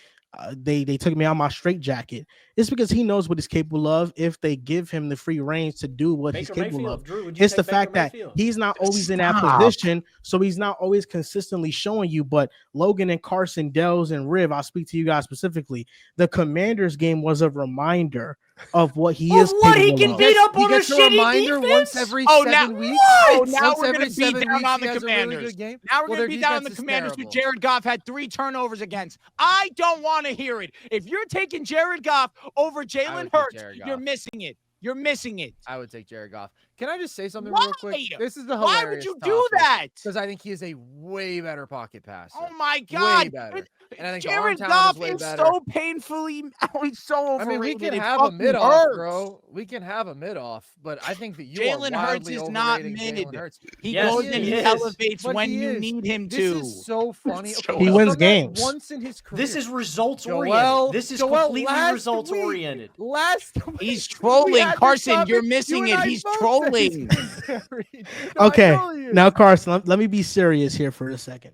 they took me out my straitjacket. It's because he knows what he's capable of if they give him the free reins to do what he's Baker capable Mayfield. of. Drew, would you It's the take Baker fact that Mayfield? he's not always in that Stop. position, so he's not always consistently showing you. But Logan and Carson, Dehls and Riv, I'll speak to you guys specifically. The Commanders game was a reminder of what he is what he capable can of. beat up He on a gets a shitty reminder defense? once every Oh, 7 now- weeks. Oh, now Once we're every gonna beat 7 down weeks, on he the has a really Commanders. good game. Now we're Well, going to their be down on the defense is Commanders with terrible. Jared Goff had 3 turnovers against. I don't want to hear it. If you're taking Jared Goff over Jalen take Hurts, Jared you're Goff. missing it. You're missing it. I would take Jared Goff. Can I just say something Why? real quick? This is the Why hilarious would you do that? Because I think he is a way better pocket passer. Oh my God! Way better. And I think the Jared arm talent Goff is way is better. so painfully. He's so I overrated. mean, we can it have a fucking mid-off, hurts. bro. We can have a mid-off, but I think that you Jalen are Hurts wildly is not overrating mid. Jalen Hurts. He Yes, goes he and he is. elevates But when he you is. need him This to. is so funny. So Okay, He he's wins done that games. once in his career. This is results Joel- oriented. This is Joel, completely last results week- oriented. Last He's week, trolling. we had this Carson, topic, you're missing you and it. I He's both said trolling. he's buried. No, I Okay, know he is. now Carson, let me be serious here for a second.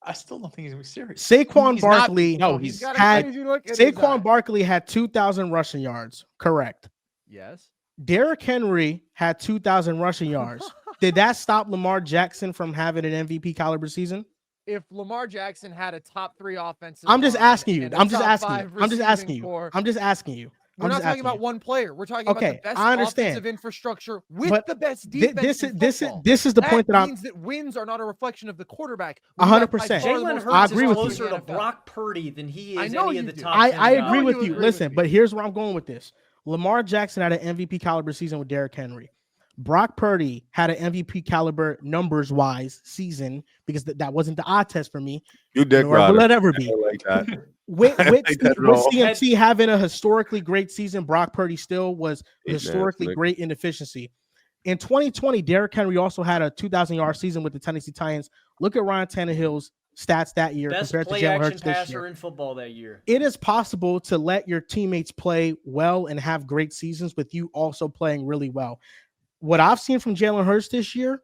I still don't think he's going to be serious. Saquon He's not- Barkley no, He's he's got had- crazy look in his eye. Saquon Barkley had 2,000 rushing yards. Correct. Yes. Derrick Henry had 2,000 rushing yards. Did that stop Lamar Jackson from having an MVP caliber season? If Lamar Jackson had a top 3 offensive I'm just line asking you. and a I'm just top asking 5 you. I'm just asking receiving you. core- I'm just asking you. We're I'm not just talking asking about you. one player. We're talking Okay, about the best I understand. offensive infrastructure with But the best Thi- defense. This is the point that I'm. means that wins are not a reflection of the quarterback. 100%. Jalen I Hurts agree is with you. closer to NFL. Brock Purdy than he I is know any of you the do. top I 10 agree guys. with you you. agree Listen, with me. but here's where I'm going with this. Lamar Jackson had an MVP caliber season with Derrick Henry. Brock Purdy had an MVP caliber numbers wise season because that wasn't the eye test for me. You dick Nor will rider. it ever be. Like that. With, I with, think that's with wrong. CMC having a historically great season, Brock Purdy still was He's historically nasty. great in efficiency. In 2020, Derrick Henry also had a 2,000-yard season with the Tennessee Titans. Look at Ryan Tannehill's stats that year Best compared to play Jalen action Hurts this passer year. in football that year. It is possible to let your teammates play well and have great seasons with you also playing really well. What I've seen from Jalen Hurts this year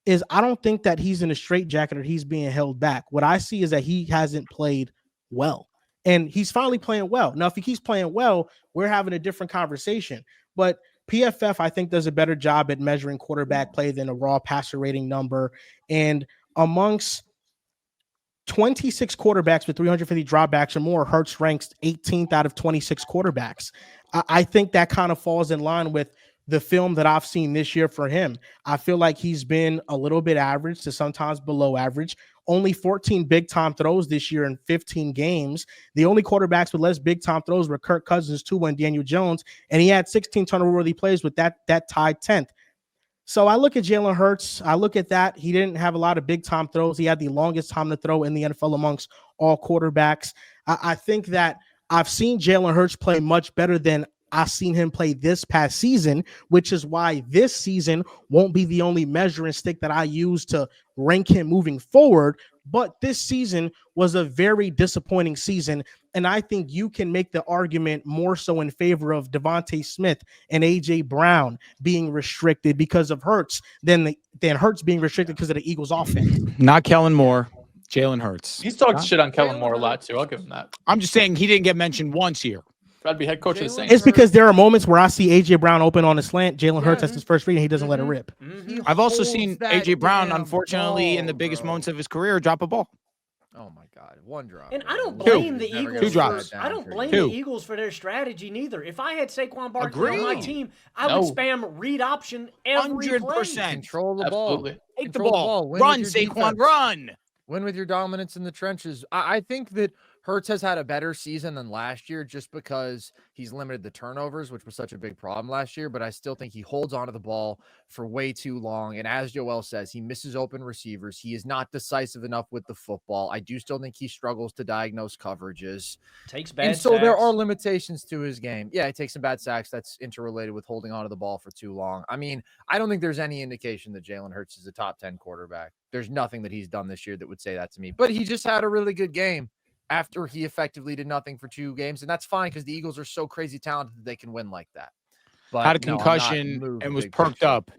is I don't think that he's in a straitjacket or he's being held back. What I see is that he hasn't played well, and he's finally playing well. Now, if he keeps playing well, we're having a different conversation. But PFF, I think, does a better job at measuring quarterback play than a raw passer rating number. And amongst 26 quarterbacks with 350 dropbacks or more, Hurts ranks 18th out of 26 quarterbacks. I think that kind of falls in line with the film that I've seen this year for him. I feel like he's been a little bit average to sometimes below average. Only 14 big time throws this year in 15 games. The only quarterbacks with less big time throws were Kirk Cousins, Tua, and Daniel Jones, and he had 16 turnover-worthy plays with that tied 10th. So I look at Jalen Hurts. I look at that. He didn't have a lot of big time throws. He had the longest time to throw in the NFL amongst all quarterbacks. I think that I've seen Jalen Hurts play much better than I've seen him play this past season, which is why this season won't be the only measuring stick that I use to rank him moving forward. But this season was a very disappointing season And I think you can make the argument more so in favor of Devontae Smith and AJ Brown being restricted because of Hurts than Hurts being restricted because of the Eagles offense. Not Kellen Moore, Jalen Hurts. He's talked shit on Kellen Moore a lot too. I'll give him that. I'm just saying he didn't get mentioned once here. Try to be head coach of the Saints. It's because there are moments where I see AJ Brown open on a slant. Jalen Hurts has his first read and he doesn't let it rip. I've also seen AJ Brown, unfortunately, in the biggest moments of his career, drop a ball. Oh my God, one drop. And I don't Two. blame the Never Eagles. Two drops. I don't blame Two. the Eagles for their strategy neither. If I had Saquon Barkley on my Agreed. team, I would spam read option every 100%. play. Control the ball. Absolutely. Take the Control ball. Win Run, with your Saquon, defense. run. Win with your dominance in the trenches. I think that Hurts has had a better season than last year just because he's limited the turnovers, which was such a big problem last year. But I still think he holds onto the ball for way too long. And as Joel says, he misses open receivers. He is not decisive enough with the football. I do still think he struggles to diagnose coverages. Takes bad And so there sacks. are limitations to his game. Yeah, he takes some bad sacks. That's interrelated with holding onto the ball for too long. I mean, I don't think there's any indication that Jalen Hurts is a top 10 quarterback. There's nothing that he's done this year that would say that to me. But he just had a really good game after he effectively did nothing for 2 games. And that's fine because the Eagles are so crazy talented that they can win like that. But Had a no, I'm not concussion moved and the was big perked picture. up.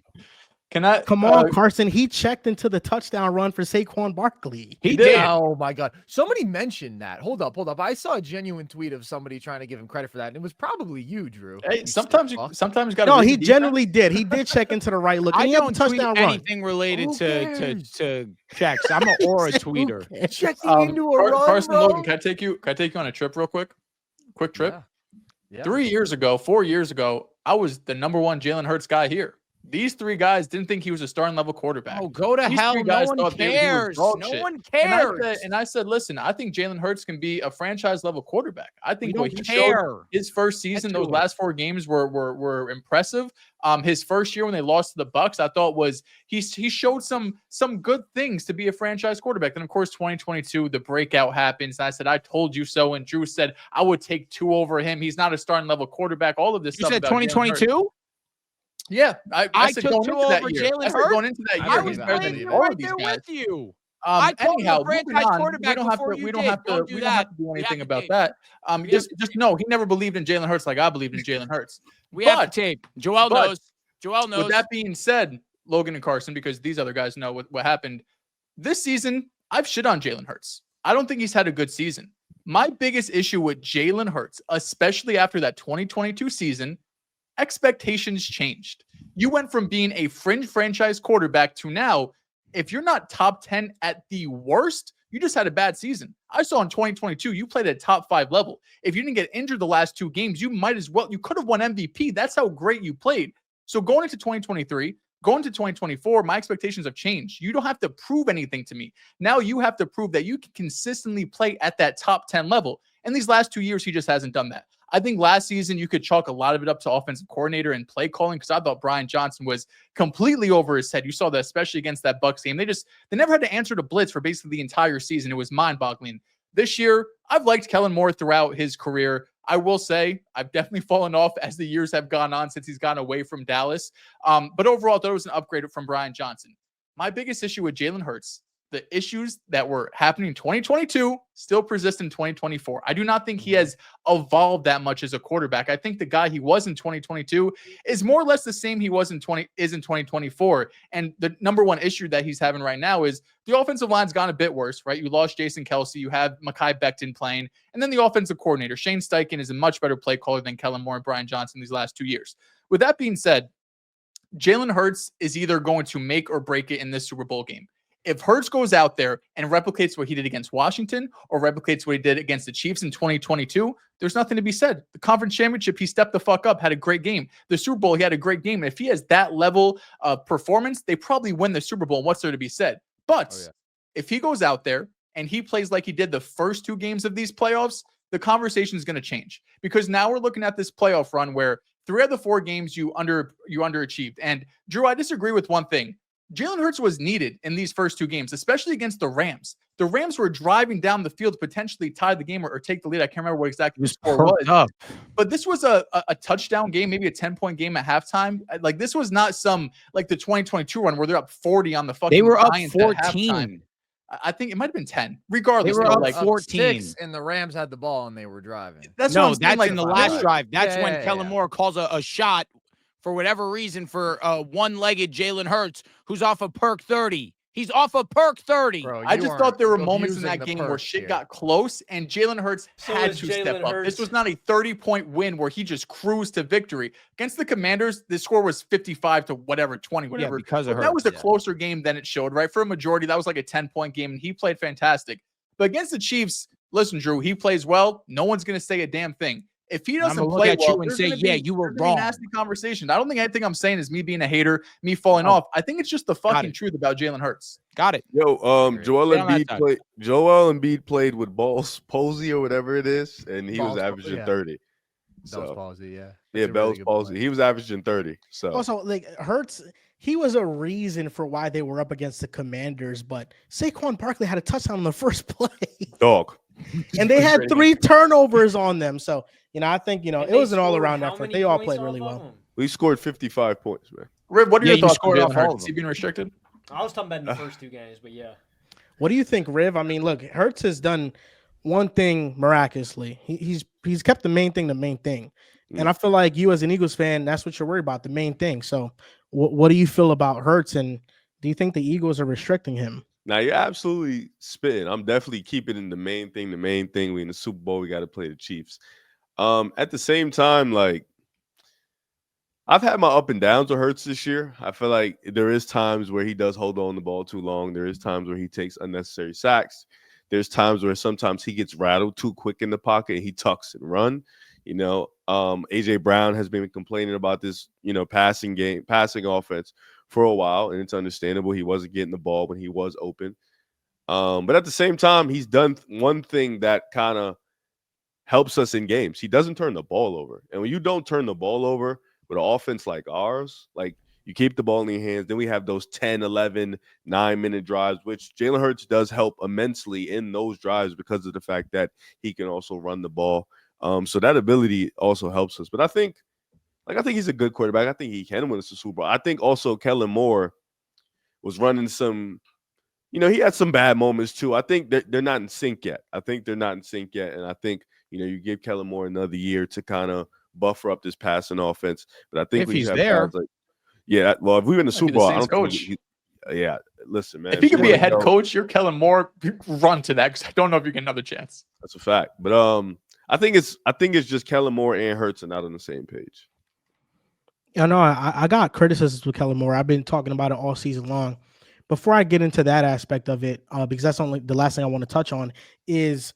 Can I Come on, Carson. He checked into the touchdown run for Saquon Barkley. He did. Oh my God. Somebody mentioned that. Hold up. I saw a genuine tweet of somebody trying to give him credit for that. And it was probably you, Drew. Hey, You sometimes sick you fuck. sometimes got. No, he generally did. He did check into the right look. And I he had the don't tweet touchdown run. anything related Who to cares? checks. I'm an aura tweeter. Checking into a run, Carson bro? Logan, can I take you on a trip real quick? Quick trip. Yeah. 4 years ago, I was the number one Jalen Hurts guy here. These 3 guys didn't think he was a starting level quarterback. Oh, go to These hell. 3 No guys one thought he was cares. dog No shit. one And I cares. said- And I said, listen, I think Jalen Hurts can be a franchise level quarterback. I think We what don't he showed care. his first season, Get to those it. last 4 games were impressive. His first year when they lost to the Bucks, I thought was he showed some good things to be a franchise quarterback. Then of course 2022, the breakout happens. And I said, I told you so. And Drew said I would take 2 over him. He's not a starting level quarterback. All of this You stuff. said about Jalen Hurts. 2022? Yeah, I said took going 2 into that over year. Jalen I said Hurts? going into that I year, believe he's it. better I than believe it. all right of these there guys. with you. I told him Anyhow, the franchise moving on, quarterback before you we don't did. have to Don't do we don't have that. to do We have anything the about tape. that. We Just have the tape. no, he never believed in Jalen Hurts like I believed in Jalen Hurts. We have But- the tape. Joel but- knows. Joel knows. With that being said, Logan and Carson, because these other guys know what happened this season, I've shit on Jalen Hurts. I don't think he's had a good season. My biggest issue with Jalen Hurts, especially after that 2022 season, expectations changed. You went from being a fringe franchise quarterback to now, if you're not top 10 at the worst, you just had a bad season. I saw in 2022, you played at top 5 level. If you didn't get injured the last 2 games, you could have won MVP. That's how great you played. So going into 2023, going to 2024, my expectations have changed. You don't have to prove anything to me. Now you have to prove that you can consistently play at that top 10 level. And these last 2 years, he just hasn't done that. I think last season you could chalk a lot of it up to offensive coordinator and play calling because I thought Brian Johnson was completely over his head. You saw that especially against that Bucs game. They never had to answer to blitz for basically the entire season. It was mind-boggling. This year, I've liked Kellen Moore throughout his career. I will say I've definitely fallen off as the years have gone on since he's gone away from Dallas. But overall, I thought it was an upgrade from Brian Johnson. My biggest issue with Jalen Hurts, the issues that were happening in 2022 still persist in 2024. I do not think he has evolved that much as a quarterback. I think the guy he was in 2022 is more or less the same he was in 2024. And the number one issue that he's having right now is the offensive line's gone a bit worse, right? You lost Jason Kelsey, you have Mekhi Becton playing, and then the offensive coordinator, Shane Steichen, is a much better play caller than Kellen Moore and Brian Johnson these last 2 years. With that being said, Jalen Hurts is either going to make or break it in this Super Bowl game. If Hurts goes out there and replicates what he did against Washington or replicates what he did against the Chiefs in 2022, there's nothing to be said. The conference championship, he stepped the fuck up, had a great game. The Super Bowl, he had a great game. And if he has that level of performance, they probably win the Super Bowl. What's there to be said? But if he goes out there and he plays like he did the first 2 games of these playoffs, the conversation is going to change because now we're looking at this playoff run where 3 of the 4 games you underachieved. And Drew, I disagree with one thing. Jalen Hurts was needed in these first 2 games, especially against the Rams. The Rams were driving down the field to potentially tie the game or take the lead. I can't remember what exactly the score was. But this was a touchdown game, maybe a 10-point game at halftime. Like this was not some like the 2022 run where they're up 40 on the fucking They were up Giants at 14. halftime. I think it might have been 10. Regardless, were though, up like 14. 6, and the Rams had the ball and they were driving. that's what No, I'm saying, that's like, in the they last were- drive. That's when Yeah. Kellen Moore calls a shot for whatever reason for one-legged Jalen Hurts, who's off a perk 30. He's off a perk 30. Bro, I you just weren't thought there were moments in abusing that the game where perks shit here. got close and Jalen Hurts So had is to Jalen step up. This Hurts. was not a 30-point win where he just cruised to victory. Against the Commanders, the score was 55 to whatever, 20, whatever. because of But that was a Hurts, yeah. closer game than it showed, right? For a majority, that was like a 10-point game, and he played fantastic. But against the Chiefs, listen, Drew, he plays well. No one's going to say a damn thing. If he doesn't I'ma look play at well, you and there's say, gonna yeah, be- you were there's gonna be wrong. nasty conversation. I don't think anything I'm saying is me being a hater, me falling No. off. I think it's just the fucking it. truth about Jalen Hurts. Got it. Yo, Joel Stay on that Embiid played with Bell's palsy or whatever it is, and he was Bell's averaging yeah. 30. Bell's So palsy, yeah. yeah, That's a Bell's really good palsy. point. He was averaging 30. So Also, like Hurts, he was a reason for why they were up against the Commanders, but Saquon Barkley had a touchdown on the first play, dog. and they had 3 turnovers on them. So, I think, And it they was an scored all-around how effort. many They all points played off really of well. him? We scored 55 points, man. Riv, what are Yeah, your you thoughts on scored off Jalen all Hurts? of Is he them. being restricted? I was talking about in the first 2 games, but yeah. What do you think, Riv? I mean, look, Hurts has done one thing miraculously. He's kept the main thing. And I feel like you as an Eagles fan, that's what you're worried about, the main thing. So what do you feel about Hurts, and do you think the Eagles are restricting him? Now you're absolutely spitting. I'm definitely keeping in the main thing. The main thing, we in the Super Bowl, we got to play the Chiefs. At the same time, like, I've had my up and downs with Hurts this year. I feel like there is times where he does hold on the ball too long. There is times where he takes unnecessary sacks. There's times where sometimes he gets rattled too quick in the pocket and he tucks and run. AJ Brown has been complaining about this, passing offense for a while, and it's understandable. He wasn't getting the ball when he was open. But at the same time, he's done one thing that kind of helps us in games. He doesn't turn the ball over. And when you don't turn the ball over with an offense like ours, like, you keep the ball in your hands, then we have those 10, 11, 9-minute drives, which Jalen Hurts does help immensely in those drives because of the fact that he can also run the ball. So that ability also helps us. But I think he's a good quarterback. I think he can win us the Super Bowl. I think also Kellen Moore was running some, he had some bad moments too. I think they're not in sync yet. And I think, you give Kellen Moore another year to kind of buffer up this passing offense. But I think If when you he's have there. guys well, if we win the Might be Super the Bowl, I Saints don't think coach. yeah, listen, man. If he you could be a wanna head go- coach, you're Kellen Moore. Run to that because I don't know if you get another chance. That's a fact. But I think it's just Kellen Moore and Hurts are not on the same page. I know I got criticisms with Kellen Moore. I've been talking about it all season long. Before I get into that aspect of it, because that's only the last thing I want to touch on, is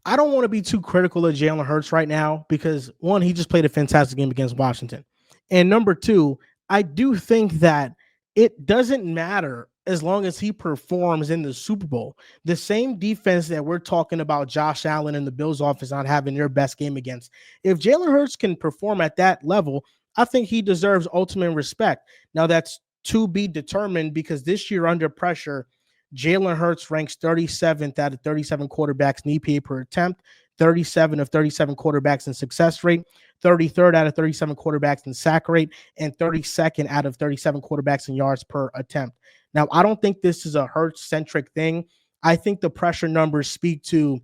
I don't want to be too critical of Jalen Hurts right now because, one, he just played a fantastic game against Washington. And number two, I do think that it doesn't matter as long as he performs in the Super Bowl. The same defense that we're talking about Josh Allen and the Bills offense not having their best game against. If Jalen Hurts can perform at that level, I think he deserves ultimate respect. Now, that's to be determined because this year under pressure, Jalen Hurts ranks 37th out of 37 quarterbacks in EPA per attempt, 37 of 37 quarterbacks in success rate, 33rd out of 37 quarterbacks in sack rate, and 32nd out of 37 quarterbacks in yards per attempt. Now, I don't think this is a Hurts-centric thing. I think the pressure numbers speak to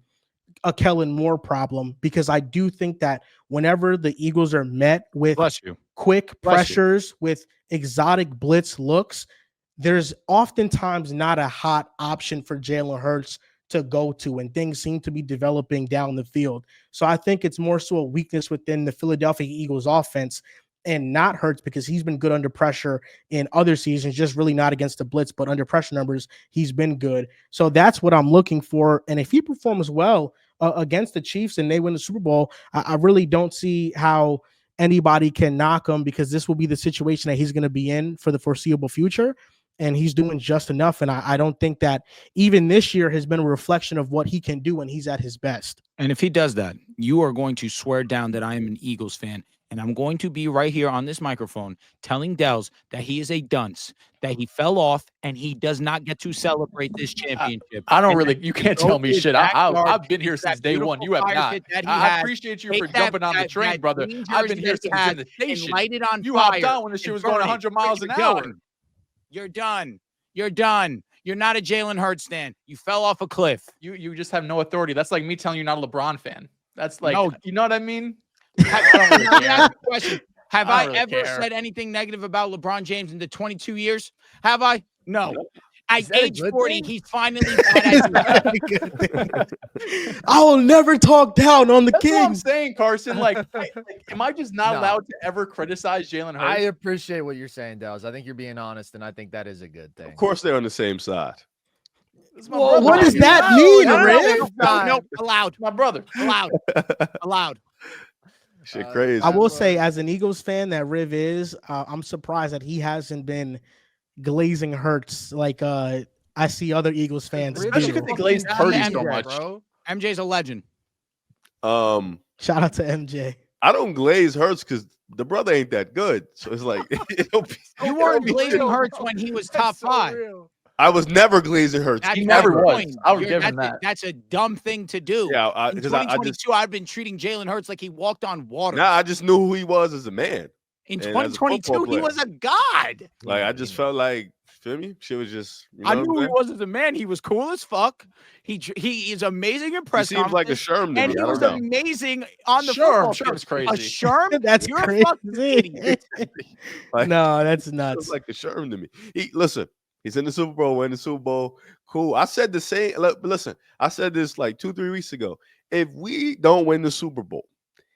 a Kellen Moore problem because I do think that whenever the Eagles are met with Bless you. quick Bless you. pressures, with exotic blitz looks, there's oftentimes not a hot option for Jalen Hurts to go to, and things seem to be developing down the field. So I think it's more so a weakness within the Philadelphia Eagles offense and not Hurts because he's been good under pressure in other seasons, just really not against the blitz, but under pressure numbers, he's been good. So that's what I'm looking for. And if he performs well against the Chiefs and they win the Super Bowl, I really don't see how anybody can knock him because this will be the situation that he's going to be in for the foreseeable future. And he's doing just enough. And I don't think that even this year has been a reflection of what he can do when he's at his best. And if he does that, you are going to swear down that I am an Eagles fan. And I'm going to be right here on this microphone telling Dehls that he is a dunce, that he fell off, and he does not get to celebrate this championship. I don't And really. that You he can't tell me drove his shit. backyard, I've been here that since day one. You have beautiful not. fire pit that he I has. appreciate you Take for that- jumping on the that- train, that brother. green I've been jersey here that he since had in the and station. light it on You fire hopped on when the shit and was going burn it. 100 miles an You're hour. done. You're done. You're done. You're not a Jalen Hurts stan. You fell off a cliff. You just have no authority. That's like me telling you you're not a LeBron fan. That's like, No. you know what I mean? Let me ask you a question. Have I I don't really ever care. said anything negative about LeBron James in the 22 years? Have I? No. At that a age good 40, thing? he's finally got I will never talk down on the That's what I'm Kings. saying, Carson. Like, am I just not No. allowed to ever criticize Jalen Hurts? I appreciate what you're saying, Dehls. I think you're being honest, and I think that is a good thing. Of course, they're on the same side. This is my Well, brother. what does You that know, mean, no, no, Riv? No, allowed. My brother. Allowed. Shit, crazy. I will say, as an Eagles fan that Riv is, I'm surprised that he hasn't been glazing Hurts like I see other Eagles fans Riv Especially do. because they glazed fucking Purdy damn so right, much. bro. MJ's a legend. Shout out to MJ. I don't glaze Hurts because the brother ain't that good. So it's like it'll be, You it'll weren't be- glazing real, Hurts bro. when he was That's top so 5. real. I was never glazing Hurts. That's He my never was. point. I would You're- give him that's that. That's a dumb thing to do. Yeah, In because I 2022, just I've been treating Jalen Hurts like he walked on water. now I just knew who he was as a man. In and as a 2022, football he player. was a god. Like I just felt like, feel me? Shit was just. You know I what knew I'm he saying? was as a man. He was cool as fuck. He is amazing in He press seems like a conferences, Sherm to and me. he I was don't know. amazing on the Sherm, football Sherm's field. crazy. A Sherm? That's You're a fucking crazy. idiot. Like, No, that's Feels nuts. like a Sherm to me. Listen, he's in the Super Bowl, winning the Super Bowl. Cool. I said the same. Listen, I said this like 2-3 weeks ago. If we don't win the Super Bowl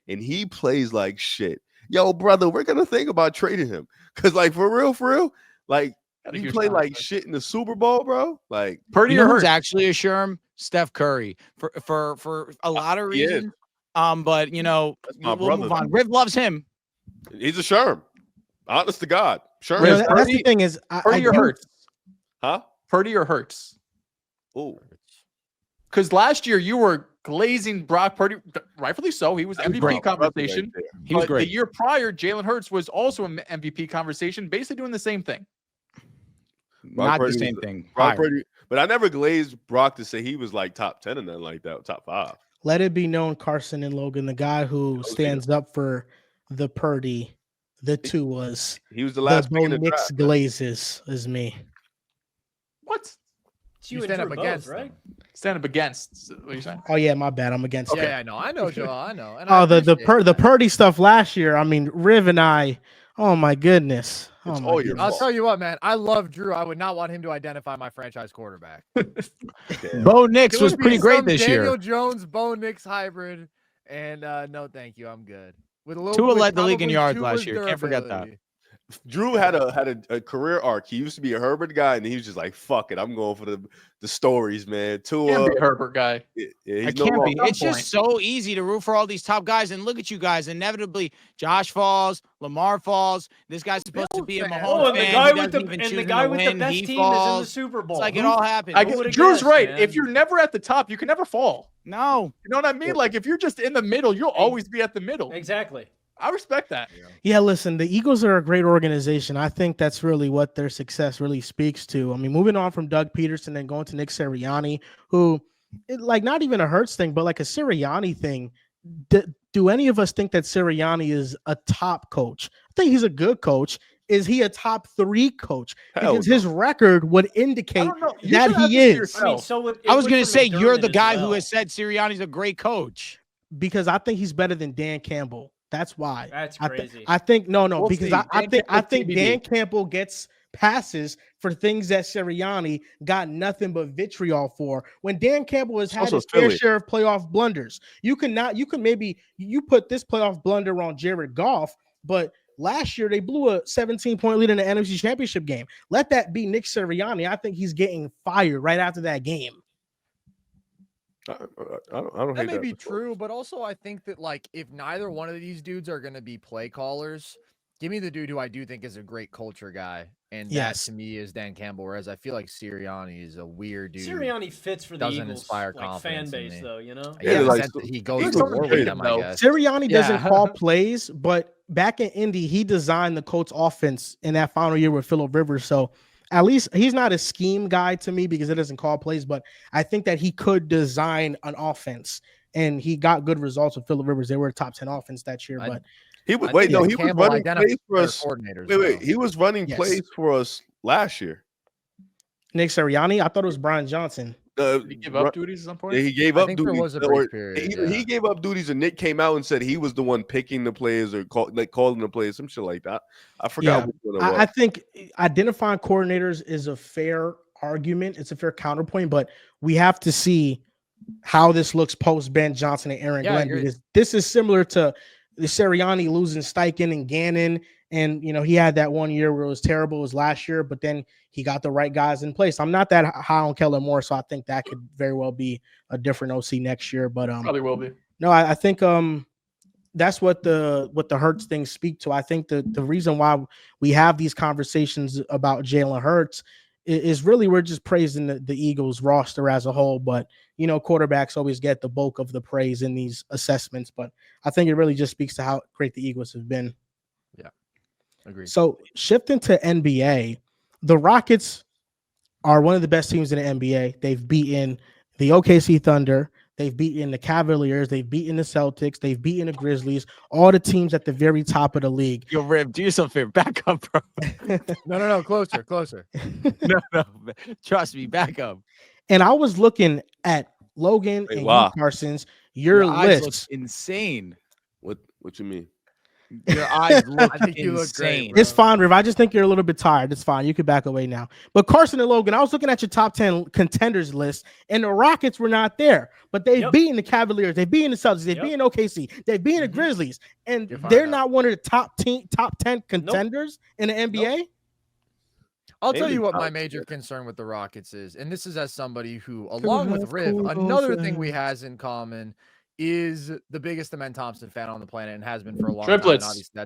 and he plays like shit, yo, brother, we're gonna think about trading him. Cause like for real, like Got a you huge play like contract. shit in the Super Bowl, bro. Like Purdy You know or who's Hurts? actually a Sherm? Steph Curry for a lot of he is. reasons. But you know, That's my we'll brother. move on. Riv loves him. he's a Sherm. Honest to God, Sherm. You know, Riv, that's the Purdy- thing is, I Purdy or do- Hurts? Huh? Purdy or Hurts? Oh, Because last year you were glazing Brock Purdy, rightfully so. He was that's MVP my brother conversation. right there. He was But great. the year prior, Jalen Hurts was also an MVP conversation, basically doing the same thing. Brock Not Purdy the same was- thing. Brock Higher. Purdy, but I never glazed Brock to say he was like top 10 or nothing like that, top 5. let it be known, Carson and Logan, the guy who stands up for the Purdy, the two was He was the the last Bo pick in the Nix draft. glazes is me. What? It's You you stand and up Drew against both, right? Stand up against. What are you saying? Oh yeah, my bad. I'm against Yeah, that. I know, Joel. I know. And I Oh, the appreciate that. Purdy stuff last year. I mean, Riv and I. Oh my goodness. Oh It's my all your goodness. I'll fault. tell you what, man. I love Drew. I would not want him to identify my franchise quarterback. Bo Nix It was would be pretty great some this Daniel year. Jones, Bo Nix hybrid, and no, thank you. I'm good. With a little. Tua with led the league in probably yards Tua's last year. Can't forget that. durability. Drew had a career arc. He used to be a Herbert guy, and he was just like, "Fuck it, I'm going for the stories, man." Can't Tua, be a Herbert guy. yeah, I he's no can't be. longer. It's just so easy to root for all these top guys. And look at you guys. Inevitably, Josh falls, Lamar falls. This guy's supposed to be a Bills fan. Mahomes Oh, and the fan. guy He with doesn't the even and choose the him guy to with the win. best He team is in the falls. Super Bowl. It's like it Who- all happens. I Who guess would've Drew's guessed, right. man? If you're never at the top, you can never fall. No. You know what I mean? Like if you're just in the middle, you'll always be at the middle. Exactly. I respect that. Yeah, listen, the Eagles are a great organization. I think that's really what their success really speaks to. I mean, moving on from Doug Peterson and going to Nick Sirianni, who, like, not even a Hurts thing, but like a Sirianni thing. Do any of us think that Sirianni is a top coach? I think he's a good coach. Is he a top 3 coach? Hell Because no. his record would I indicate don't know. You that should ask he this to is. yourself. I mean, so it I was would going to for say you're McDermott the as guy who well. has said Sirianni's a great coach. Because I think he's better than Dan Campbell. That's why. That's I crazy. I think no, We'll because see. I Dan think Campbell's TBD. Dan Campbell gets passes for things that Sirianni got nothing but vitriol for. When Dan Campbell has had also his fair Philly. share of playoff blunders, you can maybe put this playoff blunder on Jared Goff, but last year they blew a 17-point lead in the NFC Championship game. Let that be Nick Sirianni. I think he's getting fired right after that game. I don't That hate may that. be true, but also I think that like if neither one of these dudes are going to be play callers, give me the dude who I do think is a great culture guy, and Yes. that to me is Dan Campbell. Whereas I feel like Sirianni is a weird dude. Sirianni fits for the doesn't Eagles inspire like fan confidence in base, me. though. You know. Yeah, Yeah, like, he goes he's to someone war with trade them, him, I though. guess. Sirianni doesn't Yeah. call plays, but back in Indy, he designed the Colts offense in that final year with Phillip Rivers. So at least he's not a scheme guy to me because it doesn't call plays, but I think that he could design an offense, and he got good results with Phillip Rivers. They were a top 10 offense that year, I- but He was I wait, think no, Dan he was Campbell running identifies plays for their us. coordinators. Wait, though. he was running Yes. plays for us last year. Nick Sirianni. I thought it was Brian Johnson. Did he give up duties at some point? Yeah, he gave I up think there duties. was a brief period. He gave up duties, and Nick came out and said he was the one picking the players or calling the players, some shit like that. I forgot which one it was. I think identifying coordinators is a fair argument. It's a fair counterpoint, but we have to see how this looks post Ben Johnson and Aaron Glenn, because this is similar to the Sirianni losing Steichen and Gannon. And, he had that 1 year where it was terrible. It was last year, but then he got the right guys in place. I'm not that high on Kellen Moore, so I think that could very well be a different OC next year. But probably will be. No, I think that's what the Hurts things speak to. I think the reason why we have these conversations about Jalen Hurts is really we're just praising the Eagles roster as a whole, but quarterbacks always get the bulk of the praise in these assessments. But I think it really just speaks to how great the Eagles have been. Yeah, agreed. So shifting to NBA, the Rockets are one of the best teams in the NBA. They've beaten the OKC Thunder. They've beaten the Cavaliers. They've beaten the Celtics. They've beaten the Grizzlies. All the teams at the very top of the league. Yo, Rib, do yourself a favor. Back up, bro. No. Closer. No. Trust me, back up. And I was looking at Logan and you, Carson's, your list. Look insane. What you mean? Your eyes look I think you look insane. great, It's fine, Riv. I just think you're a little bit tired. It's fine. You can back away now. But Carson and Logan, I was looking at your top 10 contenders list, and the Rockets were not there. But they've beaten the Cavaliers. They've beaten the Celtics. They've beaten OKC. They've beaten the Grizzlies. And they're not one of the top 10 contenders in the NBA? I'll tell you what my major concern with the Rockets is, and this is as somebody who, along with Riv, another thing we has in common is the biggest Amen Thompson fan on the planet and has been for a long time.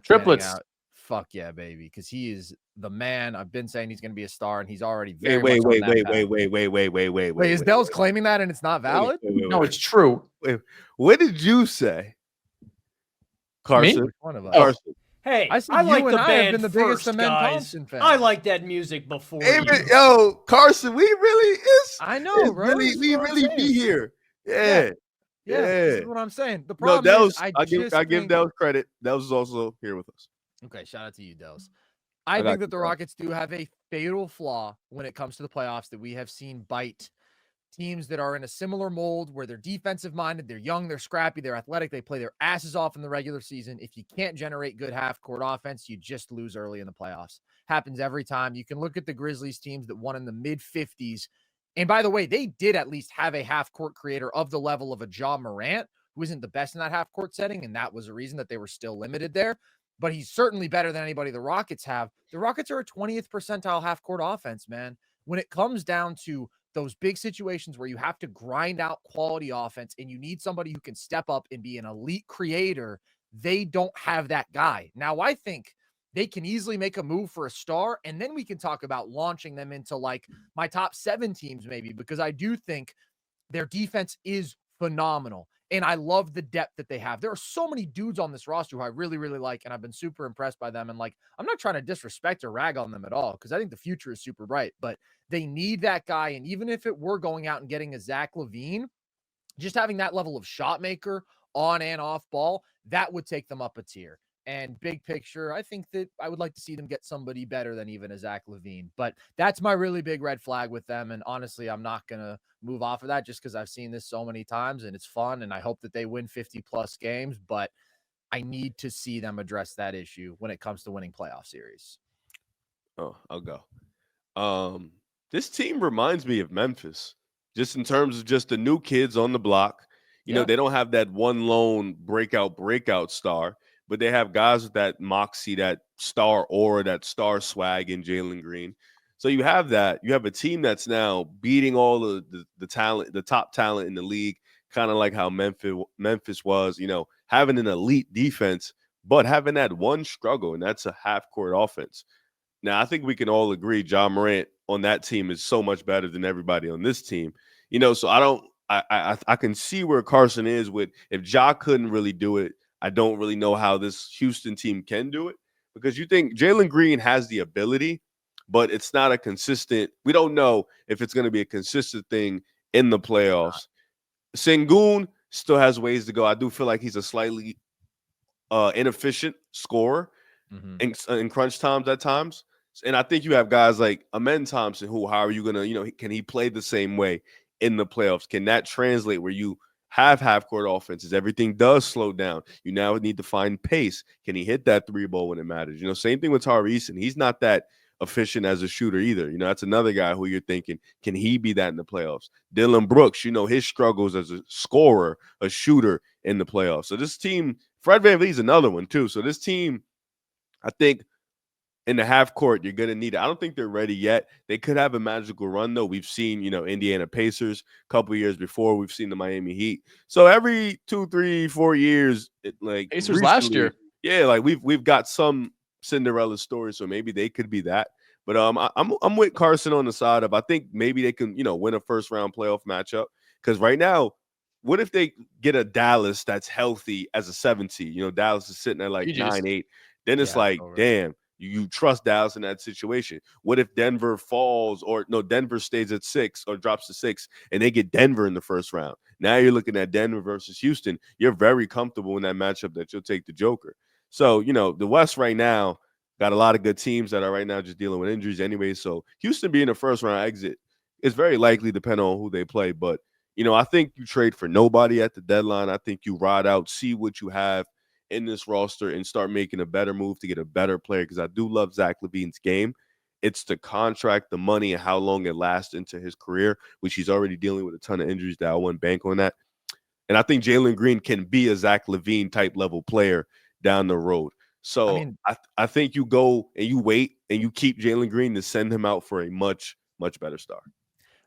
Triplets. Fuck yeah, baby, because he is the man. I've been saying he's going to be a star, and he's already very wait. Wait, is Dehls claiming that and it's not valid? No, it's true. Wait, what did you say, Carson? Me? One of us. Carson. Hey, I said I like you the and I have band been the biggest first, Amen guys. Thompson fan. I like that music before Hey, you. yo, Carson, we really is. I know, bro. We really be here. Yeah. This is what I'm saying. The No, problem is, I give Dehls credit. Dehls is also here with us. Okay, shout out to you, Dehls. I think that the Rockets do have a fatal flaw when it comes to the playoffs that we have seen bite teams that are in a similar mold where they're defensive minded, they're young, they're scrappy, they're athletic, they play their asses off in the regular season. If you can't generate good half-court offense, you just lose early in the playoffs. Happens every time. You can look at the Grizzlies teams that won in the mid-50s. And by the way, they did at least have a half-court creator of the level of a Ja Morant, who isn't the best in that half-court setting, and that was a reason that they were still limited there. But he's certainly better than anybody the Rockets have. The Rockets are a 20th percentile half-court offense, man. When it comes down to those big situations where you have to grind out quality offense and you need somebody who can step up and be an elite creator, they don't have that guy. Now, I think they can easily make a move for a star, and then we can talk about launching them into like my top 7 teams maybe, because I do think their defense is phenomenal. And I love the depth that they have. There are so many dudes on this roster who I really, really like, and I've been super impressed by them. And like, I'm not trying to disrespect or rag on them at all, because I think the future is super bright, but they need that guy. And even if it were going out and getting a Zach LaVine, just having that level of shot maker on and off ball, that would take them up a tier. And big picture, I think that I would like to see them get somebody better than even a Zach LaVine. But that's my really big red flag with them. And honestly, I'm not going to move off of that just because I've seen this so many times and it's fun. And I hope that they win 50-plus games. But I need to see them address that issue when it comes to winning playoff series. Oh, I'll go. This team reminds me of Memphis, just in terms of just the new kids on the block. You know, they don't have that one lone breakout star. But they have guys with that moxie, that star aura, that star swag in Jalen Green. So you have that. You have a team that's now beating all the talent, the top talent in the league, kind of like how Memphis was, you know, having an elite defense, but having that one struggle, and that's a half-court offense. Now, I think we can all agree Ja Morant on that team is so much better than everybody on this team. You know, so I can see where Carson is with if Ja couldn't really do it, I don't really know how this Houston team can do it, because you think Jalen Green has the ability, but it's not a consistent. We don't know if it's going to be a consistent thing in the playoffs. Sengun still has ways to go. I do feel like he's a slightly inefficient scorer in crunch times at times. And I think you have guys like Amen Thompson, who, how are you going to, can he play the same way in the playoffs? Can that translate where you have half-court offenses? Everything does slow down. You now need to find pace. Can he hit that three ball when it matters? Same thing with Tyrese, and he's not that efficient as a shooter either. That's another guy who you're thinking, can he be that in the playoffs? Dylan Brooks, his struggles as a scorer, a shooter in the playoffs. So this team, Fred VanVleet's another one too. So this team, I think, in the half court, you're going to need it. I don't think they're ready yet. They could have a magical run, though. We've seen, Indiana Pacers a couple of years before. We've seen the Miami Heat. So every 2, 3, 4 years, Pacers recently, last year. Yeah, we've got some Cinderella story, so maybe they could be that. But I'm with Carson on the side of, I think maybe they can, win a first round playoff matchup. Because right now, what if they get a Dallas that's healthy as a 7 seed? Dallas is sitting at like 9-8. Then it's damn. You trust Dallas in that situation. What if Denver falls, or no, Denver stays at 6 or drops to 6, and they get Denver in the first round? Now you're looking at Denver versus Houston. You're very comfortable in that matchup that you'll take the Joker. So, the West right now got a lot of good teams that are right now just dealing with injuries anyway. So Houston being a first round exit is very likely depending on who they play. But, I think you trade for nobody at the deadline. I think you ride out, see what you have in this roster, and start making a better move to get a better player, because I do love Zach LaVine's game. It's the contract, the money, and how long it lasts into his career, which he's already dealing with a ton of injuries that I wouldn't bank on that. And I think Jalen Green can be a Zach LaVine type level player down the road. So I think you go and you wait and you keep Jalen Green to send him out for a much, much better star.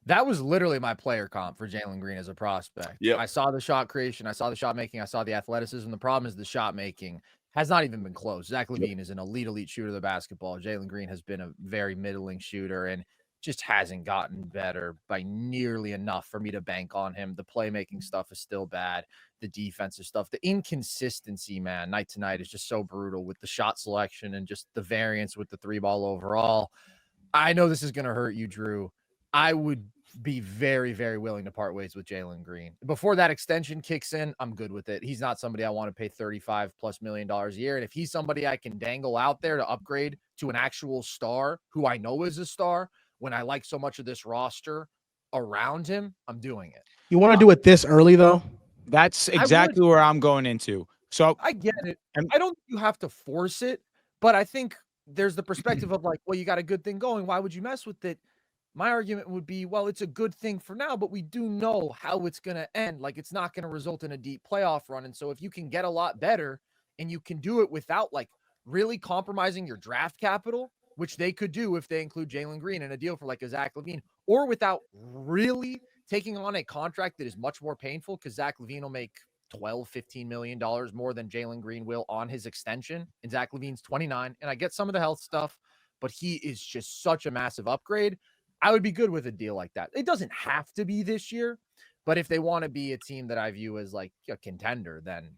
That was literally my player comp for Jalen Green as a prospect. Yep. I saw the shot creation. I saw the shot making. I saw the athleticism. The problem is the shot making has not even been close. Zach LaVine is an elite shooter of the basketball. Jalen Green has been a very middling shooter and just hasn't gotten better by nearly enough for me to bank on him. The playmaking stuff is still bad. The defensive stuff, the inconsistency, man, night to night is just so brutal with the shot selection and just the variance with the three ball overall. I know this is going to hurt you, Drew. I would be very, very willing to part ways with Jalen Green. Before that extension kicks in, I'm good with it. He's not somebody I want to pay $35+ million a year. And if he's somebody I can dangle out there to upgrade to an actual star who I know is a star, when I like so much of this roster around him, I'm doing it. You want to do it this early, though? That's exactly where I'm going into. So I get it. I don't think you have to force it, but I think there's the perspective of like, well, you got a good thing going. Why would you mess with it? My argument would be, well, it's a good thing for now, but we do know how it's going to end. Like, it's not going to result in a deep playoff run. And so if you can get a lot better and you can do it without like really compromising your draft capital, which they could do if they include Jalen Green in a deal for like a Zach LaVine, or without really taking on a contract that is much more painful, because Zach LaVine will make $12-15 million more than Jalen Green will on his extension. And Zach LaVine's 29. And I get some of the health stuff, but he is just such a massive upgrade. I would be good with a deal like that. It doesn't have to be this year, but if they want to be a team that I view as like a contender, then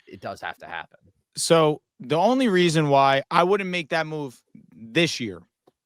it does have to happen. So the only reason why I wouldn't make that move this year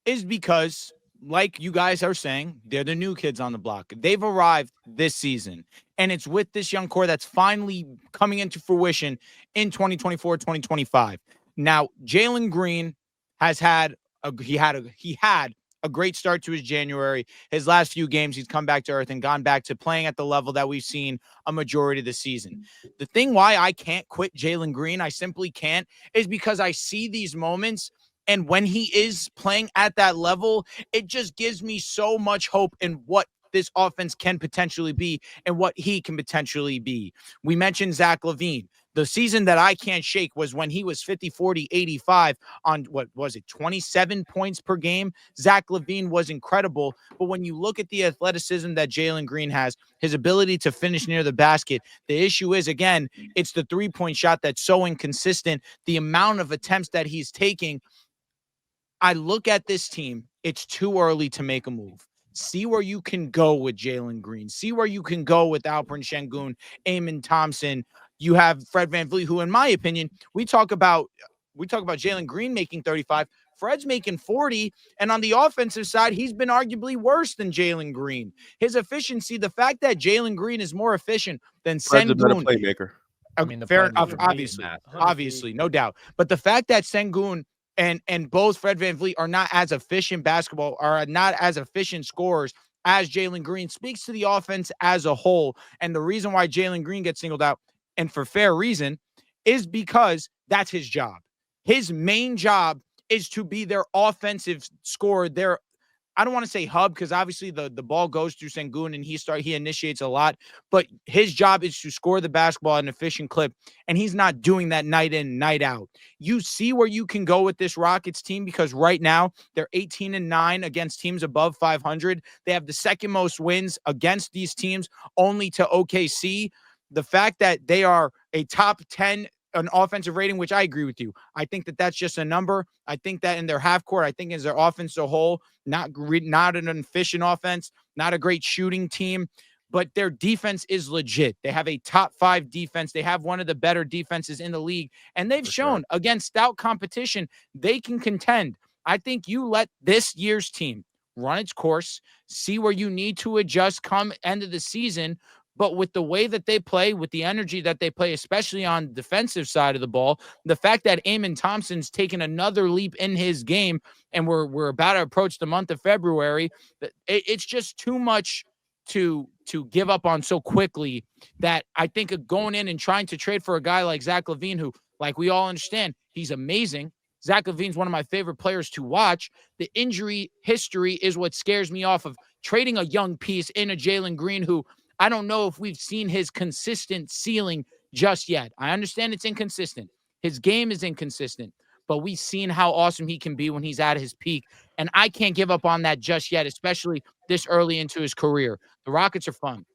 is because, like you guys are saying, they're the new kids on the block. They've arrived this season, and it's with this young core that's finally coming into fruition in 2024, 2025. Now, Jalen Green has had he had a great start to his January. His last few games, he's come back to earth and gone back to playing at the level that we've seen a majority of the season. The thing why I can't quit Jalen Green, I simply can't, is because I see these moments, and when he is playing at that level, it just gives me so much hope in what this offense can potentially be and what he can potentially be. We mentioned Zach LaVine. The season that I can't shake was when he was 50, 40, 85 on, 27 points per game. Zach LaVine was incredible. But when you look at the athleticism that Jalen Green has, his ability to finish near the basket, the issue is, again, it's the three-point shot that's so inconsistent. The amount of attempts that he's taking. I look at this team, it's too early to make a move. See where you can go with Jalen Green. See where you can go with Alperen Şengün, Amen Thompson. You have Fred VanVleet, who, in my opinion, we talk about Jalen Green making 35. Fred's making 40. And on the offensive side, he's been arguably worse than Jalen Green. His efficiency, the fact that Jalen Green is more efficient than Fred's a better Şengün. playmaker. I mean, Fair enough, obviously, no doubt. But the fact that Şengün And both Fred VanVleet are not as efficient basketball, are not as efficient scorers as Jalen Green. Speaks to the offense as a whole. And the reason why Jalen Green gets singled out, and for fair reason, is because that's his job. His main job is to be their offensive scorer, their I don't want to say hub, because obviously the ball goes through Sengun and he initiates a lot, but his job is to score the basketball at an efficient clip, and he's not doing that night in, night out. You see where you can go with this Rockets team, because right now they're 18-9 against teams above 500. They have the second most wins against these teams, only to OKC. The fact that they are a top 10 an offensive rating, which I agree with you. I think that that's just a number. I think that in their half court, I think as their offense as a whole, not an efficient offense, not a great shooting team, but their defense is legit. They have a top 5 defense. They have one of the better defenses in the league, and they've shown against stout competition, they can contend. I think you let this year's team run its course, see where you need to adjust come end of the season. But with the way that they play, with the energy that they play, especially on the defensive side of the ball, the fact that Amen Thompson's taken another leap in his game, and we're about to approach the month of February, it's just too much to give up on so quickly, that I think of going in and trying to trade for a guy like Zach LaVine, who, like we all understand, he's amazing. Zach LaVine's one of my favorite players to watch. The injury history is what scares me off of trading a young piece in a Jalen Green, who I don't know if we've seen his consistent ceiling just yet. I understand it's inconsistent. His game is inconsistent, but we've seen how awesome he can be when he's at his peak. And I can't give up on that just yet, especially this early into his career. The Rockets are fun.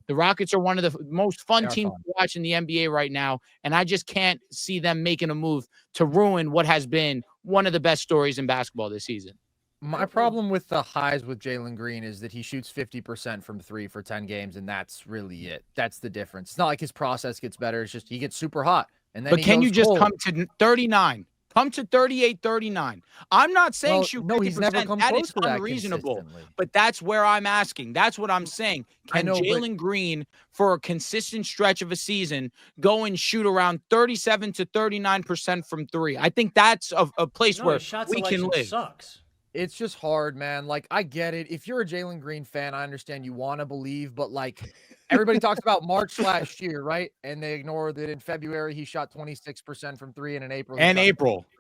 The Rockets are one of the most fun teams to watch in the NBA right now. And I just can't see them making a move to ruin what has been one of the best stories in basketball this season. My problem with the highs with Jalen Green is that he shoots 50% from 3 for 10 games, and that's really it. That's the difference. It's not like his process gets better. It's just he gets super hot. And then but can you just cold. come to 39? Come to 38, 39. I'm not saying shoot 50%. No, he's never come that close is to that unreasonable. But that's where I'm asking. That's what I'm saying. Can Jalen Green, for a consistent stretch of a season, go and shoot around 37 to 39% from 3? I think that's a place where we can live. Sucks. It's just hard, man. Like, I get it. If you're a Jalen Green fan, I understand you want to believe, but like everybody talks about March last year, right? And they ignore that in February he shot 26% from 3, and in April.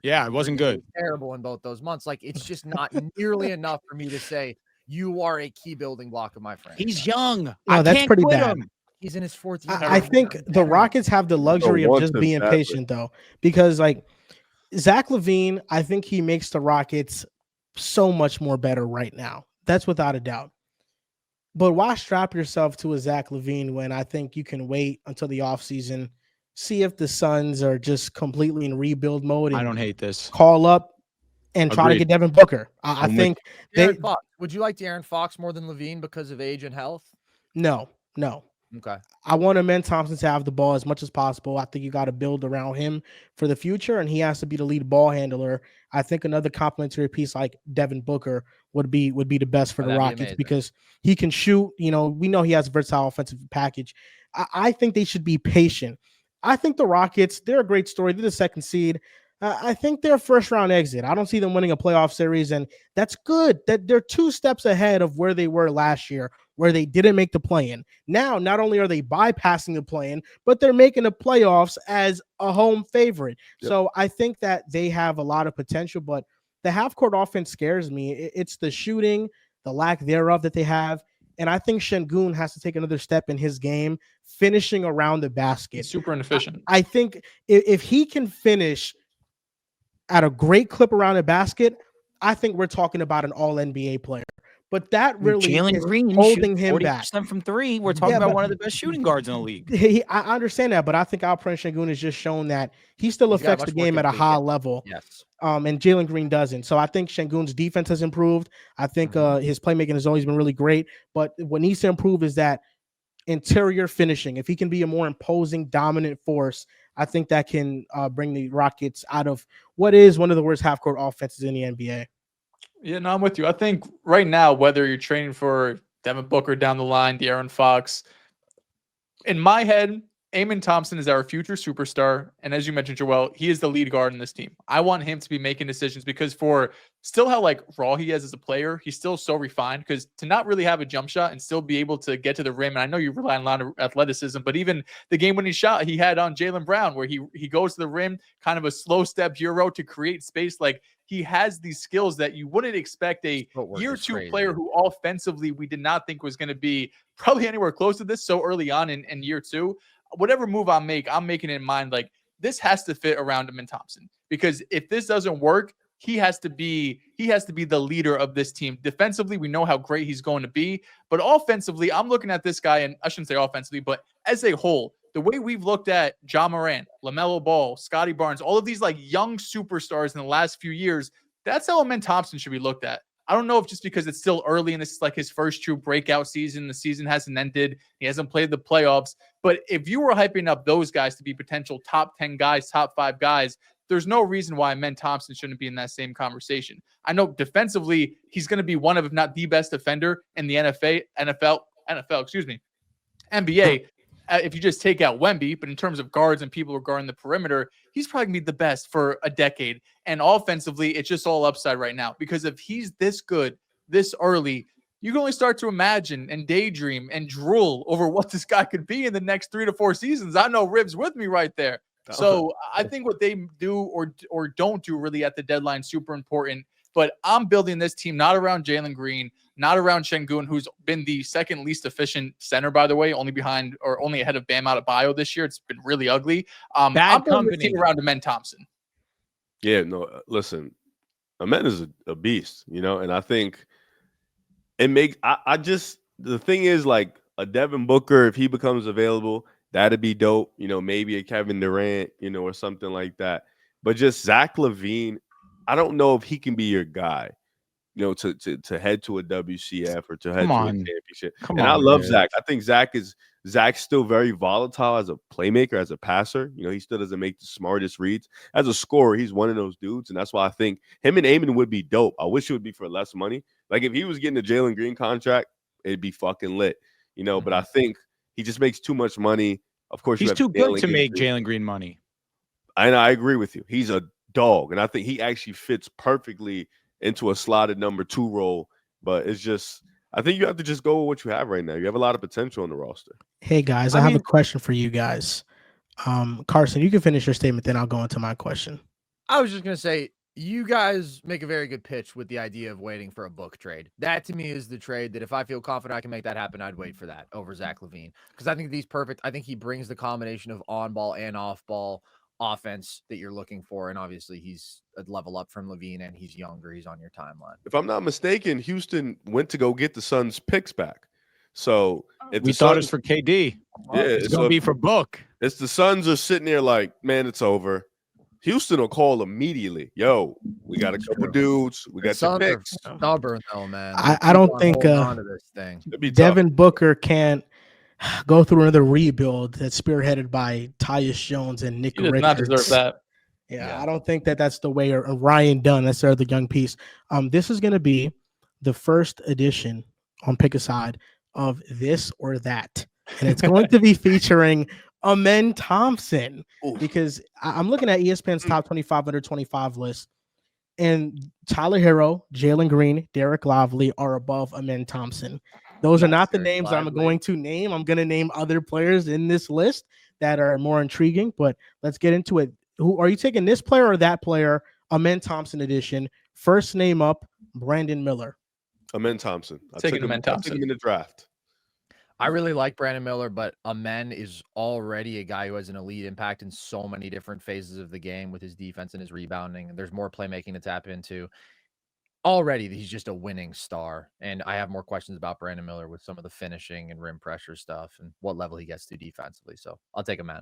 Yeah, it wasn't good. It was terrible in both those months. Like, it's just not nearly enough for me to say you are a key building block of my franchise. He's young. No, that's pretty bad. He's in his 4th year. I think the Rockets have the luxury of just being patient, though, because like Zach LaVine, I think he makes the Rockets so much more better right now. That's without a doubt. But why strap yourself to a Zach LaVine when I think you can wait until the offseason, see if the Suns are just completely in rebuild mode. I don't hate this. Call up and try to get Devin Booker. I think would you like De'Aaron Fox more than LaVine because of age and health? No. Okay. I want Amen Thompson to have the ball as much as possible. I think you got to build around him for the future, and he has to be the lead ball handler. I think another complementary piece like Devin Booker would be the best for the Rockets because he can shoot. You know, we know he has a versatile offensive package. I think they should be patient. I think the Rockets, they're a great story. They're the 2nd seed. I think they're a first-round exit. I don't see them winning a playoff series, and that's good. That they're 2 steps ahead of where they were last year, where they didn't make the play-in. Now, not only are they bypassing the play-in, but they're making the playoffs as a home favorite. Yep. So I think that they have a lot of potential, but the half-court offense scares me. It's the shooting, the lack thereof that they have, and I think Sengun has to take another step in his game, finishing around the basket. He's super inefficient. I think if he can finish at a great clip around the basket, I think we're talking about an all-NBA player. But that really Jalen Green holding him back from 3. We're talking about one of the best shooting guards in the league. I understand that, but I think Alperen Sengun has just shown that he still affects the game at a high level. Yes. And Jalen Green doesn't. So I think Sengun's defense has improved. I think his playmaking has always been really great. But what needs to improve is that interior finishing. If he can be a more imposing, dominant force, I think that can bring the Rockets out of what is one of the worst half-court offenses in the NBA. Yeah, no, I'm with you. I think right now, whether you're training for Devin Booker down the line, De'Aaron Fox, in my head, Amen Thompson is our future superstar. And as you mentioned, Joel, he is the lead guard in this team. I want him to be making decisions because for still how like raw he is as a player, he's still so refined because to not really have a jump shot and still be able to get to the rim. And I know you rely on a lot of athleticism, but even the game winning shot he had on Jalen Brown, where he goes to the rim, kind of a slow step Euro to create space. Like he has these skills that you wouldn't expect a year two player who offensively we did not think was going to be probably anywhere close to this so early on in year two. Whatever move I'm making it in mind, like this has to fit around him and Thompson, because if this doesn't work, he has to be the leader of this team. Defensively, we know how great he's going to be, but offensively, I'm looking at this guy, and I shouldn't say offensively, but as a whole, the way we've looked at Ja Morant, LaMelo Ball, Scotty Barnes, all of these like young superstars in the last few years, that's how Amen Thompson should be looked at. I don't know if just because it's still early and this is like his first true breakout season, the season hasn't ended, he hasn't played the playoffs. But if you were hyping up those guys to be potential top 10 guys, top 5 guys, there's no reason why Amen Thompson shouldn't be in that same conversation. I know defensively, he's going to be one of, if not the best defender in the NBA. If you just take out Wemby, but in terms of guards and people regarding the perimeter, he's probably going to be the best for a decade. And offensively, it's just all upside right now, because if he's this good this early, you can only start to imagine and daydream and drool over what this guy could be in the next 3 to 4 seasons. I know Ribs with me right there. So I think what they do or don't do really at the deadline is super important. But I'm building this team not around Jalen Green, not around Şengün, who's been the second least efficient center, by the way, only ahead of Bam Adebayo this year. It's been really ugly. I'm building this team around Amen Thompson. Yeah, no, listen, Amen is a beast, and I think it makes the thing is like a Devin Booker, if he becomes available, that'd be dope. Maybe a Kevin Durant, or something like that. But just Zach LaVine, I don't know if he can be your guy, to head to a WCF or to head to a championship. I love Zach. I think Zach's still very volatile as a playmaker, as a passer. He still doesn't make the smartest reads. As a scorer, he's one of those dudes. And that's why I think him and Amen would be dope. I wish it would be for less money. Like if he was getting a Jalen Green contract, it'd be fucking lit, but I think he just makes too much money. Of course, he's too good to make Jalen Green money. And I agree with you. He's a dog. And I think he actually fits perfectly into a slotted number 2 role. But it's just, I think you have to just go with what you have right now. You have a lot of potential on the roster. Hey, guys, I have a question for you guys. Carson, you can finish your statement, then I'll go into my question. I was just going to say, you guys make a very good pitch with the idea of waiting for a Book trade. That to me is the trade that if I feel confident I can make that happen, I'd wait for that over Zach LaVine, because I think he's perfect. I think he brings the combination of on-ball and off-ball offense that you're looking for, and obviously he's a level up from LaVine, and he's younger. He's on your timeline. If I'm not mistaken, Houston went to go get the Suns' picks back. So if we thought it was for KD. Yeah, it's going to be for Book. It's the Suns are sitting there like, man, it's over. Houston will call immediately. Yo, we got a couple dudes. We got your picks. Stubborn though, man. I don't think Devin Booker can't go through another rebuild that's spearheaded by Tyus Jones and Nick Richards. He does not deserve that. Yeah, I don't think that's the way. Or Ryan Dunn, that's the other young piece. This is going to be the first edition on Pick a Side of This or That, and it's going to be featuring Amen Thompson, because I'm looking at ESPN's top 25 under 25 list, and Tyler Hero, Jalen Green, Derek Lively are above Amen Thompson. Those are not the names I'm going to name. I'm going to name other players in this list that are more intriguing, but let's get into it. Who are you taking, this player or that player? Amen Thompson edition. First name up, Brandon Miller. Amen Thompson. I took him in the draft. I really like Brandon Miller, but Amen is already a guy who has an elite impact in so many different phases of the game with his defense and his rebounding. There's more playmaking to tap into. Already, he's just a winning star. And I have more questions about Brandon Miller with some of the finishing and rim pressure stuff and what level he gets to defensively. So I'll take Amen.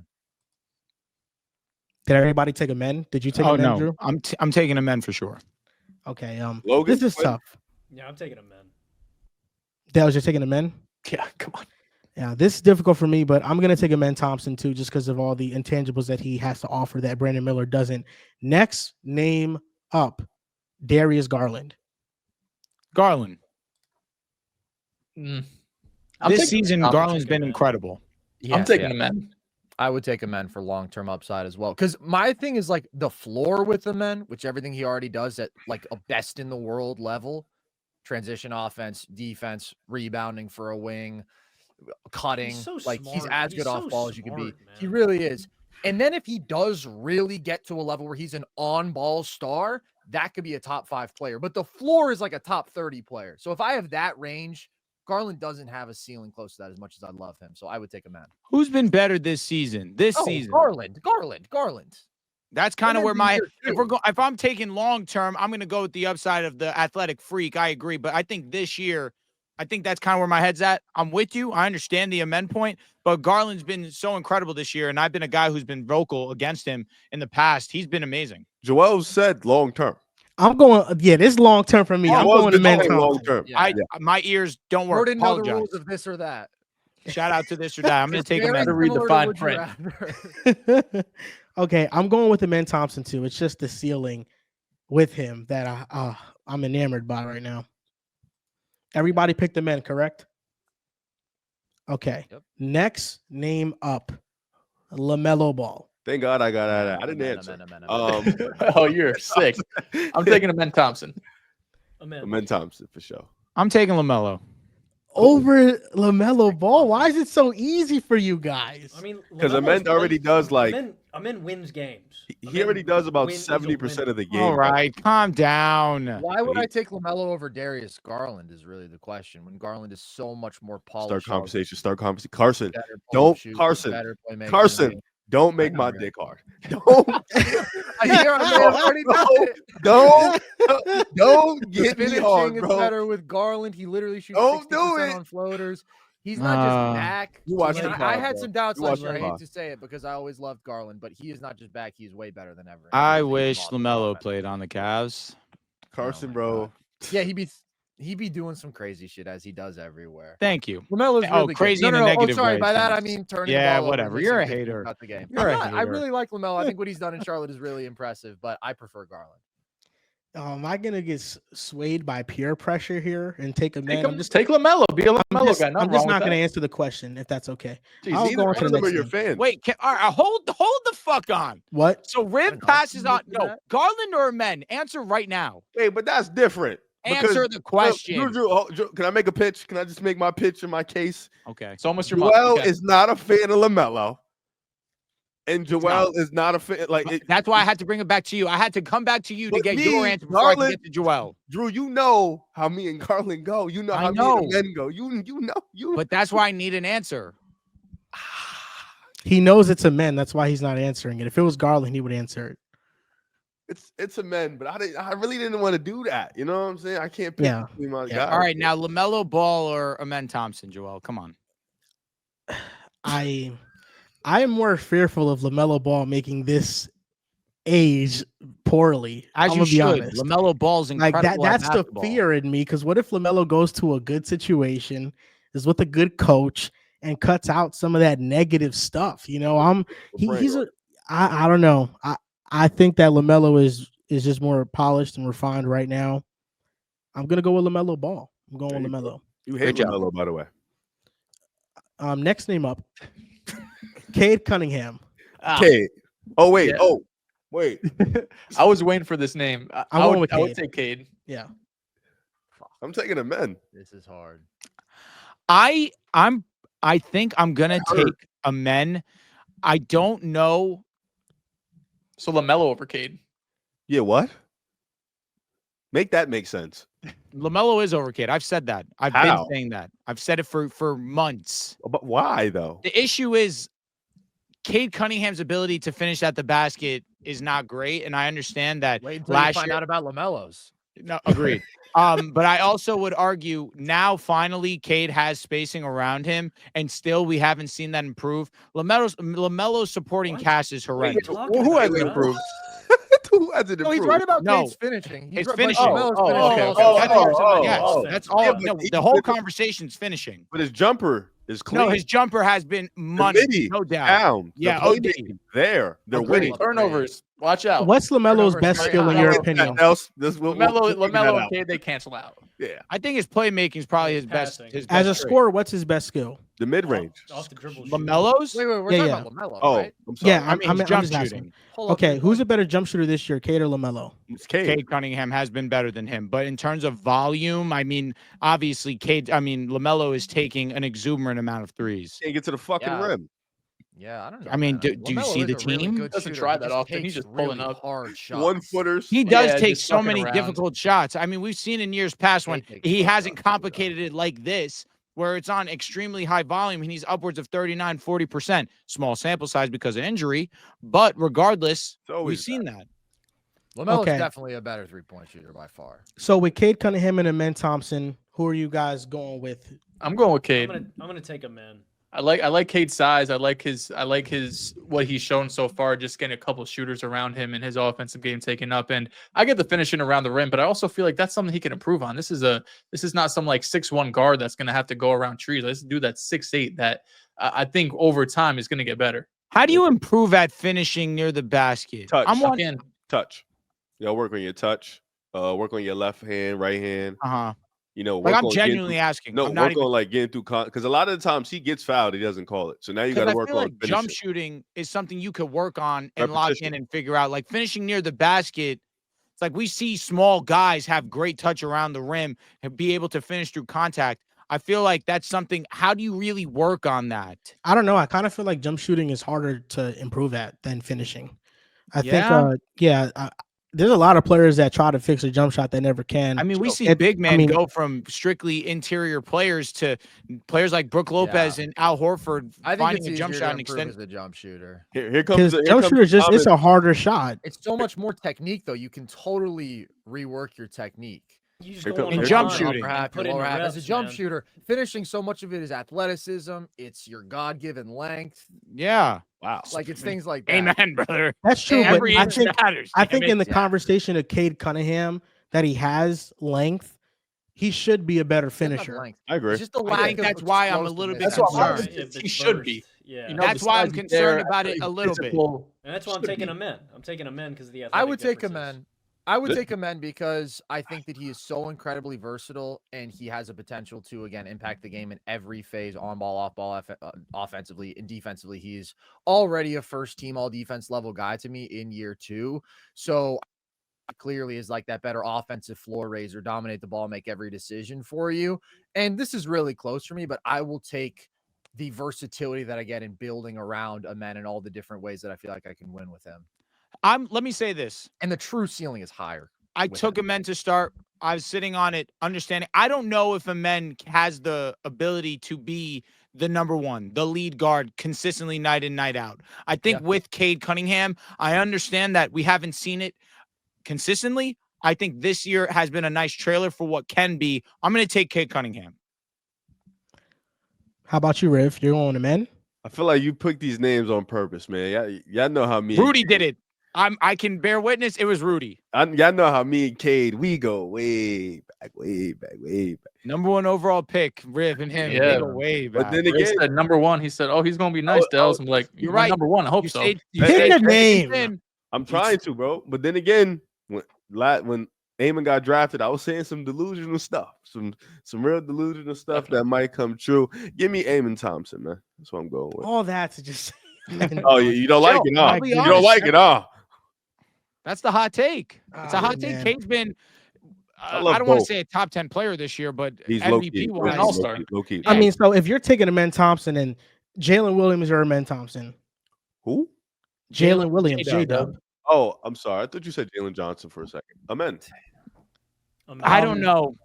Did everybody take Amen? Did you take Amen, no. Drew? I'm taking Amen for sure. Okay. Logan, this is tough. Yeah, I'm taking Amen. Dehls, you're taking Amen? Yeah, come on. Yeah, this is difficult for me, but I'm going to take Amen Thompson too, just because of all the intangibles that he has to offer that Brandon Miller doesn't. Next name up, Darius Garland. Garland. This season, Garland's been incredible. I'm taking Amen. I would take Amen for long-term upside as well. Because my thing is like the floor with Amen, which everything he already does at like a best in the world level, transition offense, defense, rebounding for a wing, cutting. He's so like he's smart. as He's good off so ball as you can be. smart, He man. really is. And then if he does really get to a level where he's an on-ball star, that could be a top 5 player. But the floor is like a top 30 player. So if I have that range, Garland doesn't have a ceiling close to that as much as I love him. So I would take him out. Who's been better this season? This season, Garland. That's kind of where my If if I'm taking long term, I'm going to go with the upside of the athletic freak. I agree, but I think this year, I think that's kind of where my head's at. I'm with you. I understand the amend point, but Garland's been so incredible this year, and I've been a guy who's been vocal against him in the past. He's been amazing. Joel said long term. I'm going. Yeah, this long term for me. I'm Joel's going to been man saying long Thompson. term. My ears don't Or work. didn't know the Apologize. rules of this or that. Shout out to this or that. I'm going to take him. Very to read the similar fine Would You print. Rather. Okay, I'm going with Amen Thompson too. It's just the ceiling with him that I'm enamored by right now. Everybody picked Amen, correct? Okay. Yep. Next name up, LaMelo Ball. Thank God I got out of that. I didn't answer. Oh, you're sick. I'm taking Amen Thompson. Amen Thompson for sure. I'm taking LaMelo. Over LaMelo Ball. Why is it so easy for you guys? I mean, Because LaMelo's Amen already does like Amen wins games. he already does about He's a 70% of the game. All right, calm down. Why would I take LaMelo over Darius Garland is really the question. When Garland is so much more polished. Start conversation. Carson, better don't- shooter, Carson, better playmaker. Carson, don't make know, my right? dick hard. Don't, I hear I may have already done it. don't get me Finishing hard, is bro. better with Garland. He literally shoots Don't do 60% it. on floaters. He's not just back. You watched And him I live, had bro. some doubts You last watched year. I him hate live. to say it because I always loved Garland, but he is not just back. He's way better than ever. I Everything wish he's awesome LaMelo offense. played on the Cavs. Carson, my bro. Yeah, he'd be doing some crazy shit as he does everywhere. Thank you. LaMelo's Oh, really good. crazy in a Oh, negative sorry. way, By that I thanks. mean turning. Yeah, the ball over whatever. and You're a missing hater. throughout the game. You're a I hater. really like LaMelo. I think what he's done in Charlotte is really impressive, but I prefer Garland. Am I gonna get swayed by peer pressure here and take Amen? I'm just Take LaMelo. Be a LaMelo guy. I'm just not going to answer the question if that's okay. I'll Neither go on one to of the them are next your name. fans. Wait, all right, hold the fuck on. What? So Riv passes on. No, Garland or Amen? Answer right now. Hey, but that's different. Answer the question. Drew, can I make a pitch? Can I just make my pitch in my case? Okay. It's almost your Joel mom. is not a fan of LaMelo. And Joel is not a fan. That's why I had to bring it back to you. I had to come back to you to But get me, your answer before I Garland- could get to Joel. Drew, you know how me and Garland go. You know I how know. me and men go. You know. But that's why I need an answer. He knows it's Amen. That's why he's not answering it. If it was Garland, he would answer it. It's a men, but I really didn't want to do that. You know what I'm saying? I can't pick Yeah. between my Yeah. guys. All right, now LaMelo Ball or Amen Thompson, Joel. Come on. I am more fearful of LaMelo Ball making this age poorly. As I'm you gonna be should. honest. LaMelo Ball's Like incredible. that. at That's the basketball. fear in me. Because what if LaMelo goes to a good situation, is with a good coach, and cuts out some of that negative stuff? You know, he's a. I don't know. I think that LaMelo is just more polished and refined right now. I'm gonna go with LaMelo Ball. I'm going with LaMelo. You hate Great job. LaMelo, by the way. Next name up, Cade Cunningham. Cade. Oh wait. Yeah. Oh wait. I was waiting for this name. I'm I going with would Cade. take Cade. Yeah. I'm taking a men. This is hard. I think I'm gonna take Amen. I don't know. So LaMelo over Cade. Yeah. What? Make that make sense. LaMelo is over Cade. I've said that. I've How? been saying that. I've said it for months. But why though? The issue is Cade Cunningham's ability to finish at the basket is not great, and I understand that. Wait until you last find year, out about LaMelo's. no, agreed. But I also would argue now finally Cade has spacing around him, and still we haven't seen that improve. LaMelo's supporting What? cast is horrendous. Who has improved? Who has it No, he's improved? right about No. Cade's finishing. He's It's right, finishing. But LaMelo's finishing okay, also. okay. That's what you're saying. Yes, Oh, that's oh, all. yeah, No, but the whole he- conversation's finishing. But his jumper is clean. No, his jumper has been money, midi no doubt. down. Yeah, The OD. playmaking, They're Agreed. winning. Turnovers. Watch out. What's LaMelo's Turnovers best very skill in high. your LaMelo- opinion? LaMelo and Cade, they cancel out. Yeah, I think his playmaking is probably His his best. passing. His As best a trait. scorer, what's his best skill? the mid range. Off the dribble. LaMelo's? Wait, we're Yeah, talking yeah. about LaMelo, Oh, right? I'm sorry. Yeah, I mean, his I'm jump just asking. shooting. Hold up, Okay, wait, who's what? a better jump shooter this year, Cade or LaMelo? It's Cade. Cade Cunningham has been better than him, but in terms of volume, I mean, obviously, LaMelo is taking an exuberant amount of threes. Can't get to the fucking Yeah. rim. Yeah, I don't know. I mean, man. do you LaMelo see is the a really team? good Doesn't shooter. try He that often. He's takes just pulling really up. hard shots. 1-footers. He does Yeah, take just so fucking many around. difficult shots. I mean, we've seen in years past when They take he good hasn't shots, complicated it like this, where it's on extremely high volume and he's upwards of 39, 40%. Small sample size because of injury. But regardless, It's always we've seen that. LaMelo's Okay. definitely a better three-point shooter by far. So with Cade Cunningham and Amen Thompson, who are you guys going with? I'm going with I'm Cade. gonna take a man. I like Cade's size. I like his what he's shown so far, just getting a couple shooters around him and his offensive game taken up. And I get the finishing around the rim, but I also feel like that's something he can improve on. This is not some like 6'1" guard that's gonna have to go around trees. This dude that's 6'8" that I think over time is gonna get better. How do you improve at finishing near the basket? Touch. I'm one. Again, Touch. Work on your touch. Work on your left hand, right hand. Uh-huh. Work Like, I'm on getting genuinely through- asking. No, I'm not work on like getting through because a lot of the times he gets fouled, he doesn't call it. So now you got Because to I work feel on like jump finishing. shooting is something you could work on and lock in Repetition. and figure out. Like finishing near the basket, it's like we see small guys have great touch around the rim and be able to finish through contact. I feel like that's something. How do you really work on that? I don't know. I kind of feel like jump shooting is harder to improve at than finishing. I Yeah? think, there's a lot of players that try to fix a jump shot that never can. I mean, we see It- big men I mean- go from strictly interior players to players like Brooke Lopez and Al Horford I think finding it's a jump easier shot to and improve extend. as a jump shooter. Here comes Because the here jump comes shooter is the just it's a comment. harder shot. It's so much more technique, though. You can totally rework your technique. You just Here go comes- on here the jump line, shooting. Upper and half, put your in lower the half. As a reps, jump man. shooter, finishing, so much of it is athleticism. It's your God-given length. Yeah. Wow. Like it's things like that. Amen, brother. That's true, And but Every I inch think matters. I damn think it. in the Yeah. conversation of Cade Cunningham that he has length, he should be a better Doesn't have finisher. length. I agree. It's just the I lack think of that's why I'm a little bit That's what I'm concerned. saying. If He it's should burst, be. Yeah. You know, That's the why I'm size is concerned there, about it a athletic, little bit. physical. And that's why I'm Should taking be. a man. I'm taking a man because of the I athletic would take a differences. man. I would Good. take a man because I think that he is so incredibly versatile and he has a potential to, again, impact the game in every phase, on ball, off ball, offensively and defensively. He's already a first team all defense level guy to me in year 2. So clearly is like that better offensive floor raiser, dominate the ball, make every decision for you. And this is really close for me, but I will take the versatility that I get in building around a man in all the different ways that I feel like I can win with him. Let me say this. And the true ceiling is higher. I with took him. Amen to start. I was sitting on it, understanding. I don't know if Amen has the ability to be the number one, the lead guard consistently night in, night out. I think with Cade Cunningham, I understand that we haven't seen it consistently. I think this year has been a nice trailer for what can be. I'm going to take Cade Cunningham. How about you, Riv? You're going to men? I feel like you picked these names on purpose, man. Y'all know how me. Rudy did it. I can bear witness. It was Rudy. Y'all know how me and Cade, we go way back, way back, way back. Number 1 overall pick, Riv and him. Yeah. They go way back. But then He again, said number 1. He said, "Oh, he's gonna be nice, Dehls." I'm like, you're "My right. number 1. I hope You so." stayed- Pick stayed the connected name. in. I'm trying to, bro. But then again, when Eamon got drafted, I was saying some delusional stuff, some real delusional stuff that might come true. Give me Eamon Thompson, man. That's what I'm going with. All that to just Oh, you don't like it, huh? I'll be You don't honest, like it, huh? That's the hot take. It's a Oh, hot take. man. Cade's been, I love don't want to both. say a top 10 player this year, but He's low MVP key. wise, An all-star. Low key. I mean, so if you're taking Amen Thompson and Jalen Williams or Amen Thompson, Who? Jalen Williams, J-Dub. J-Dub. Oh, I'm sorry. I thought you said Jalen Johnson for a second. Amen. I don't know.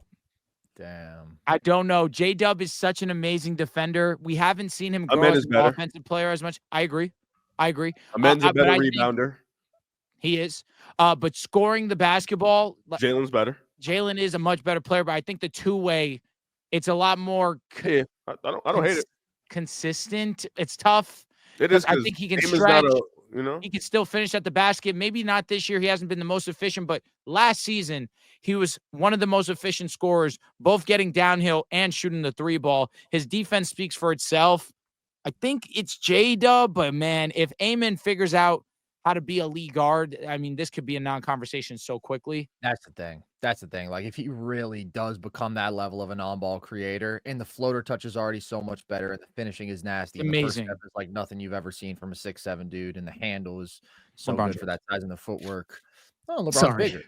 Damn. I don't know. J-Dub is such an amazing defender. We haven't seen him grow Amen as is an better. offensive player as much. I agree. Amen's a but better I think rebounder. he is. But scoring the basketball, Jalen's better. Jalen is a much better player, but I think the two-way, it's a lot more Yeah, I don't hate it. consistent. It's tough. It is. I 'cause think he can Eamon's stretch. not you know. He can still finish at the basket. Maybe not this year. He hasn't been the most efficient, but last season, he was one of the most efficient scorers, both getting downhill and shooting the 3 ball. His defense speaks for itself. I think it's J-Dub, but man, if Amen figures out how to be a lead guard, I mean, this could be a non-conversation so quickly. That's the thing. That's the thing. Like, if he really does become that level of an on-ball creator, and the floater touch is already so much better, and the finishing is nasty. And the first Amazing. step is like nothing you've ever seen from a 6'7" dude, and the handle is so LeBron good for that size and the footwork. Oh, LeBron's Sorry. bigger.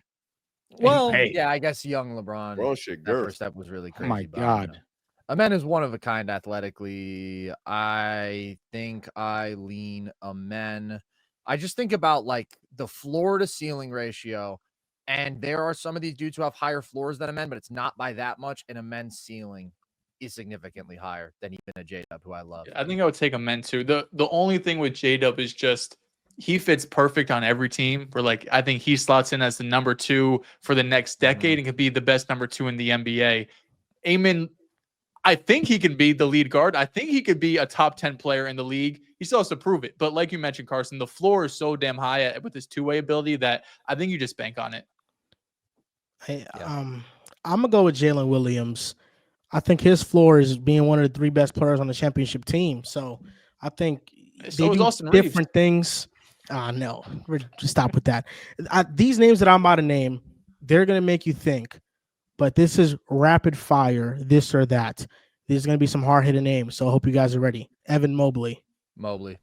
Well, hey. yeah, I guess young LeBron. Bro, shit, That girth. first step was really Oh crazy. my but, God. Amen is one of a kind athletically. I think I lean Amen. I just think about like the floor to ceiling ratio, and there are some of these dudes who have higher floors than Amen, but it's not by that much. And Amen's ceiling is significantly higher than even a J-Dub, who I love. I think I would take Amen too. The only thing with J-Dub is just he fits perfect on every team. Where like I think he slots in as the number 2 for the next decade and could be the best number 2 in the NBA. Amen, I think he can be the lead guard. I think he could be a top 10 player in the league. He still has to prove it. But like you mentioned, Carson, the floor is so damn high with his two-way ability that I think you just bank on it. Hey, I'm gonna go with Jalen Williams. I think his floor is being one of the 3 best players on the championship team. So I think So they is do Austin Reeves. different things. No, just stop with that. These names that I'm about to name, they're gonna make you think. But this is rapid fire, this or that. There's gonna be some hard hitting names, so I hope you guys are ready. Evan Mobley. Mobley.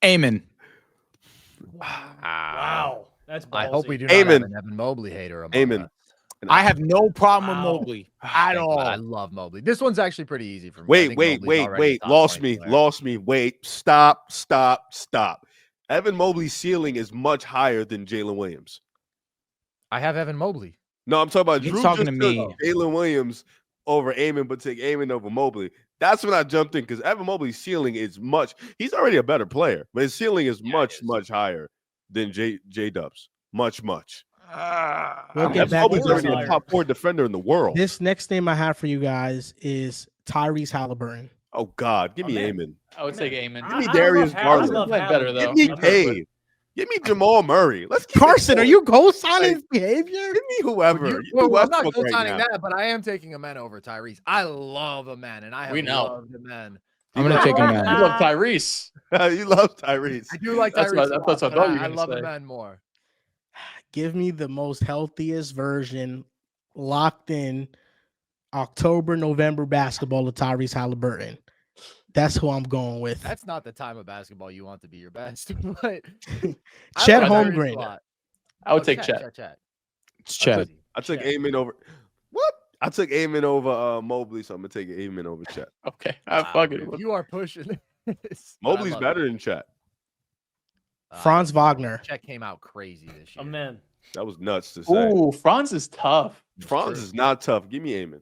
Amen. Wow. That's ballsy. I hope we do not Amen. have an Evan Mobley hater among Amen. us. I have no problem with Wow. Mobley at all. I love Mobley. This one's actually pretty easy for me. I think Mobley's already a top Lost 20 me. player. Lost me. Wait. Stop. Evan Mobley's ceiling is much higher than Jalen Williams. I have Evan Mobley. No, I'm talking about He's Drew talking just to took me. Jalen Williams over Amon, but take Amon over Mobley. That's when I jumped in because Evan Mobley's ceiling is much. He's already a better player, but his ceiling is much higher than J Dubs. Much. We'll Evan get back Mobley's to already this. a top 4 defender in the world. This next name I have for you guys is Tyrese Halliburton. Oh God, give me Amen. Amon. I would take Amen. Give me Darius Garland. Better though. Give me Cade. Give me Jamal Murray. Let's keep Carson, are you co-signing Like, behavior? Give me whoever. You Well, do I'm not Westbrook right co-signing now. that, but I am taking Amen over Tyrese. I love Amen, and I have We know. loved Amen. I'm going to take Amen. You love Tyrese. You love Tyrese. I do like That's Tyrese. what- a lot, that's what I but thought you were I gonna love say. Amen more. Give me the most healthiest version, locked in October, November basketball of Tyrese Halliburton. That's who I'm going with. That's not the time of basketball you want to be your best, but Chet I like Tyrese Holmgren. a lot. I would Oh, take Chet. It's Chet. I took Chet. Amon over. What? I took Amon over Mobley, so I'm gonna take Amon over Chet. Okay. Wow, Fuck it. if you are pushing this. but I Mobley's love better it. than Chet. Franz Wagner. Chet came out crazy this year. Amen. That was nuts to say. Ooh, Franz is tough. Franz is not tough. Give me Amon.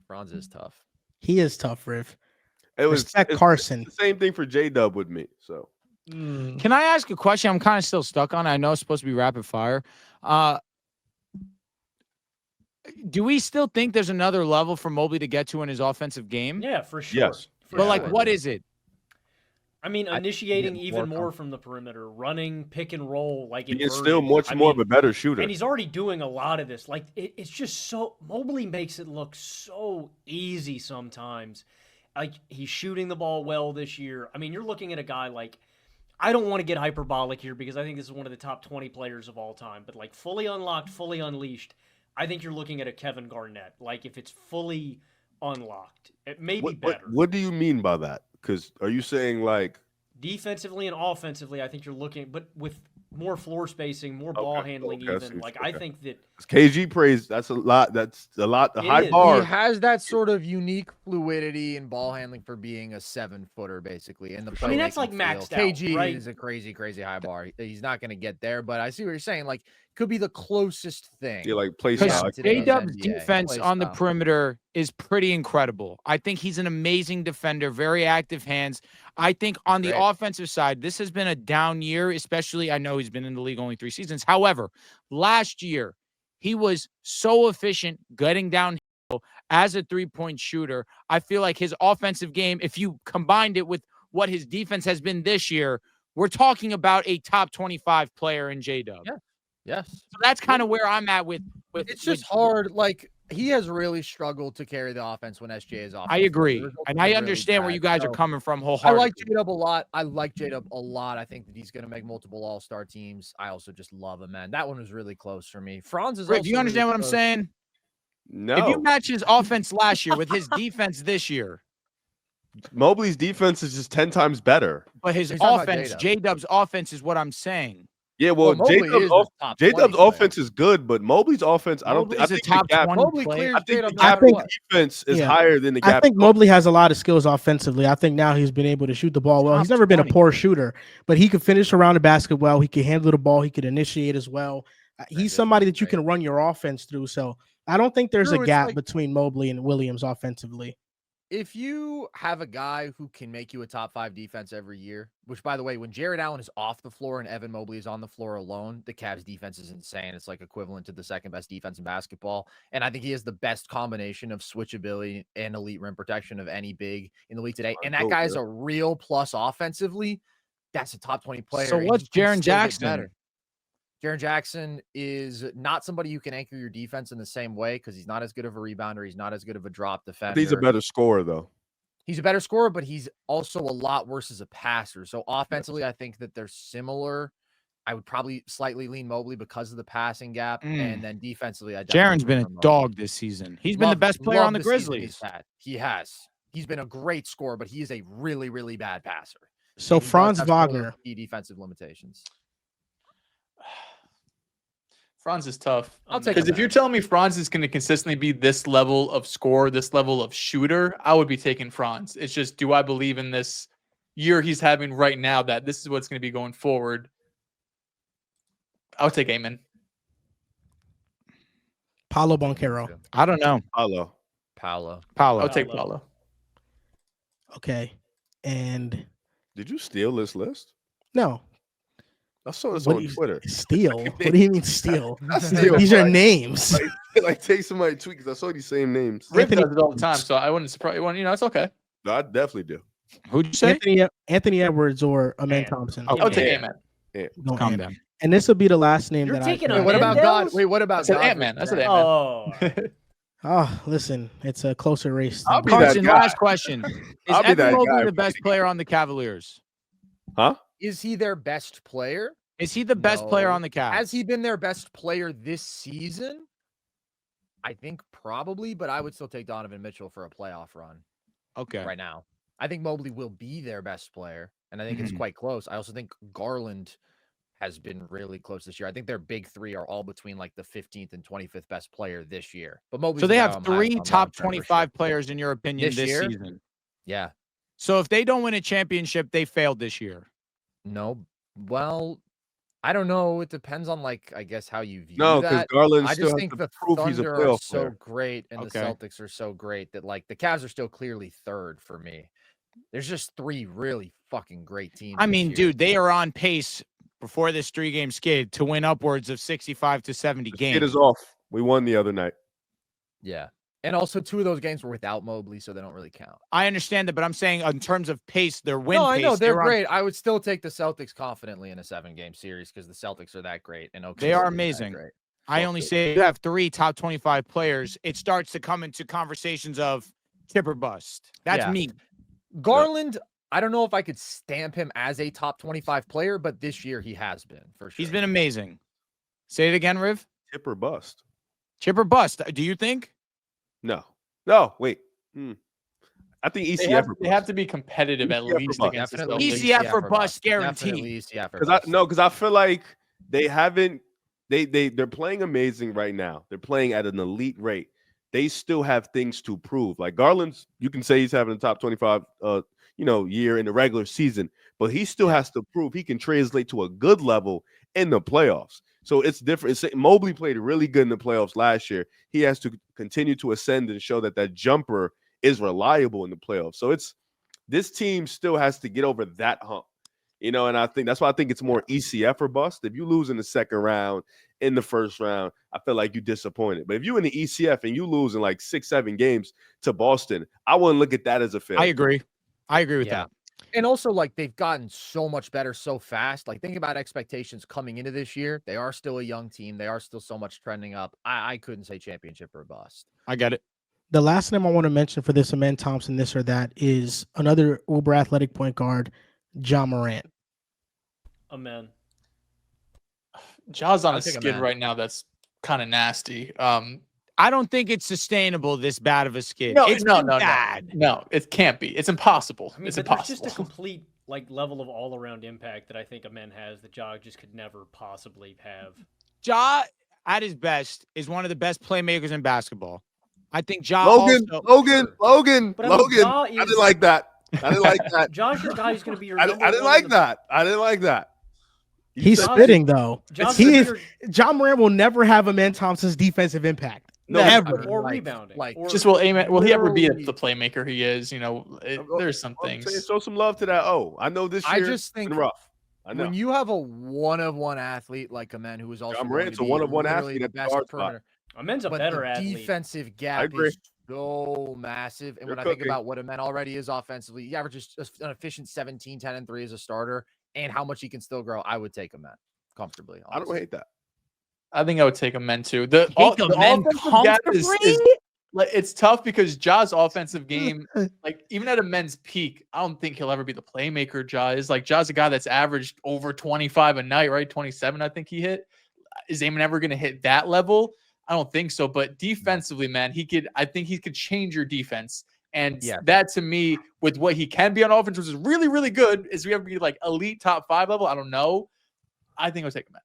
Franz is tough. He is tough, Riff. It was Respect Carson. It's the same thing for J Dub with me. So Can I ask a question? I'm kind of still stuck on. I know it's supposed to be rapid fire. Do we still think there's another level for Mobley to get to in his offensive game? Yeah, for sure. Yes. For But sure. like, what is it? I mean, I initiating get even more more from the perimeter, running pick and roll, like he is still much I more mean, of a better shooter. And he's already doing a lot of this. Like it's just so Mobley makes it look so easy sometimes. Like he's shooting the ball well this year. I mean, you're looking at a guy like I don't want to get hyperbolic here because I think this is one of the top 20 players of all time, but like fully unlocked, fully unleashed, I think you're looking at a Kevin Garnett. Like if it's fully unlocked, it may be better. What do you mean by that? Because are you saying like Defensively and offensively, I think you're looking, but with more floor spacing, more ball handling, okay, I see even. what Like you- I think that KG praise? That's a lot. That's a lot. The It high is. bar. He has that sort of unique fluidity and ball handling for being a 7-footer, basically. And the I mean, that's like maxed out, KG right? is a crazy, crazy high bar. He's not going to get there, but I see what you're saying. Like, could be the closest thing. Yeah, like play Because style. Yeah, today's J-Dub's NBA defense play on the style. perimeter is pretty incredible. I think he's an amazing defender, very active hands. I think on the Great. offensive side, this has been a down year, especially I know he's been in the league only 3 seasons. However, last year, he was so efficient getting downhill as a three-point shooter. I feel like his offensive game, if you combined it with what his defense has been this year, we're talking about a top 25 player in J-Dub. Yeah. Yes. So that's kind of where I'm at with It's just hard. Like, he has really struggled to carry the offense when SJ is off. I agree. The results And have I been really understand where bad. you guys are So, coming from I wholeheartedly. like J-Dub a lot. I think that he's going to make multiple all-star teams. I also just love him, man. That one was really close for me. Franz is Rick, also do you understand really what I'm close. saying? No. If you match his offense last year with his defense this year, Mobley's defense is just 10 times better. but his He's talking about offense, J-Dub. J-Dub's offense is what I'm saying. Yeah, well, Mobley is a top 20 J-Dub's player. offense is good, but Mobley's offense, I Mobley's think a the top gap, 20 Mobley player. clears I think J-Dub the no gap matter in what. defense is Yeah. higher than the gap. I think Mobley has a lot of skills offensively. I think now he's been able to shoot the ball well. He's Top never been a 20. poor shooter, but he could finish around the basket well. He could handle the ball. He could initiate as well. He's somebody that you can run your offense through. So I don't think there's True, a it's gap like- between Mobley and Williams offensively. If you have a guy who can make you a top 5 defense every year, which, by the way, when Jared Allen is off the floor and Evan Mobley is on the floor alone, the Cavs defense is insane. It's like equivalent to the second best defense in basketball. And I think he has the best combination of switchability and elite rim protection of any big in the league today. And that guy is a real plus offensively. That's a top 20 player. So and what's he can Jaren still get Jackson? better. Jaren Jackson is not somebody you can anchor your defense in the same way because he's not as good of a rebounder. He's not as good of a drop defender. He's a better scorer, though. He's a better scorer, but he's also a lot worse as a passer. So offensively, I think that they're similar. I would probably slightly lean Mobley because of the passing gap. And then defensively, Jaren's been a dog this season. He's been the best player on the Grizzlies. He has. He's been a great scorer, but he is a really, really bad passer. So And he does Franz have some of those Wagner. key defensive limitations. Franz is tough. I'll take Because him if you're telling me Franz is going to consistently be this level of scorer, this level of shooter, I would be taking Franz. It's just, do I believe in this year he's having right now that this is what's going to be going forward? I would take Amen. Paulo Banchero. I don't know. Paolo. Paolo. I'll take Paolo. Okay. And Did you steal this list? no. I saw this What on do you- Twitter. Steal? What do you mean steal? I steal, These are like- names. Like take somebody tweet because I saw these same names. Rick Anthony- does it all the time, so I wouldn't surprise you. You know, it's okay. No, I definitely do. Who'd you say? Anthony Edwards or Amen Thompson. Okay. I would take Yeah. Amen. No, Calm Ant- down. And this will be the last name You're that taking I. a Wait, what about God? Dehls? Wait, what I about said God? Ant-Man. I said Ant-Man. Oh, Oh, listen, it's a closer race. I'll be that Carson, guy. last question. Is I'll be Evan that Mobley guy. the best player on the Cavaliers? Huh? Is he their best player? Is he the best player No. on the Cavs? Has he been their best player this season? I think probably, but I would still take Donovan Mitchell for a playoff run Okay. right now. I think Mobley will be their best player, and I think it's Mhm. quite close. I also think Garland has been really close this year. I think their big three are all between like the 15th and 25th best player this year. But Mobley's So they the guy have I'm highest three on top long-term for 25 sure. players, in your opinion, This this year? season. Yeah. So if they don't win a championship, they failed this year. No. Well, I don't know. It depends on like I guess how you view No, because that. Garland I still just has think to the prove he's a Thunder are playoff so player. great and Okay. the Celtics are so great that like the Cavs are still clearly third for me. There's just three really fucking great teams. I this mean, year. dude, they are on pace before this 3-game skid to win upwards of 65 to 70 It games. is off. We won the other night. Yeah. And also 2 of those games were without Mobley, so they don't really count. I understand that, but I'm saying in terms of pace, their win No, pace. I know they're on- great. I would still take the Celtics confidently in a 7-game series because the Celtics are that great and They are OKC is that amazing. great. I only say you have 3 top 25 players. It starts to come into conversations of tip or bust. That's Yeah. me. Garland, I don't know if I could stamp him as a top 25 player, but this year he has been for sure. He's been amazing. Say it again, Riv. Tip or bust? Chip or bust. Do you think? No. No, wait. I think They ECF have, they have to be competitive at ECF or least bust. against the Definitely Celtics. ECF or for bust, Definitely guaranteed. ECF or because bust. because I feel like they haven't they're playing amazing right now. They're playing at an elite rate. They still have things to prove. Like Garland's, you can say he's having a top 25 year in the regular season, but he still has to prove he can translate to a good level in the playoffs. So it's different. Mobley played really good in the playoffs last year. He has to continue to ascend and show that jumper is reliable in the playoffs. So this team still has to get over that hump, and I think that's why I think it's more ECF or bust. If you lose in the second round, in the first round, I feel like you're disappointed. But if you're in the ECF and you lose in like 6-7 games to Boston, I wouldn't look at that as a failure. I agree. I agree with that. And also, like, they've gotten so much better so fast. Like, think about expectations coming into this year. They are still a young team. They are still so much trending up. I couldn't say championship or bust. I get it. The last name I want to mention for this Amen Thompson, this or that, is another uber athletic point guard, John Morant. Amen. Ja's on I'll a take a skid man. right now. That's kind of nasty. I don't think it's sustainable this bad of a skid. No, It's no, been no, bad. no. It can't be. It's impossible. I mean, It's but impossible. there's just a complete level of all around impact that I think Amen has that Ja just could never possibly have. Ja, at his best, is one of the best playmakers in basketball. I think Ja Logan, also. Logan. But I mean, Ja I didn't is- like that. I didn't like that. Josh, your guy who's going to be your I number didn't one like in the- that. I didn't like that. You He's said- spitting though. Josh He is is. John Morant will never have Amen Thompson's defensive impact. No, Ever. or Like- rebounding. like, or, Just will he ever be literally- the playmaker he is? You know, there's some I'm saying things. show some love to that. Oh, I know this I year just it's think been rough. I know. when you have a one-of-one athlete like Amen, who is also John going Morant's to a be one-of-one literally athlete the at the best guard spot. perimeter, Amen's a but better the athlete. defensive I gap agree. is so massive. And You're when I think cooking. about what Amen already is offensively, he averages just an efficient 17, 10, and 3 as a starter, and how much he can still grow. I would take Amen comfortably. I don't honestly. hate that. I think I would take Amen too. The Take Amen offensive gap is comfortably? like it's tough because Ja's offensive game, like even at Amen's peak, I don't think he'll ever be the playmaker Ja is. Like Ja's a guy that's averaged over 25 a night, right? 27, I think he hit. Is Amen ever going to hit that level? I don't think so. But defensively, man, I think he could change your defense. And Yeah. that to me, with what he can be on offense, which is really, really good, is we ever be like elite top 5 level? I don't know. I think I'll take Amen.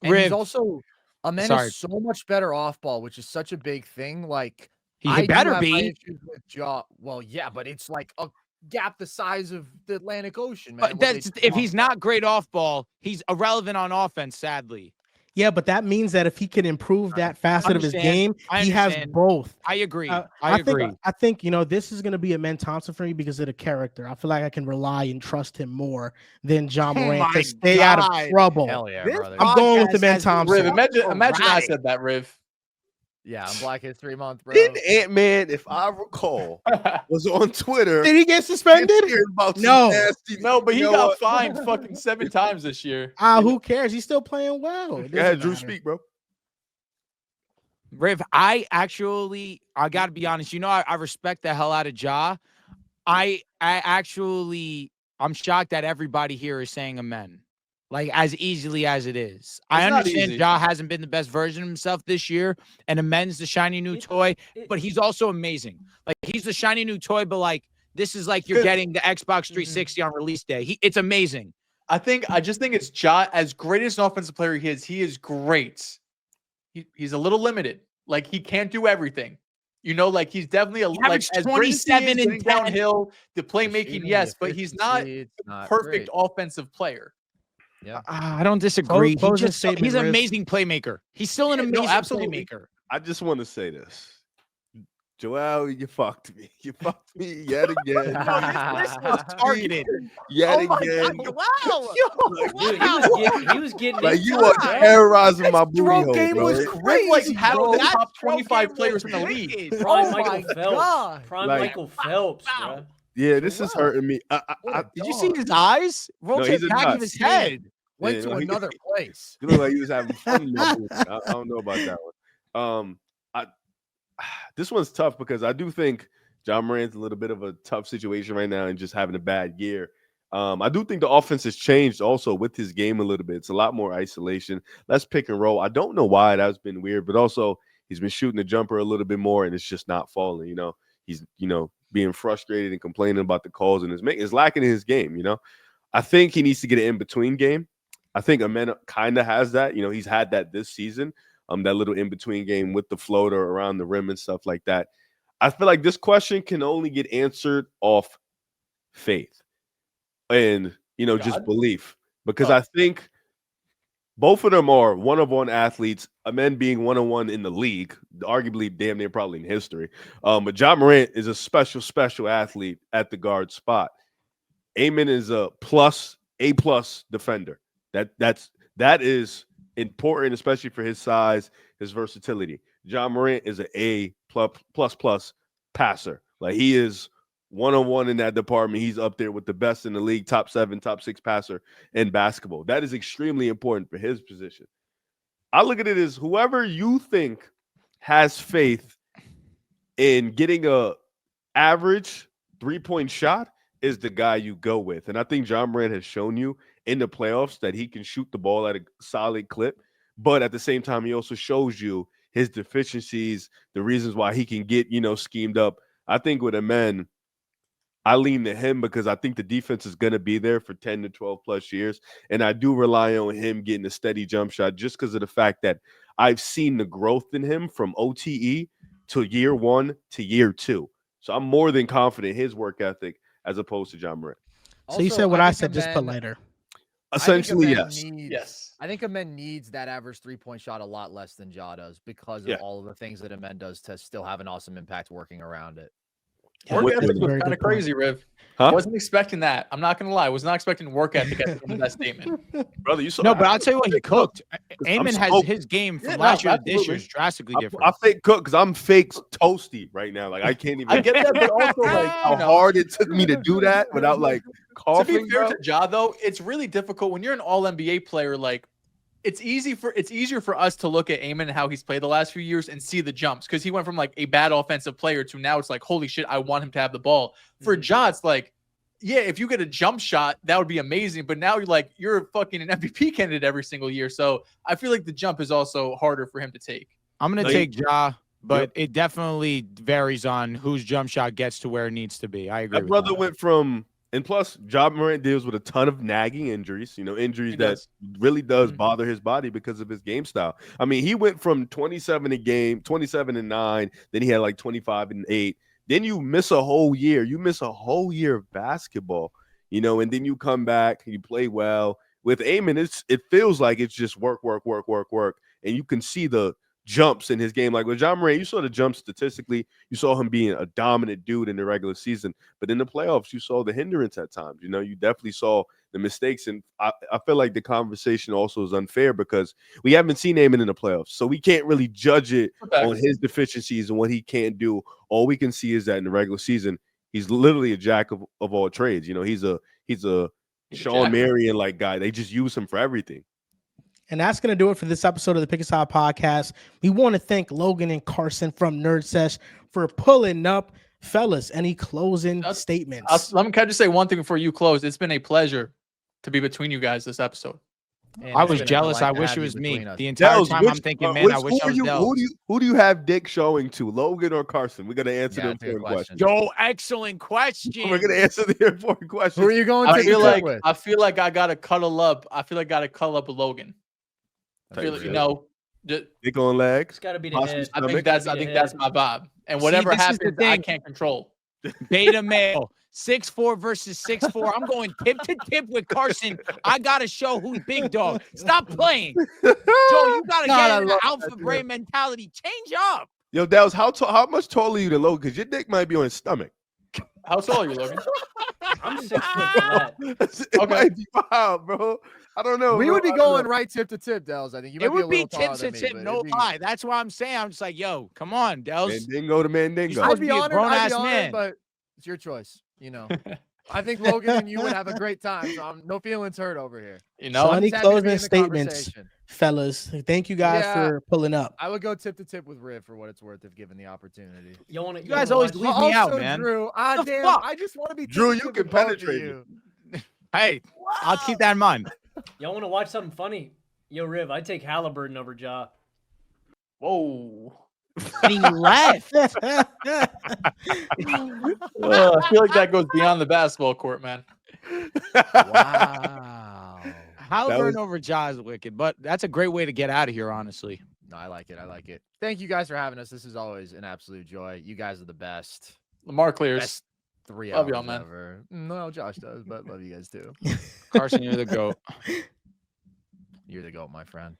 And he's Riv. also Amen Sorry. is so much better off ball, which is such a big thing. Like He I do better have my be. issues with Ja. Well, yeah, but it's like a gap the size of the Atlantic Ocean, man. But what they that's, do if on he's not great off ball, he's irrelevant on offense, sadly. Yeah, but that means that if he can improve that facet of his Understand. game, I he has understand. both. I agree. I I agree. think this is going to be Amen Thompson for me because of the character. I feel like I can rely and trust him more than John Oh Morant my to stay out of God. trouble. Hell yeah, This brother. I'm going with podcast Amen has been Thompson. Riv, imagine I erratic. said that, Riv. Yeah, I'm Black History Month, bro. Didn't Ant-Man, if I recall, was on Twitter. Did he get suspended? hearing about some No. nasty- No, but he You know got what? fined fucking 7 times this year. Who cares? He's still playing well. It Go ahead, doesn't Drew, matter. speak, bro. Riv, I got to be honest. I respect the hell out of Ja. I'm shocked that everybody here is saying Amen, like as easily as it is. I It's not understand easy. Ja hasn't been the best version of himself this year, and Amen's the shiny new toy, but he's also amazing. Like he's the shiny new toy, but like this is like you're Good. getting the Xbox 360 on release day. It's amazing. I just think it's Ja, as great as an offensive player he is great. He's a little limited. Like he can't do everything. Like he's definitely He averaged 27 and 10. downhill. The The playmaking, shooting, yes, the but he's not efficiency, it's a not perfect great. offensive player. Yeah. I don't disagree. Close He his statement, he's an Riv. amazing playmaker. He's still an Yeah, no, amazing absolutely. playmaker. I just want to say this. Joel, you fucked me. You fucked me yet again. This was targeted. Yet Oh my again. God, wow. Dude, he was getting Like into you it, are bro. terrorizing my booty Throw hole, game bro. was Riv like crazy, half bro. the That top throw 25 game players was in the league. wicked. Prime Oh Michael my Phelps. God. Prime Like- Michael Phelps, Wow. bro. Yeah, this is Wow. hurting me. Did you see his eyes? Rolled to he's the a back of nut. his head. Went Yeah, to no, he- another place. You look like he was having fun in that movie. I don't know about that one. This one's tough because I do think John Morant's a little bit of a tough situation right now and just having a bad year. I do think the offense has changed also with his game a little bit. It's a lot more isolation, less pick and roll. I don't know why that's been weird, but also he's been shooting the jumper a little bit more and it's just not falling. He's being frustrated and complaining about the calls and it's lacking in his game. I think he needs to get an in-between game. I think Amen kind of has that. He's had that this season. That little in-between game with the floater around the rim and stuff like that. I feel like this question can only get answered off faith and, just belief. Because I think both of them are one-of-one athletes. Amen being one-on-one in the league, arguably damn near probably in history. But John Morant is a special athlete at the guard spot. Amen is a A+ defender. That is important, especially for his size, his versatility. John Morant is an A++ passer. Like he is one-on-one in that department, he's up there with the best in the league, top 7, top 6 passer in basketball. That is extremely important for his position. I look at it as whoever you think has faith in getting a average 3-point shot is the guy you go with. And I think John Moran has shown you in the playoffs that he can shoot the ball at a solid clip. But at the same time, he also shows you his deficiencies, the reasons why he can get, schemed up. I think with a man, I lean to him because I think the defense is going to be there for 10 to 12 plus years. And I do rely on him getting a steady jump shot just because of the fact that I've seen the growth in him from OTE to year 1 to year 2. So I'm more than confident in his work ethic as opposed to John Moran. So you said what I said, just put later. Essentially, yes. Yes. I think Amen needs that average 3-point shot a lot less than Ja does because of all of the things that Amen does to still have an awesome impact working around it. Work ethic was kind of crazy, Riv. Huh? Wasn't expecting that. I'm not going to lie. I was not expecting work ethic at the end of that statement. Brother, you saw No, but I'll tell you what, he cooked. I'm Eamon has smoked. his game from Yeah, last year to this absolutely. year is drastically different. I fake cook because I'm fake toasty right now. Like I can't even. I get that, but also like how hard it took me to do that without like to coughing. be fair bro. to Ja, though, it's really difficult when you're an All NBA player. Like, it's easier for us to look at Eamon and how he's played the last few years and see the jumps because he went from like a bad offensive player to now it's like, holy shit, I want him to have the ball. For Ja, it's like, yeah, if you get a jump shot, that would be amazing. But now you're fucking an MVP candidate every single year. So I feel like the jump is also harder for him to take. I'm going to take Ja, but it definitely varies on whose jump shot gets to where it needs to be. I agree. That brother went from, and plus, Ja Morant deals with a ton of nagging injuries, injuries that really does bother his body because of his game style. I mean, he went from 27 a game, 27 and 9, then he had like 25 and 8. Then you miss a whole year. You miss a whole year of basketball, and then you come back, you play well. With Eamon, it feels like it's just work. And you can see the jumps in his game. Like with John Moran, you saw the jumps statistically. You saw him being a dominant dude in the regular season. But in the playoffs, you saw the hindrance at times. You definitely saw the mistakes. And I feel like the conversation also is unfair because we haven't seen Eamon in the playoffs. So we can't really judge it on his deficiencies and what he can't do. All we can see is that in the regular season, he's literally a jack of all trades. He's a Sean Marion like guy. They just use him for everything. And that's going to do it for this episode of the Pick a Side podcast. We want to thank Logan and Carson from NerdSesh for pulling up. Fellas, any closing statements? Can I just say one thing before you close? It's been a pleasure to be between you guys this episode. And I it's was been a jealous. delight I to wish have it you was me. between us. The entire Dehls, time I'm thinking, man, I wish I was Dehls. Who do you have Dick showing to, Logan or Carson? We're going to answer the important question. Yo, excellent question. We're going to answer the important question. Who are you going I to feel the like with? I feel like I gotta cuddle up. I feel like I gotta cuddle up with Logan. I feel like, Dick on legs. It's got to be the Possibly head. I think that's my vibe. And whatever this is the happens, I thing. can't control. Beta male, 6'4" versus 6'4". I'm going tip to tip with Carson. I gotta show who's big dog. Stop playing, Joe. You gotta get in the alpha brain mentality. Change up. Yo, Dehls, how much taller are you than Logan? Because your dick might be on his stomach. How tall are you, Logan? I'm 6 foot flat. It might be wild, bro. I don't know. We bro. would be I don't going know. right tip to tip, Dehls. I think you might It would be be a little tip taller to than me, tip, but no it'd be- lie. That's why I'm saying. I'm just like, yo, come on, Dehls. Mandingo to Mandingo. I'd I'd be be a honored. grown-ass I'd be man. honored, but it's your choice. I think Logan and you would have a great time. So no feelings hurt over here. So any Just happy to be closing in the statements, conversation. fellas? Thank you guys for pulling up. I would go tip to tip with Riv for what it's worth if given the opportunity. You guys always leave me out, man. Drew, The damn, fuck? I just want to be Drew, tip to you tip can with both of penetrate you. Hey, I'll keep that in mind. Y'all want to watch something funny? Yo, Riv, I'd take Halliburton over Ja. Whoa. And he left. I feel like that goes beyond the basketball court, man. Wow. Halliburton was- over Ja is wicked, but that's a great way to get out of here, honestly. No, I like it. Thank you guys for having us. This is always an absolute joy. You guys are the best. Lamar clears. Best 3 Love hours y'all, man. ever. No, Josh does, but love you guys too. Carson, you're the GOAT. You're the GOAT, my friend.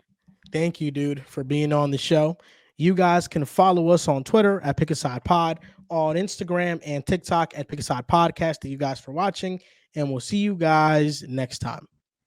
Thank you, dude, for being on the show. You guys can follow us on Twitter at Pick a Side Pod, on Instagram and TikTok at Pick a Side Podcast. Thank you guys for watching, and we'll see you guys next time.